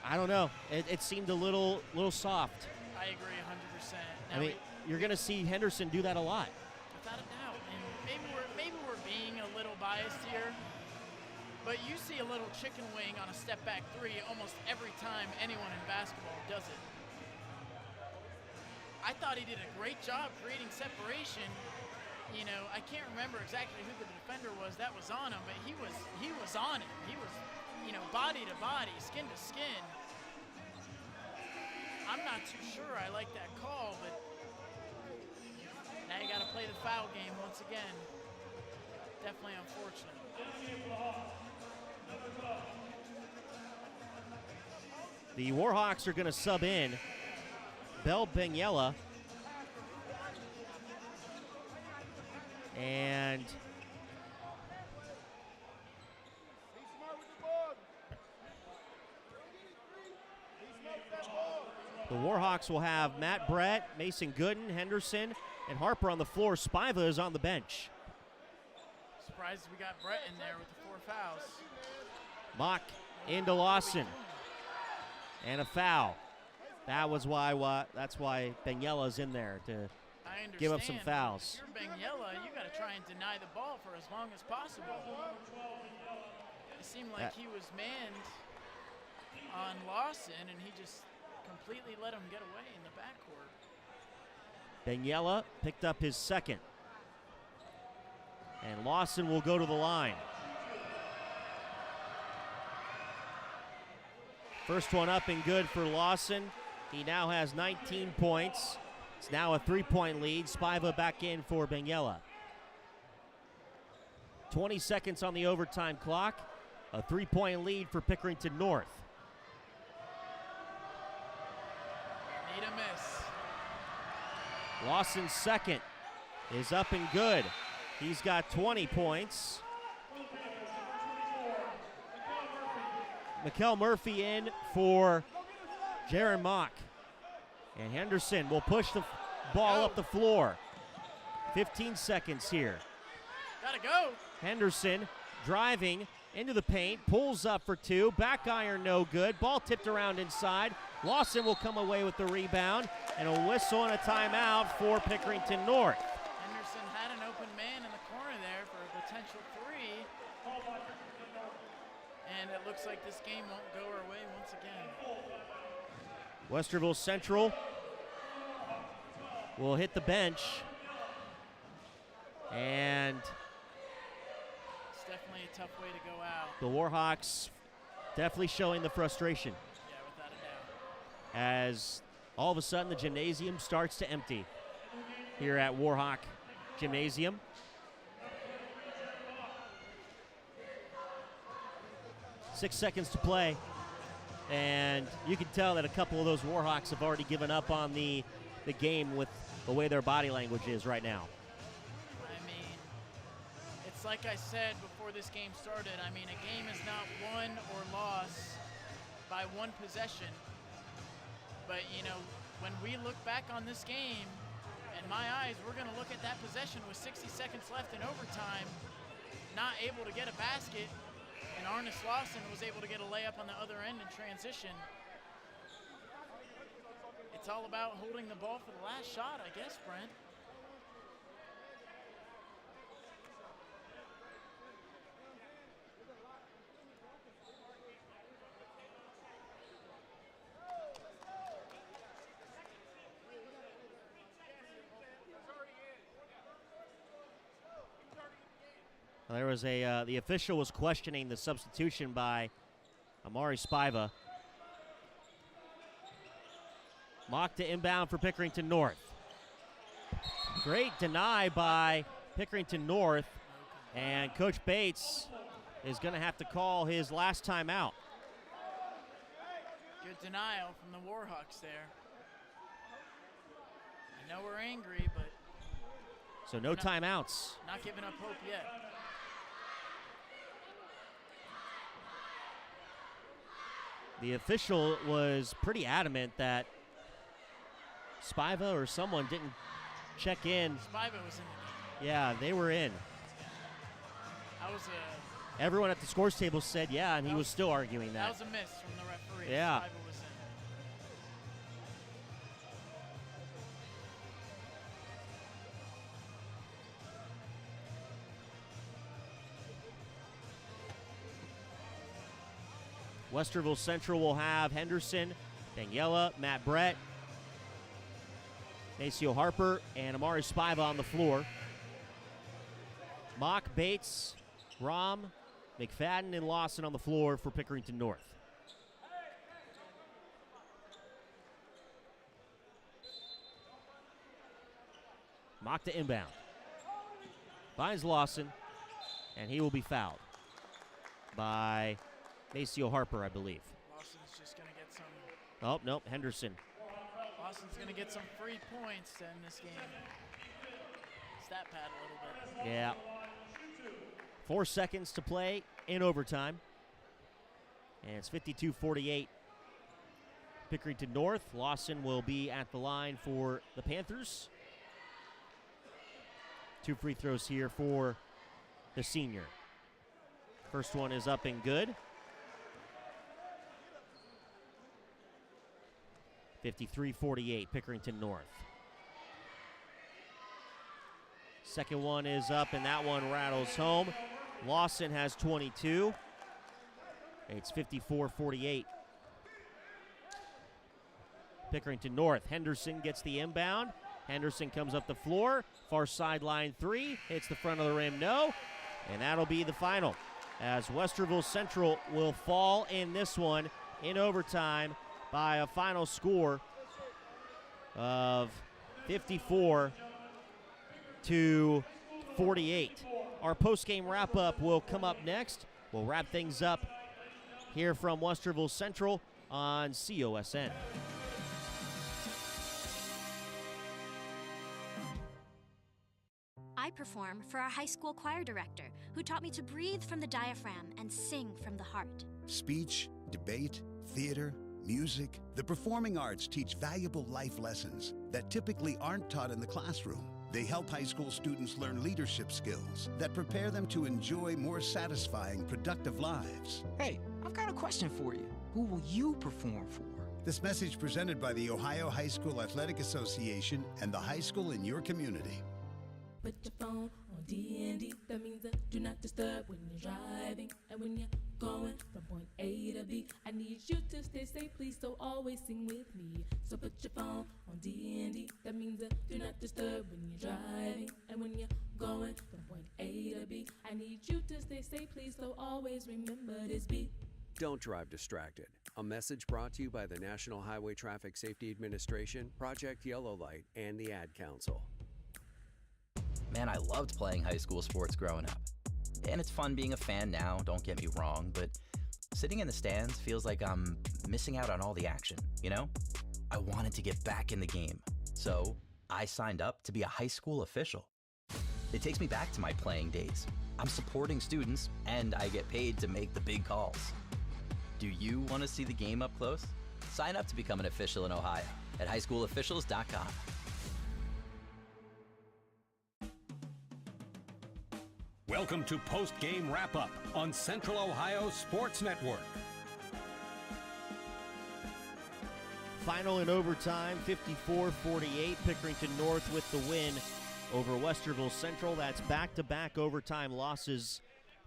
A: I don't know. It seemed a little soft.
I: I agree 100%. Now
A: I mean, you're going to see Henderson do that a lot.
I: Without a doubt. And maybe we're being a little biased here, but you see a little chicken wing on a step-back 3 almost every time anyone in basketball does it. I thought he did a great job creating separation. You know, I can't remember exactly who the defender was that was on him, but he was on it. He was, you know, body to body, skin to skin. I'm not too sure I like that call, but now you got to play the foul game once again. Definitely unfortunate.
A: The Warhawks are going to sub in Bell Benyella. And the Warhawks will have Matt Brett, Mason Gooden, Henderson, and Harper on the floor. Spiva is on the bench.
I: Surprised we got Brett in there with the 4 fouls.
A: Mock into Lawson. And a foul. That's why Benyella's in there to give up some fouls.
I: If you're Benyella, you got to try and deny the ball for as long as possible. It seemed like he was manned on Lawson, and he just completely let him get away in the backcourt.
A: Benyella picked up his second. And Lawson will go to the line. First one up and good for Lawson. He now has 19 points. It's now a 3-point lead. Spiva back in for Benyella. 20 seconds on the overtime clock. A 3-point lead for Pickerington North.
I: Need a miss.
A: Lawson's second is up and good. He's got 20 points. Mikkel Murphy in for Jaron Mock. And Henderson will push the ball up the floor. 15 seconds here.
I: Gotta go.
A: Henderson driving into the paint, pulls up for 2. Back iron no good. Ball tipped around inside. Lawson will come away with the rebound. And a whistle and a timeout for Pickerington North.
I: Henderson had an open man in the corner there for the potential three. And it looks like this game won't go our way once again.
A: Westerville Central will hit the bench. And
I: it's definitely a tough way to go out.
A: the Warhawks definitely showing the frustration.
I: Yeah, without a doubt.
A: As all of a sudden the gymnasium starts to empty here at Warhawk Gymnasium. Six seconds to play, and you can tell that a couple of those Warhawks have already given up on the game with the way their body language is right now.
I: I mean, it's like I said before this game started. I mean, a game is not won or lost by one possession. But, you know, when we look back on this game, in my eyes, we're going to look at that possession with 60 seconds left in overtime, not able to get a basket, and Arnis Lawson was able to get a layup on the other end in transition. It's all about holding the ball for the last shot, I guess, Brent.
A: There was the official was questioning the substitution by Amari Spiva. Mock to inbound for Pickerington North. Great deny by Pickerington North, and Coach Bates is going to have to call his last timeout.
I: Good denial from the Warhawks there. I know we're angry, but
A: so no timeouts.
I: Not giving up hope yet.
A: The official was pretty adamant that Spiva or someone didn't check in.
I: Spiva was in the game.
A: Yeah, they were in.
I: That was
A: Everyone at the scores table said yeah, and he was still arguing
I: that
A: that.
I: was a miss from the referee.
A: Yeah.
I: Spiva was in.
A: Westerville Central will have Henderson, Daniela, Matt Brett, Maceo Harper, and Amari Spiva on the floor. Mock, Bates, Rom, McFadden, and Lawson on the floor for Pickerington North. Mock to inbound. Finds Lawson, and he will be fouled by Maceo Harper, I believe.
I: Lawson's just going to get some.
A: Oh, nope, Henderson.
I: Lawson's going to get some free points to end this game. Stat pad a little bit.
A: Yeah. 4 seconds to play in overtime. And it's 52-48. Pickerington North. Lawson will be at the line for the Panthers. 2 free throws here for the senior. First one is up and good. 53-48, Pickerington North. Second one is up, and that one rattles home. Lawson has 22. It's 54-48. Pickerington North. Henderson gets the inbound. Henderson comes up the floor. Far sideline three. Hits the front of the rim, no. And that'll be the final, as Westerville Central will fall in this one in overtime by a final score of 54-48. Our post-game wrap-up will come up next. We'll wrap things up here from Westerville Central on COSN.
D: I perform for our high school choir director, who taught me to breathe from the diaphragm and sing from the heart.
F: Speech, debate, theater, music. The performing arts teach valuable life lessons that typically aren't taught in the classroom. They help high school students learn leadership skills that prepare them to enjoy more satisfying, productive lives.
S: Hey, I've got a question for you. Who will you perform for?
F: This message presented by the Ohio High School Athletic Association and the high school in your community.
T: Put your phone on
H: on D&D. That means do not disturb when you're driving and when you're going from point A to B. I need you to stay safe, please, so always sing with me. So put your phone on D&D. That means do not disturb when you're driving and when you're going from point A to B. I need you to stay safe, please, so always remember this beat.
L: Don't drive distracted. A message brought to you by the National Highway Traffic Safety Administration, Project Yellow Light, and the Ad Council.
J: Man, I loved playing high school sports growing up. And it's fun being a fan now, don't get me wrong, but sitting in the stands feels like I'm missing out on all the action, you know? I wanted to get back in the game, so I signed up to be a high school official. It takes me back to my playing days. I'm supporting students, and I get paid to make the big calls. Do you want to see the game up close? Sign up to become an official in Ohio at highschoolofficials.com.
B: Welcome to Post Game Wrap Up on Central Ohio Sports Network.
A: Final in overtime, 54-48. Pickerington North with the win over Westerville Central. That's back-to-back overtime losses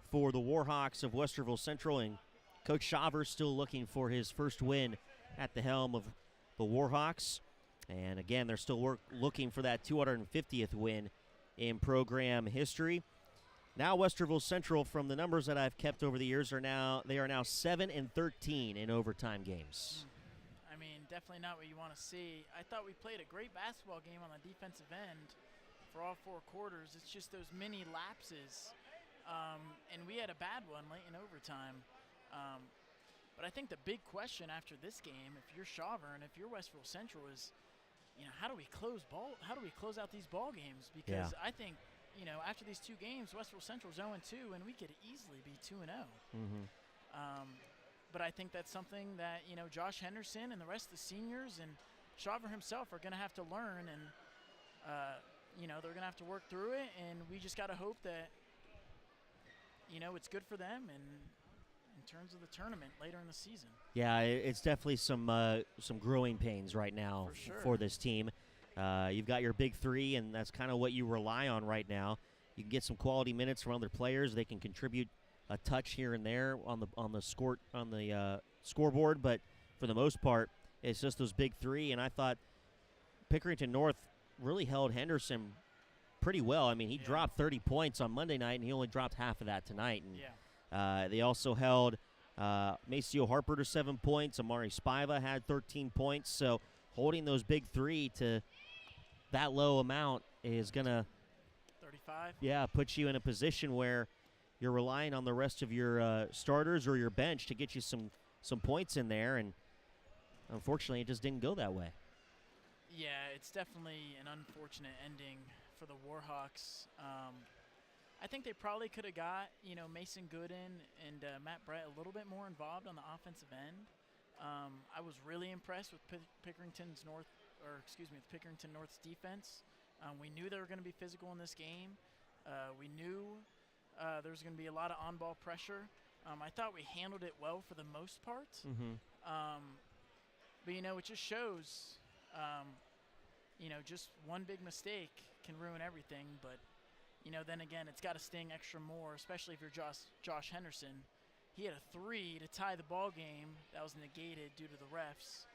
A: for the Warhawks of Westerville Central, and Coach Shaver still looking for his first win at the helm of the Warhawks. And again, they're still looking for that 250th win in program history. Now Westerville Central, from the numbers that I've kept over the years, are now 7-13 in overtime games.
I: I mean, definitely not what you want to see. I thought we played a great basketball game on the defensive end for all 4 quarters. It's just those mini lapses, and we had a bad one late in overtime. But I think the big question after this game, if you're Shaver and if you're Westerville Central, is, how do we close out these ball games? Because I think, after these 2 games, Westerville Central's 0-2, and we could easily be 2-0. But I think that's something that, Josh Henderson and the rest of the seniors and Shaver himself are going to have to learn, and, they're going to have to work through it, and we just got to hope that, it's good for them and in terms of the tournament later in the season.
A: Yeah, it's definitely some growing pains right now for this team. You've got your big 3, and that's kind of what you rely on right now. You can get some quality minutes from other players. They can contribute a touch here and there on the scoreboard, but for the most part, it's just those big 3. And I thought Pickerington North really held Henderson pretty well. I mean, he dropped 30 points on Monday night, and he only dropped half of that tonight. And they also held Maceo Harper to 7 points. Amari Spiva had 13 points. So holding those big 3 to that low amount is going to
I: 35.
A: Put you in a position where you're relying on the rest of your starters or your bench to get you some points in there, and unfortunately it just didn't go that way.
I: Yeah, it's definitely an unfortunate ending for the Warhawks. I think they probably could have got, Mason Gooden and Matt Brett a little bit more involved on the offensive end. I was really impressed with Pickerington North's defense. We knew they were going to be physical in this game. We knew there was going to be a lot of on-ball pressure. I thought we handled it well for the most part. But, it just shows, just one big mistake can ruin everything. But, then again, it's got to sting extra more, especially if you're Josh Henderson. He had a 3 to tie the ball game that was negated due to the refs.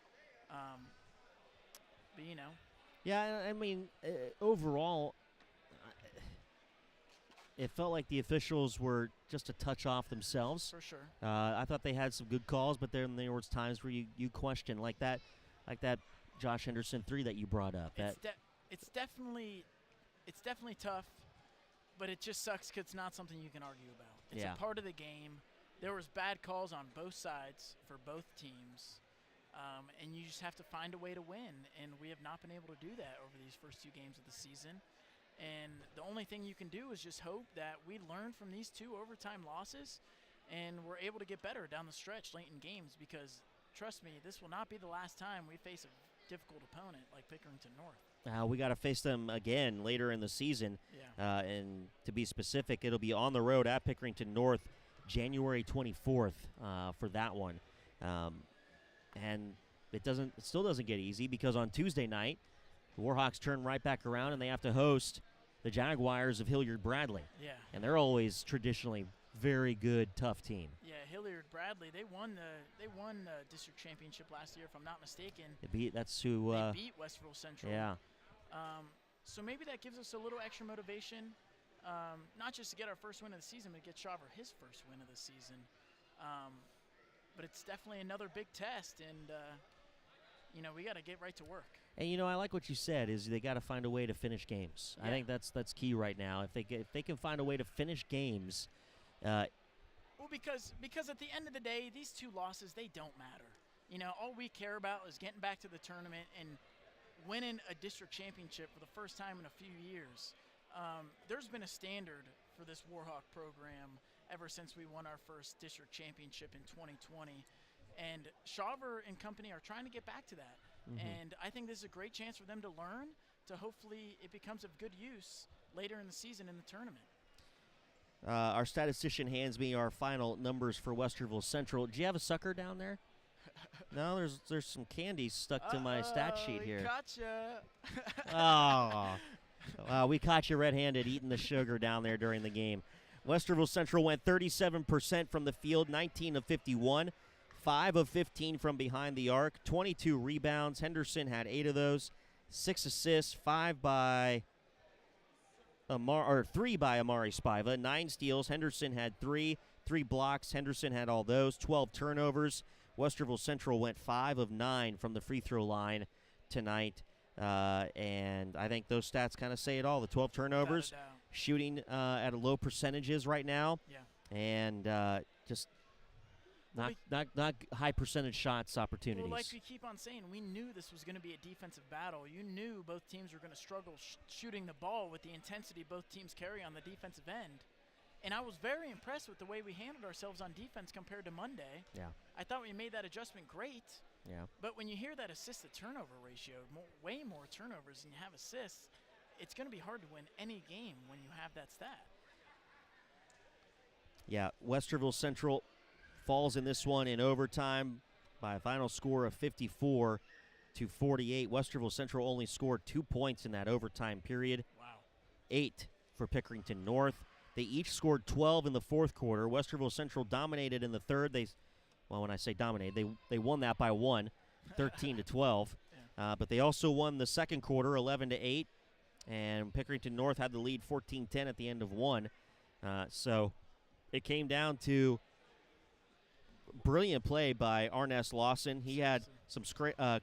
I: But,
A: Yeah, I mean, overall, it felt like the officials were just a touch off themselves.
I: For sure.
A: I thought they had some good calls, but then there was times where you question, like that Josh Henderson 3 that you brought up.
I: It's definitely tough, but it just sucks because it's not something you can argue about. It's a part of the game. There was bad calls on both sides for both teams, and you just have to find a way to win, and we have not been able to do that over these first 2 games of the season. And the only thing you can do is just hope that we learn from these 2 overtime losses and we're able to get better down the stretch late in games, because, trust me, this will not be the last time we face a difficult opponent like Pickerington North.
A: We got to face them again later in the season. And to be specific, it'll be on the road at Pickerington North January 24th for that one. And it still doesn't get easy, because on Tuesday night, the Warhawks turn right back around and they have to host the Jaguars of Hilliard-Bradley.
I: Yeah.
A: And they're always traditionally very good, tough team.
I: Yeah, Hilliard-Bradley, they won the district championship last year, if I'm not mistaken.
A: That's who.
I: They beat Westerville Central.
A: Yeah.
I: So maybe that gives us a little extra motivation, not just to get our first win of the season, but to get Shaver his first win of the season. But it's definitely another big test, and we got to get right to work.
A: And I like what you said. Is they got to find a way to finish games.
I: Yeah.
A: I think that's key right now. If they can find a way to finish games.
I: Well, because at the end of the day, these 2 losses, they don't matter. All we care about is getting back to the tournament and winning a district championship for the first time in a few years. There's been a standard for this Warhawk program ever since we won our first district championship in 2020. And Shaver and company are trying to get back to that.
A: Mm-hmm.
I: And I think this is a great chance for them to learn, to hopefully it becomes of good use later in the season in the tournament.
A: Our statistician hands me our final numbers for Westerville Central. Do you have a sucker down there? No, there's some candy stuck to my stat sheet here.
I: Gotcha.
A: Oh, we caught you red-handed eating the sugar down there during the game. Westerville Central went 37% from the field, 19 of 51, 5 of 15 from behind the arc, 22 rebounds. Henderson had 8 of those, 6 assists, 3 by Amari Spiva, 9 steals. Henderson had 3 blocks. Henderson had all those, 12 turnovers. Westerville Central went 5 of 9 from the free throw line tonight. And I think those stats kind of say it all. The 12 turnovers, shooting at a low percentages right now.
I: Yeah.
A: And just not high percentage shots opportunities.
I: Well, like we keep on saying, we knew this was going to be a defensive battle. You knew both teams were going to struggle shooting the ball with the intensity both teams carry on the defensive end. And I was very impressed with the way we handled ourselves on defense compared to Monday.
A: Yeah.
I: I thought we made that adjustment great.
A: Yeah.
I: But when you hear that assist-to-turnover ratio, way more turnovers than you have assists, it's going to be hard to win any game when you have that stat.
A: Yeah, Westerville Central falls in this one in overtime by a final score of 54-48. Westerville Central only scored 2 points in that overtime period.
I: Wow.
A: 8 for Pickerington North. They each scored 12 in the fourth quarter. Westerville Central dominated in the third. When I say dominated, they won that by 1, 13-12. But they also won the second quarter, 11-8. And Pickerington North had the lead 14-10 at the end of 1. So it came down to brilliant play by Arnest Lawson. He had some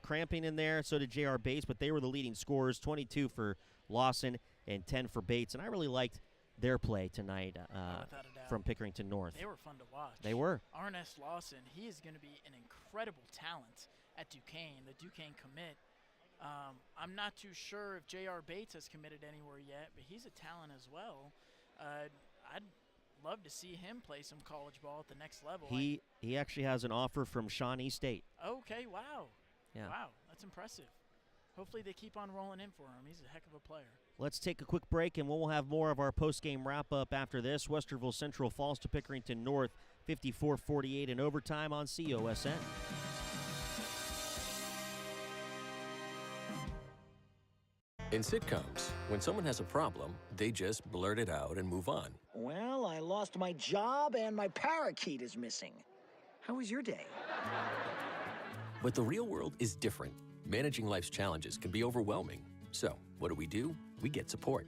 A: cramping in there. So did J.R. Bates, but they were the leading scorers, 22 for Lawson and 10 for Bates. And I really liked their play tonight from Pickerington North.
I: They were fun to watch.
A: They were.
I: Arnest Lawson, he is going to be an incredible talent at Duquesne, the Duquesne commit. I'm not too sure if J.R. Bates has committed anywhere yet, but he's a talent as well. I'd love to see him play some college ball at the next level.
A: He actually has an offer from Shawnee State.
I: Okay, wow.
A: Yeah.
I: Wow, that's impressive. Hopefully they keep on rolling in for him. He's a heck of a player.
A: Let's take a quick break, and we'll have more of our post-game wrap-up after this. Westerville Central falls to Pickerington North, 54-48 in overtime on COSN.
L: In sitcoms, when someone has a problem, they just blurt it out and move on.
K: Well, I lost my job and my parakeet is missing. How was your day?
L: But the real world is different. Managing life's challenges can be overwhelming. So, what do? We get support.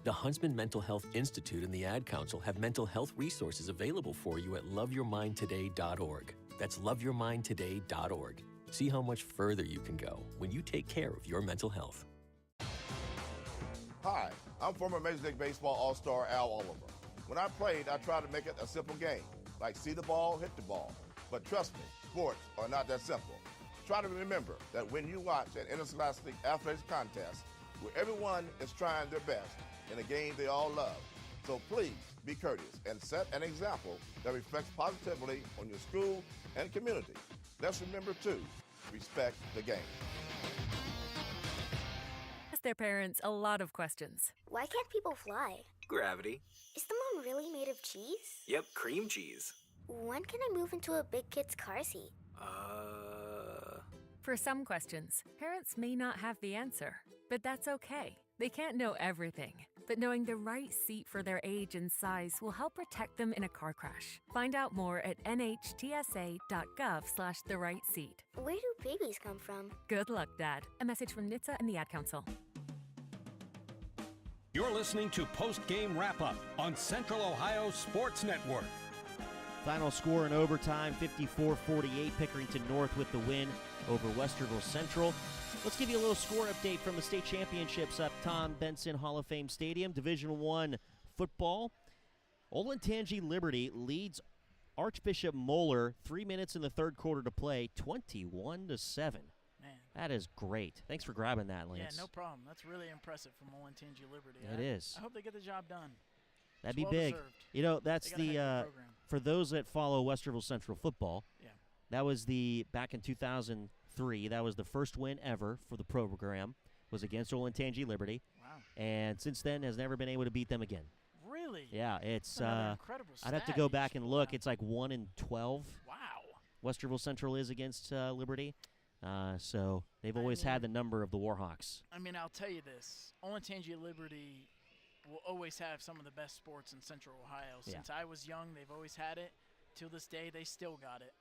L: The Huntsman Mental Health Institute and the Ad Council have mental health resources available for you at loveyourmindtoday.org. That's loveyourmindtoday.org. See how much further you can go when you take care of your mental health.
T: Hi, I'm former Major League Baseball All-Star Al Oliver. When I played, I tried to make it a simple game, like see the ball, hit the ball. But trust me, sports are not that simple. Try to remember that when you watch an interscholastic athletics contest where everyone is trying their best in a game they all love, so please be courteous and set an example that reflects positively on your school and community. Let's remember, too, respect the game.
U: Ask their parents a lot of questions.
G: Why can't people fly?
V: Gravity.
G: Is the moon really made of cheese?
V: Yep, cream cheese.
G: When can I move into a big kid's car seat?
U: For some questions, parents may not have the answer, but that's okay. They can't know everything. but knowing the right seat for their age and size will help protect them in a car crash. Find out more at nhtsa.gov/the right seat.
N: Where do babies come from?
U: Good luck, Dad. A message from NHTSA and the Ad Council.
B: You're listening to Post Game Wrap Up on Central Ohio Sports Network.
A: Final score in overtime, 54-48. Pickerington North with the win over Westerville Central. Let's give you a little score update from the state championships up Tom Benson Hall of Fame Stadium. Division I football. Olentangy Liberty leads Archbishop Moeller 3 minutes in the third quarter to play, 21-7.
I: Man.
A: That is great. Thanks for grabbing that, Lance.
I: Yeah, no problem. That's really impressive from Olentangy Liberty.
A: It is.
I: I hope they get the job done.
A: That'd
I: It's
A: be big.
I: well-deserved.
A: You know, that's
I: They got a heck of a program.
A: for those that follow Westerville Central football.
I: Yeah.
A: That was back in 2003. That was the first win ever for the program. Was against Olentangy Liberty.
I: Wow.
A: And since then has never been able to beat them again.
I: Really?
A: Yeah, it's
I: That's another incredible
A: I'd have to
I: stat
A: go
I: you
A: back
I: just
A: and
I: pulled
A: look.
I: out.
A: It's like 1-12.
I: Wow.
A: Westerville Central is against Liberty. So they've always had the number of the Warhawks.
I: I mean, I'll tell you this. Olentangy Liberty will always have some of the best sports in Central Ohio.
A: Yeah.
I: Since I was young, they've always had it. Till this day, they still got it.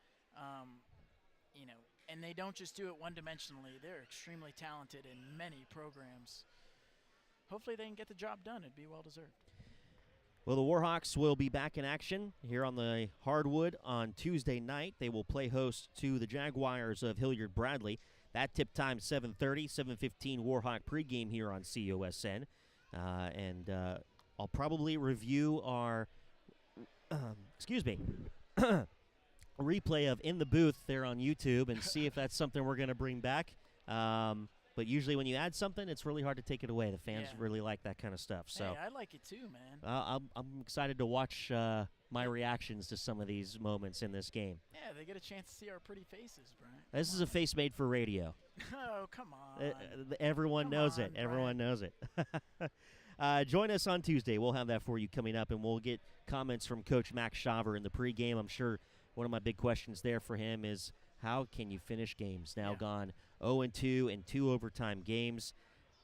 I: You know, and they don't just do it one-dimensionally. They're extremely talented in many programs. Hopefully they can get the job done. It'd be well-deserved.
A: Well, the Warhawks will be back in action here on the hardwood on Tuesday night. They will play host to the Jaguars of Hilliard-Bradley. That tip time 7:30, 7:15 Warhawk pregame here on COSN. And I'll probably review our, replay of In the Booth there on YouTube and see if that's something we're going to bring back. But usually when you add something, it's really hard to take it away. The fans really like that kind of stuff. So
I: Hey, I like it too, man.
A: I'm excited to watch my reactions to some of these moments in this game.
I: Yeah, they get a chance to see our pretty faces, Brian.
A: This is a face made for radio.
I: Oh, come on.
A: Everyone knows it. Everyone knows it. Join us on Tuesday. We'll have that for you coming up, and we'll get comments from Coach Max Shaver in the pregame. I'm sure one of my big questions there for him is, how can you finish games now gone 0-2 in 2 overtime games?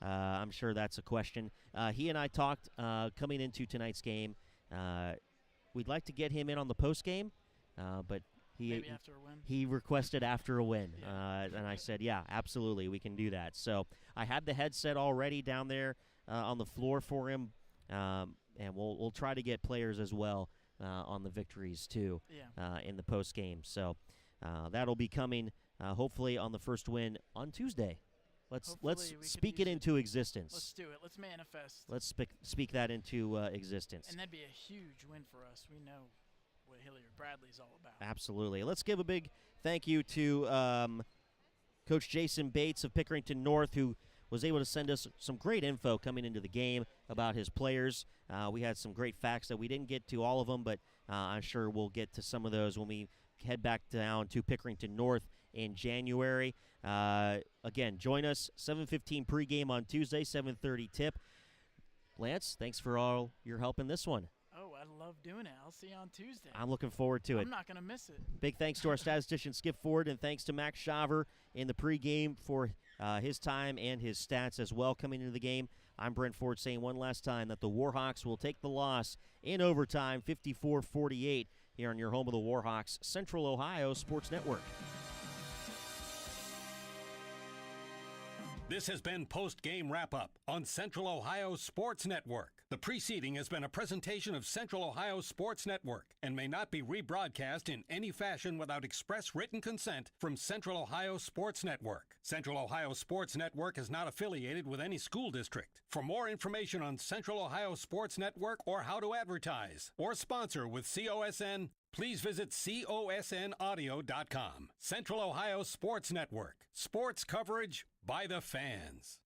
A: I'm sure that's a question. He and I talked coming into tonight's game. We'd like to get him in on the post game, but
I: Maybe after a win?
A: He requested after a win, and I said, yeah, absolutely, we can do that. So I had the headset already down there on the floor for him, and we'll try to get players as well on the victories too in the post game. So that'll be coming hopefully on the first win on Tuesday. Let's speak it into existence.
I: Let's do it. Let's manifest.
A: Let's speak that into existence.
I: And that'd be a huge win for us. We know what Hilliard-Bradley's all about.
A: Absolutely. Let's give a big thank you to Coach Jason Bates of Pickerington North, who was able to send us some great info coming into the game about his players. We had some great facts that we didn't get to all of them, but I'm sure we'll get to some of those when we head back down to Pickerington North in January. Again, join us 7:15 pregame on Tuesday, 7:30 tip. Lance, thanks for all your help in this one.
I: Oh, I love doing it. I'll see you on Tuesday.
A: I'm looking forward to it.
I: I'm not going to miss it.
A: Big thanks to our statistician Skip Ford, and thanks to Max Shaver in the pregame for his time and his stats as well coming into the game. I'm Brent Ford saying one last time that the Warhawks will take the loss in overtime, 54-48, here on your home of the Warhawks, Central Ohio Sports Network.
B: This has been Post Game Wrap Up on Central Ohio Sports Network. The preceding has been a presentation of Central Ohio Sports Network and may not be rebroadcast in any fashion without express written consent from Central Ohio Sports Network. Central Ohio Sports Network is not affiliated with any school district. For more information on Central Ohio Sports Network or how to advertise or sponsor with COSN, please visit cosnaudio.com. Central Ohio Sports Network. Sports coverage by the fans.